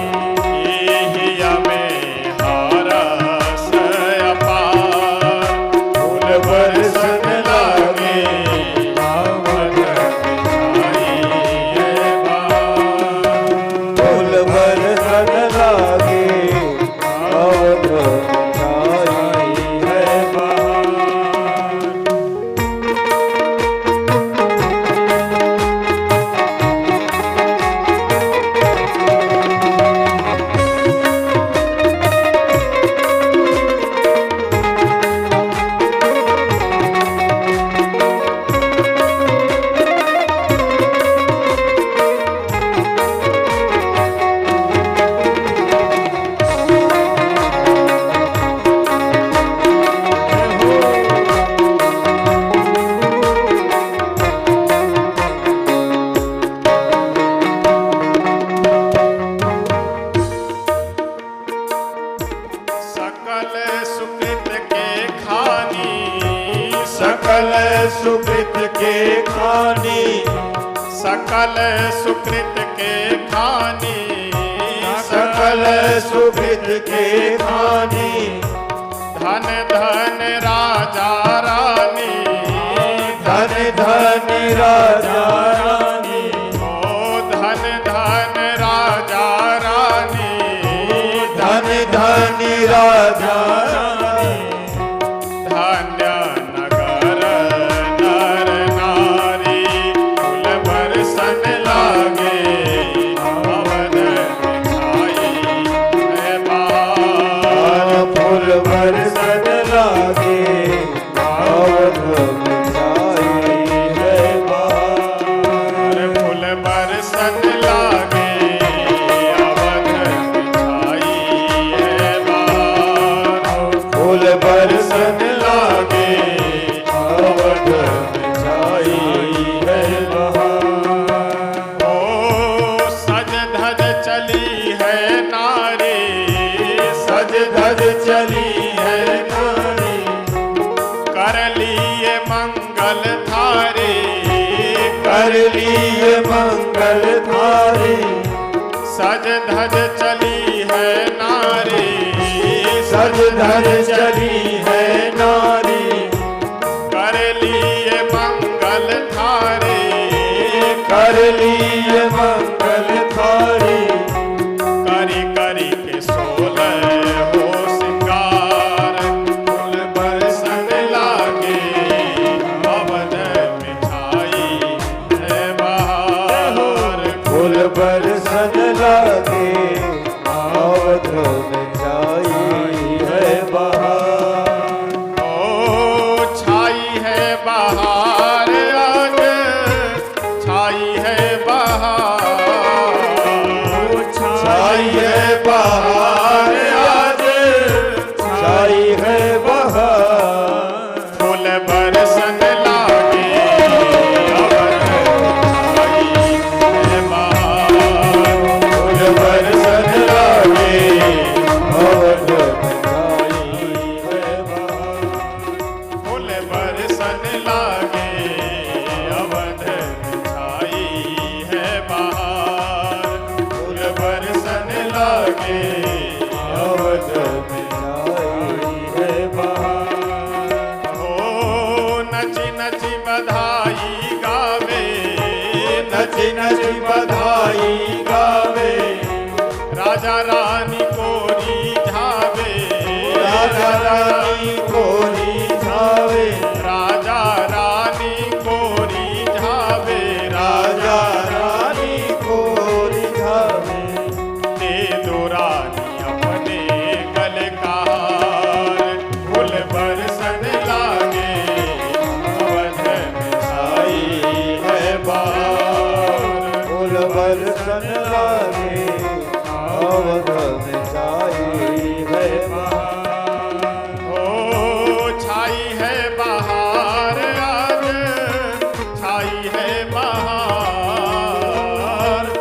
एहिया में हरस अपार, फूल बरसन लागे अवध में छाई है बहार। फूल बरसन लागे अवध में छाई है बहार। सकल सुकृत के खानी, सकल सुकृत के खानी, सकल सुकृत के खानी। सकल सुकृत के खानी, धन धन राजा रानी, धन धन राजा रानी। ओ धन धन राजा रानी, धन धन राजा रानी। धन्य नगर नर नारी, फूल बरसन लागे अवध में छाई है बहार। फूल बरसन लागे अवध में छाई है बहार। फूल बरसन लागे अवध में छाई है बहार। फूल बरसन लागे अवध में छाई है बहार। ओ सज धज चली है नारी, सज धज चली है नारी, कर लिए मंगल थारे। कर लिए मंगल थारी। सज धज चली है नारी, सज धज चली है नारी, कर लिए मंगल थारे। कर लिए मंगल थारी। करी करी के सोलह हो सिंगार, फूल बरसन लागे अवध में छाई है बहार। फूल बरसन लागे अवध में छाई है बहार। ओ छाई है बहार आज, छाई है बहार। छाई है बहार। बरसन लागे अवध छाई है बहार। फूल बरसन लागे अवध छाई है बहार। फूल बरसन लागे अवध छाई है बहार। फूल बरसन लागे अवध छाई है बहार। हो नची नची बधाई गावे नची नची बधाई गावे राजा रानी को रिझावे। राजा रानी को रिझावे। राजा रानी को रिझावे। राजा रानी को रिझावे। दे दो रानी अपने गले का हार। फूल बरसन लागे अवध में छाई है बहार। फूल बरसन लागे अवध में छाई है बहार। ओ छाई है बहार आज छाई है बहार।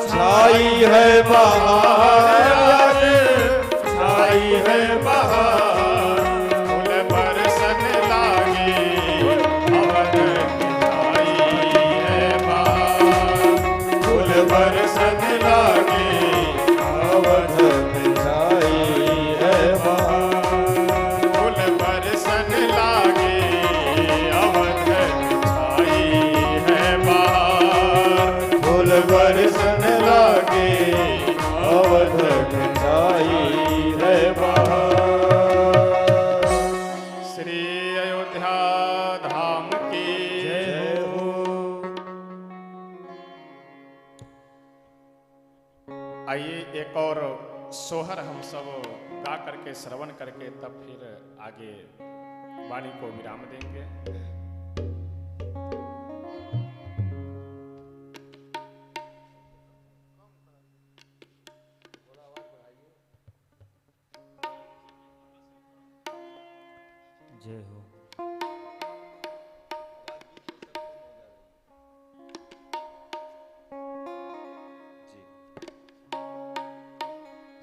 छाई है बहार छाई है बहार। फूल बरसन लागे अवध में छाई है बहार। फूल बरसन लागे अवध में छाई है बहार। फूल बरसन लागे अवध में छाई है बहार। फूल बरसन लागे अवध में छाई है बहार। श्री अयोध्या धाम की जय हो। आइए एक और सोहर हम सब गा करके श्रवण करके तब फिर आगे वाणी को विराम देंगे। जय हो।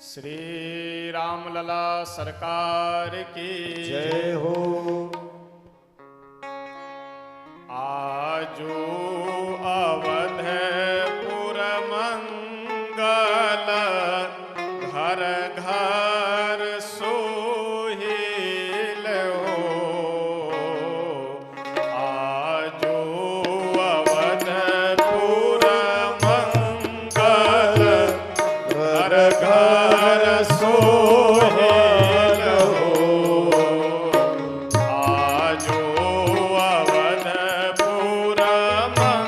श्री रामलला सरकार की जय हो। आजो अवधपुर मंगल घर घर सोहिल हो। आजो अवधपुर मंगल घर घर सोहिल हो। आजो अवधपुर मंगल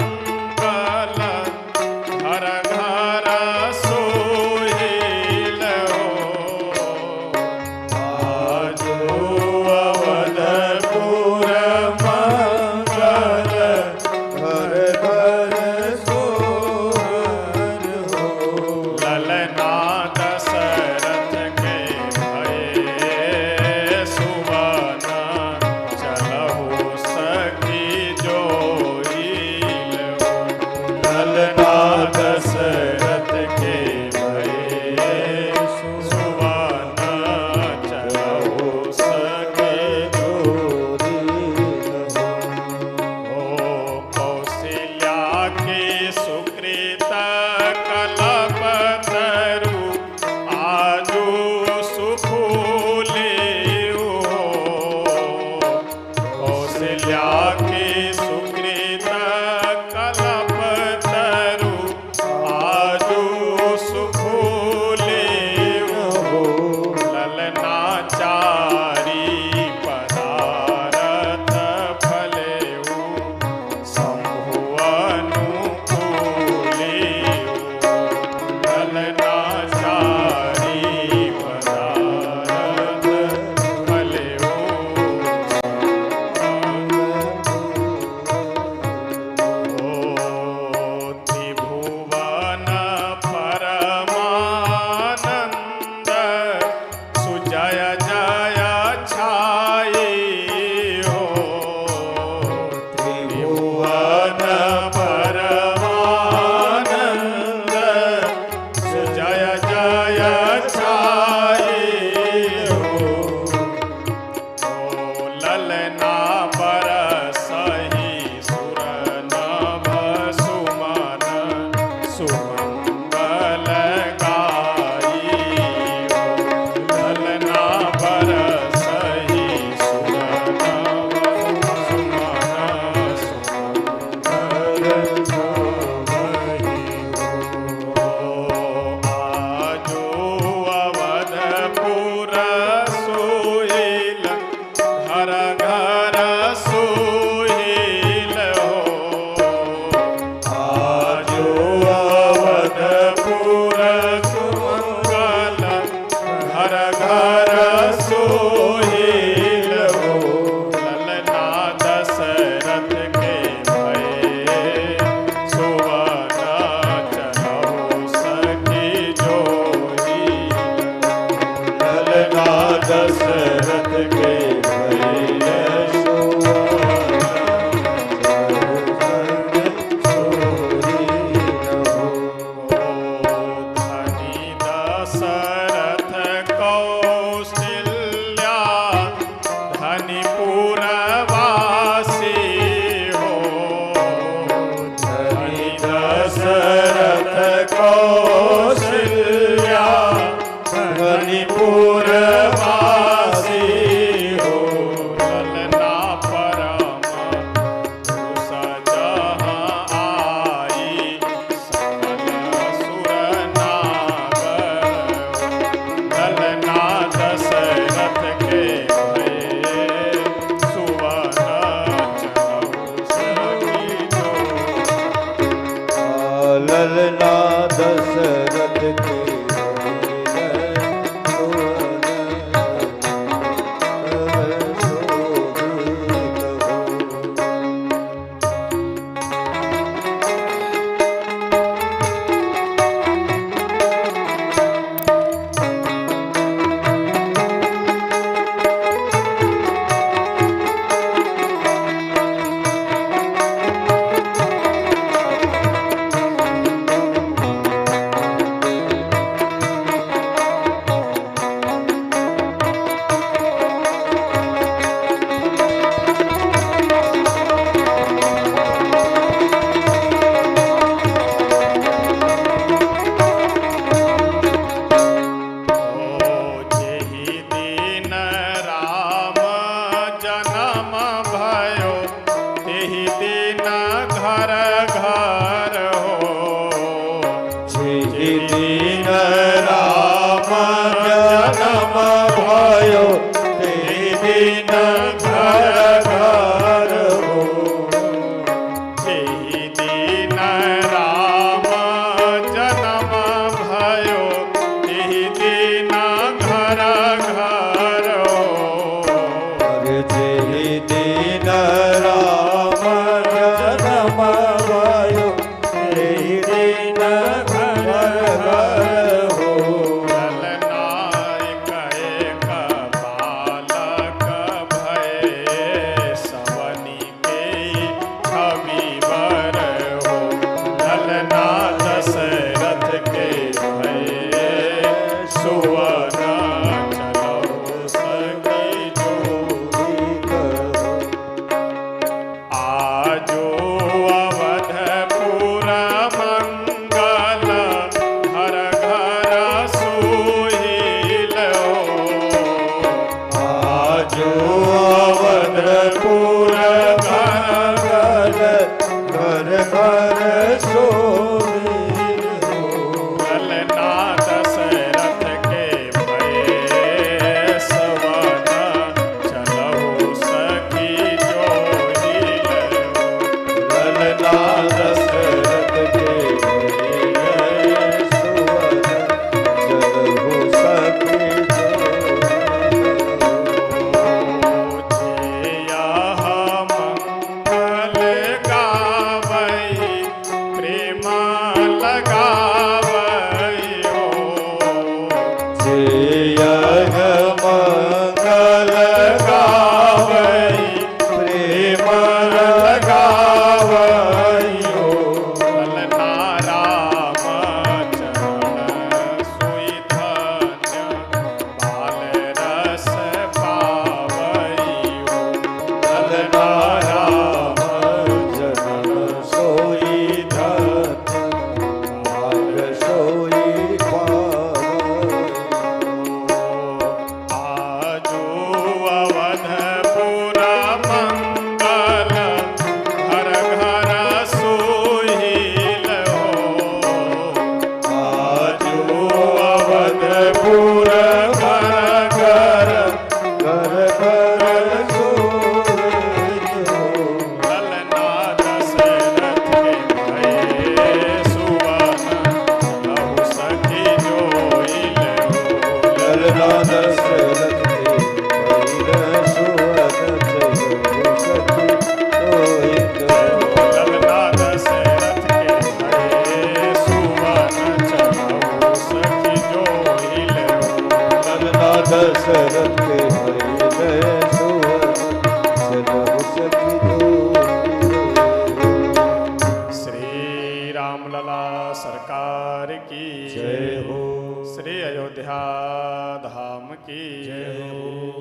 की जय हो।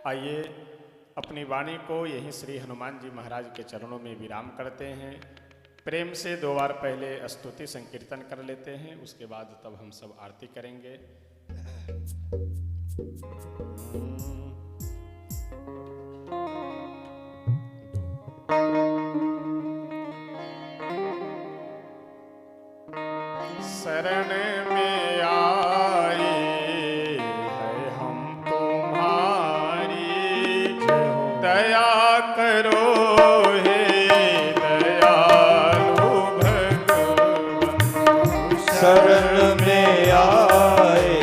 आइए अपनी वाणी को यहीं श्री हनुमान जी महाराज के चरणों में विराम करते हैं। प्रेम से 2 बार पहले स्तुति संकीर्तन कर लेते हैं, उसके बाद तब हम सब आरती करेंगे। शरण में आए हैं हम तुम्हारी, दया करो हे दयालु भगवान। शरण में आए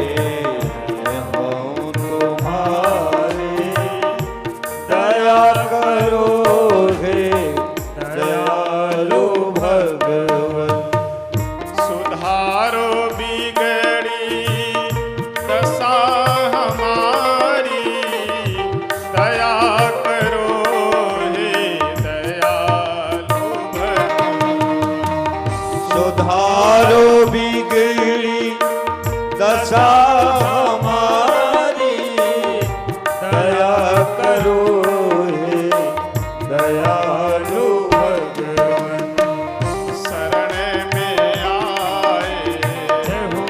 हम तुम्हारे, दया करो हे दयालु भगवन। सुधारो बिगड़ी दशा हमारी, दया करो हे दयालु भगवान। सुधारो बिगड़ी दशा हमारी, दया करो हे दयालु भगवन। शरण में आए हो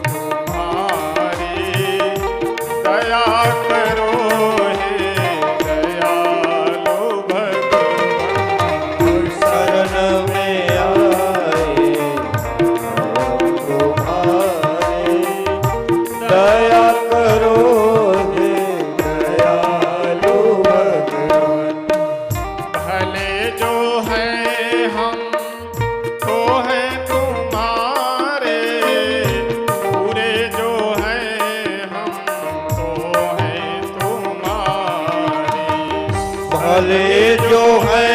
तुम्हारी, दया करो हे दयालु भगवान। शरण में आए हम तुम्हारे, दया करो हे दयालु भगवन। भले जो हैं हम तो हैं तुम्हारे, बुरे जो हैं हम तो हैं तुम्हारे। भले जो है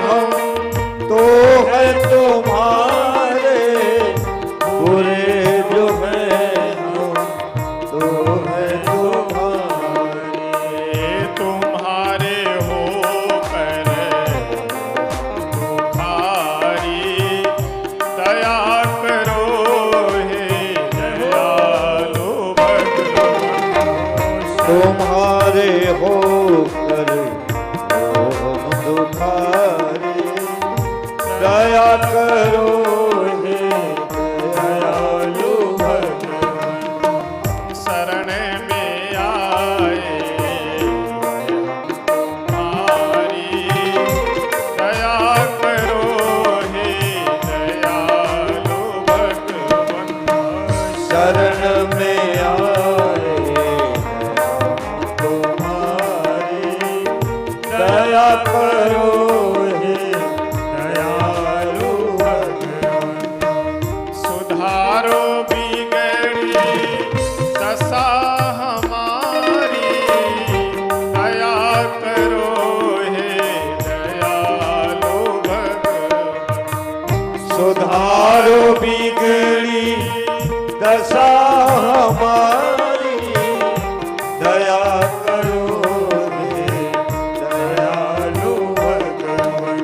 हम तो है तुम्हारे, बुरे जो है हम तो है तुम्हारे। तुम्हारे होकर तुम्हारी, दया करो हे दयालु भगवान। तुम्हारे होकर हम दुखारे, दया करो हे दयालु भगवन। शरण में आए हम तुम्हारी, दया करो हे दयालु भगवान। शरण में आए हम तुम्हारे, दया करो हे दयालु भगवन। सुधारो बिगड़ी दशा हमारी, दया करो हे दयालु भगवान। सुधारो बिगड़ी दशा हमारी, दया करो हे दयालु भगवन।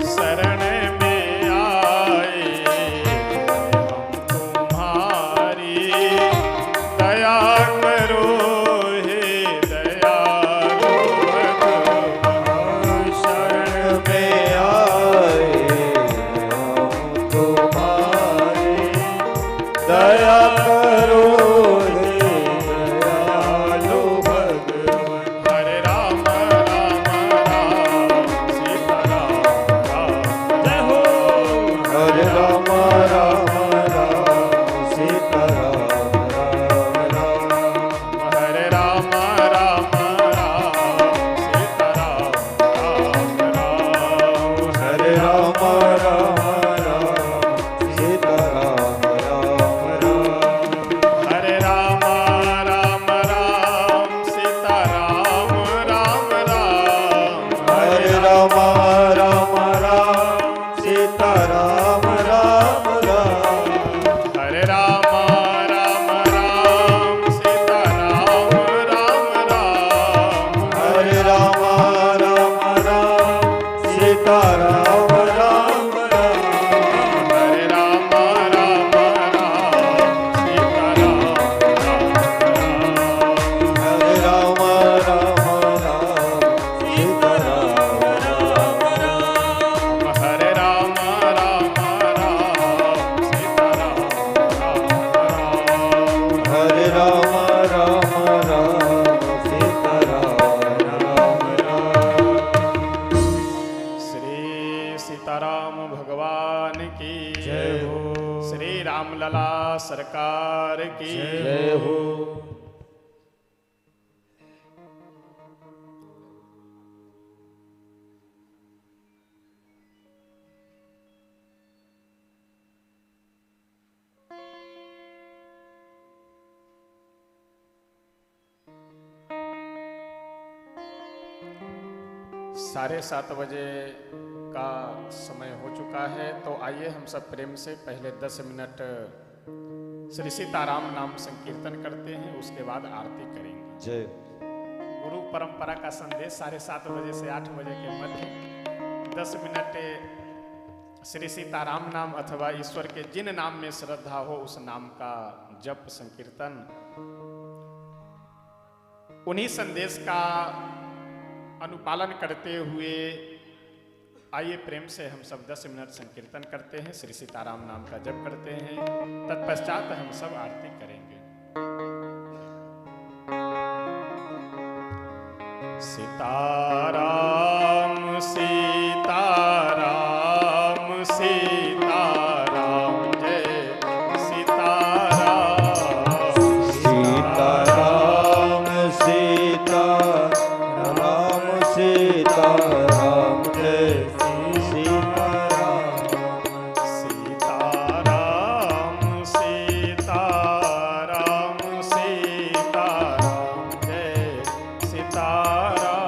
शरण में आए हम तुम्हारी, दया करो हे दयालु भगवान। शरण में आए हम तुम्हारे, दया करो हे दयालु भगवन। हरे राम राम राम सीता राम राम। जय हो। हरे राम राम राम सीता राम राम राम। हरे राम राम राम सीता राम राम राम। हरे राम राम राम सीता राम राम राम। हरे राम राम राम सीता राम राम राम। हरे राम राम राम सीता राम राम राम। हरे राम राम राम सीता राम राम राम। हरे राम राम राम सीता राम राम राम। हरे राम राम राम सीता राम सीताराम भगवान की जय हो। श्री राम लला सरकार की जय हो। साढ़े 7 बजे का समय हो चुका है, तो आइए हम सब प्रेम से पहले 10 मिनट श्री सीताराम नाम संकीर्तन करते हैं, उसके बाद आरती करेंगे। जय। गुरु परंपरा का संदेश 7:30 बजे से 8 बजे के मध्य 10 मिनट श्री सीताराम नाम अथवा ईश्वर के जिन नाम में श्रद्धा हो उस नाम का जप संकीर्तन, उन्हीं संदेश का अनुपालन करते हुए आइए प्रेम से हम सब 10 मिनट संकीर्तन करते हैं, श्री सीताराम नाम का जप करते हैं, तत्पश्चात हम सब आरती करेंगे। सीताराम सीताराम सीताराम जय सीताराम सीताराम सीताराम सीताराम जय सीताराम। सीताराम सीताराम सीताराम जय सीताराम।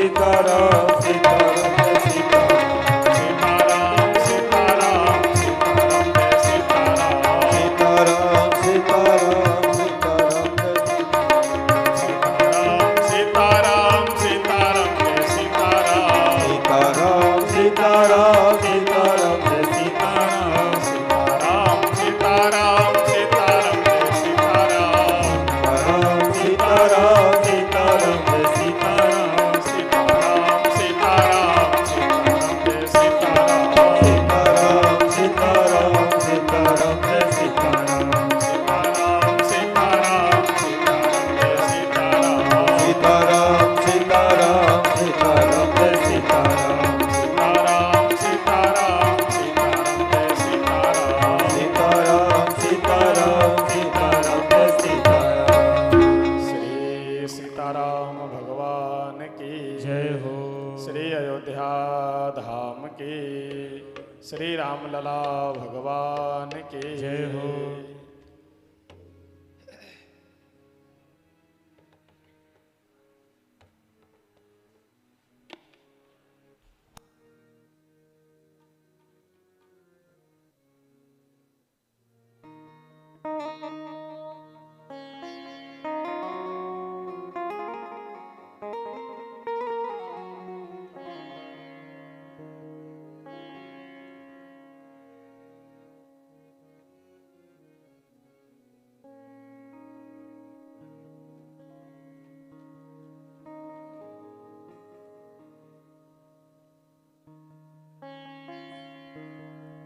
सीताराम सीताराम जय सीताराम सीताराम सीताराम सीताराम जय सीताराम सीताराम सीताराम सीताराम सीताराम जय सीताराम जय सीताराम सीताराम सीताराम सीताराम जय सीताराम सीताराम सीताराम सीताराम जय सीताराम सीताराम सीताराम जय सीताराम सीताराम सीताराम सीताराम जय सीताराम सीताराम सीताराम सीताराम जय सीताराम सीताराम सीताराम सीताराम जय सीताराम सीताराम सीताराम सीताराम जय सीताराम सीताराम सीताराम सीताराम जय सीताराम सीताराम सीताराम सीताराम जय सीताराम श्री सीताराम भगवान की जय हो। श्री अयोध्या धाम की श्री रामलला भगवान की जय हो।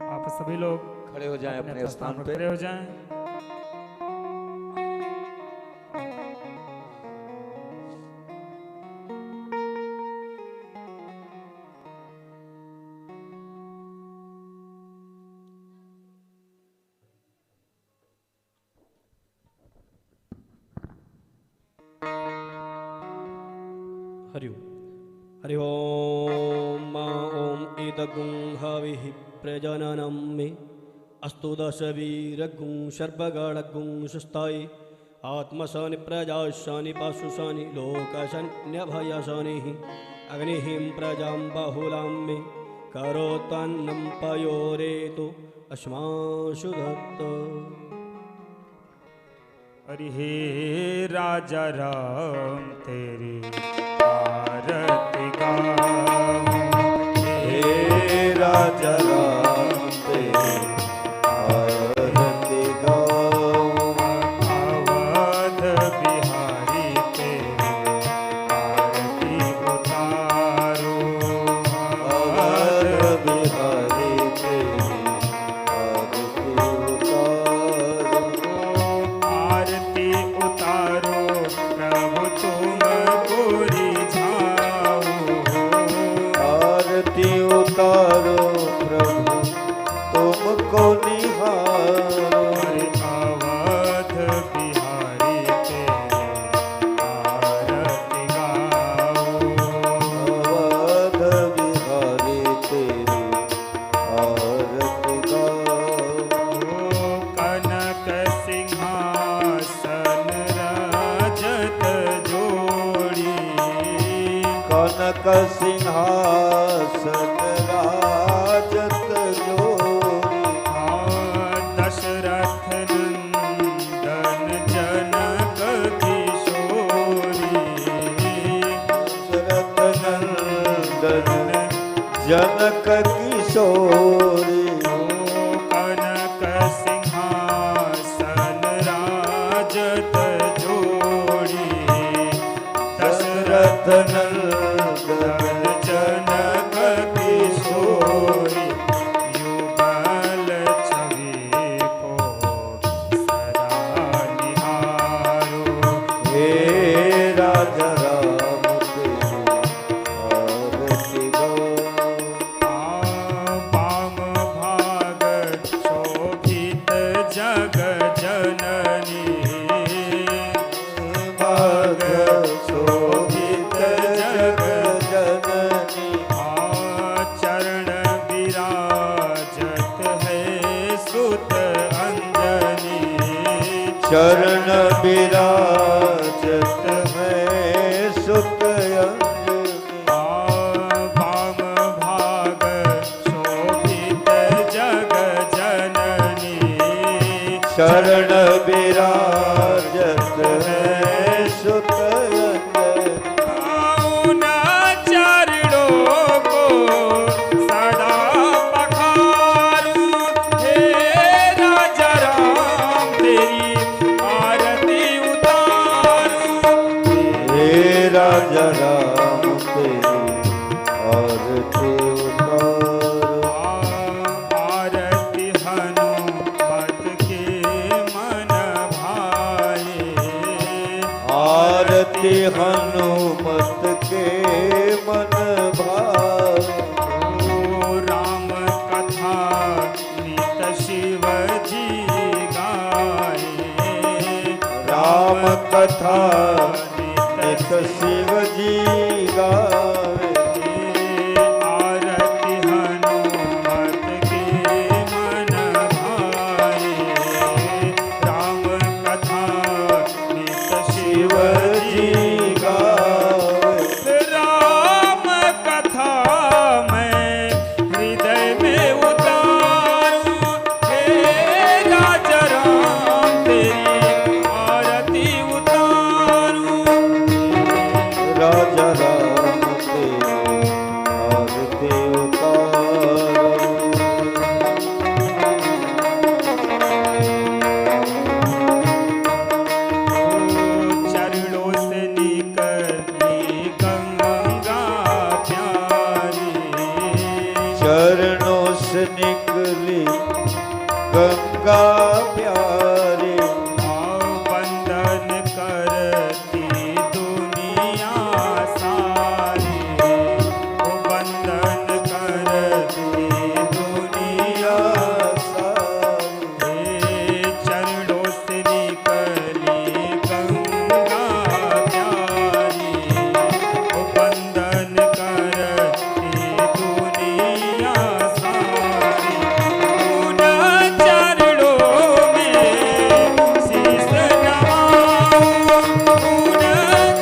आप सभी लोग खड़े हो जाएं अपने स्थान पर पे। खड़े हो जाएं। हरि ओम। हरि ओम ओम इदगुं हविः प्रजननं मे अस्तु दशवीरगुं सर्वगणगुं सुस्थायि आत्मशानि प्रजाशानि पशुशानि लोकशन्यभयशानिः अग्निः प्रजां बहुलां मे करोतन्नं पयोरेतु अस्माशु दत्त। अरे हे राजा राम तेरी आरती गाऊं। हे राजा राम तेरी आरती गाऊं। अवध बिहारी तेरी आरती उतारो। अवध बिहारी तेरी आरती उतारो। आरती उतारो प्रभु तुमको रिझाओ। आरती उतारो प्रभु तुमको निहारो। अरे अवध बिहारी तेरी आरती गाओ। अवध बिहारी तेरी आरती गाऊं। कनक सिंहासन राजत जोड़ी। कनक सिंहासन राजत जोड़ी। दशरथ नंदन जनक किशोरी। दशरथ नंदन जनक किशोरी। कनक सिंहासन राजत जोड़ी। दशरथ दशरथ नंदन जनक किशोरी। युगल छवि को सदा निहारो। हे राजा राम तेरी आरती गाऊं। वाम भाग शोभित जग जननी। भाग शोभित जग जननी। चरण विराजत है सुत अंजनी। चरण विराजत है सुत अंजनी। राजा राम तेरी आरती उतारो। आरती हनुमत के मन भाए, आरती हनुमत के मन भाए। राम कथा नित शिव जी गाए, राम कथा नित शिव जी गावे। आरती हनुमत के मन भाए, राम कथा नित शिव जी गावे। राम कथा मैं हृदय में उतारूं, हे राजा राम तेरी आरती उतारूं। राजा राम तेरी आरती उतारो। चरणों से निकली गंगा प्यारी, चरणों से निकली गंगा प्यारी। वंदन करती दुनिया सारी, वंदन करती दुनिया सारी। चरणों से निकली गंगा प्यारी, वंदन करती दुनिया सारी। उन चरणों में शीश नवाऊं, उन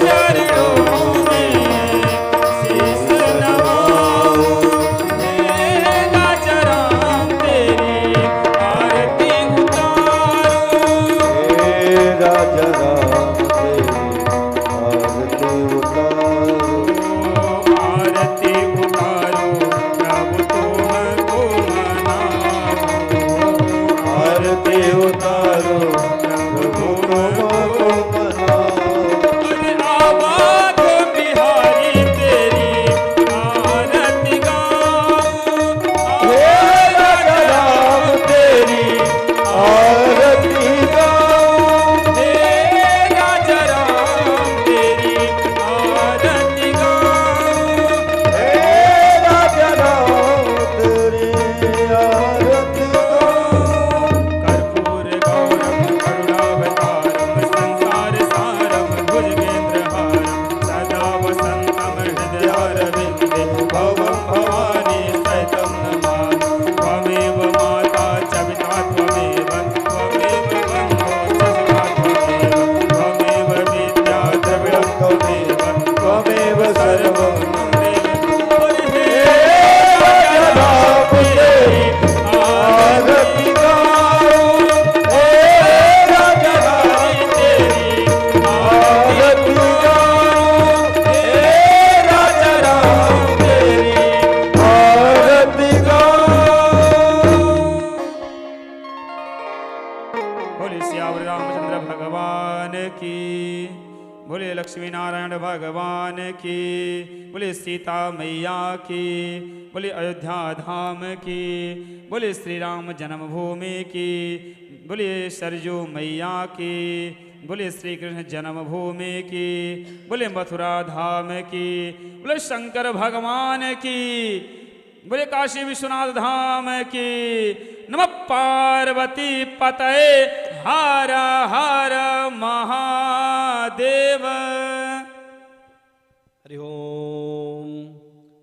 चरणों में शीश नवाऊं। हे राजा राम तेरी आरती उतारूं। हे राजा राम तेरी आरती उतारो। आरती उतारो प्रभु तुमको मनाऊं, आरती उतारो प्रभु तुमको मनाओ। आवाज बिहारी तेरी आरती गाऊं। हे राजा राम तेरी आरती गाओ। हे राजा राम तेरी आरती गाऊं। हे राजा राम तेरी आरती गाओ। कर्पूर गौरम करुणावतारम संसार सारम भुजगेन्द्रहारम सदा वसंतम हृदयारविंदे भवं भवानी सहितं नमामि। त्वमेव माता च पिता त्वमेव, त्वमेव बन्धो च सखा त्वमेव, त्वमेव विद्या द्रविणं त्वमेव, त्वमेव सर्वं मम देव। हे राजा राम तेरी आरती गाओ। हे राजा राम तेरी आरती गाओ। हे राजा राम तेरी आरती गाओ। बोले सियावर रामचंद्र भगवान की, बोले लक्ष्मी नारायण भगवान की, बोले सीता मैया की, बोले अयोध्या धाम की, बोले श्री राम जन्मभूमि की, बोले सरजू मैया की, बोले श्री कृष्ण जन्मभूमि की, बोले मथुरा धाम की, बोले शंकर भगवान की, बोले काशी विश्वनाथ धाम की। नमः पार्वती पतये हर हर महादेव। हरि ओम।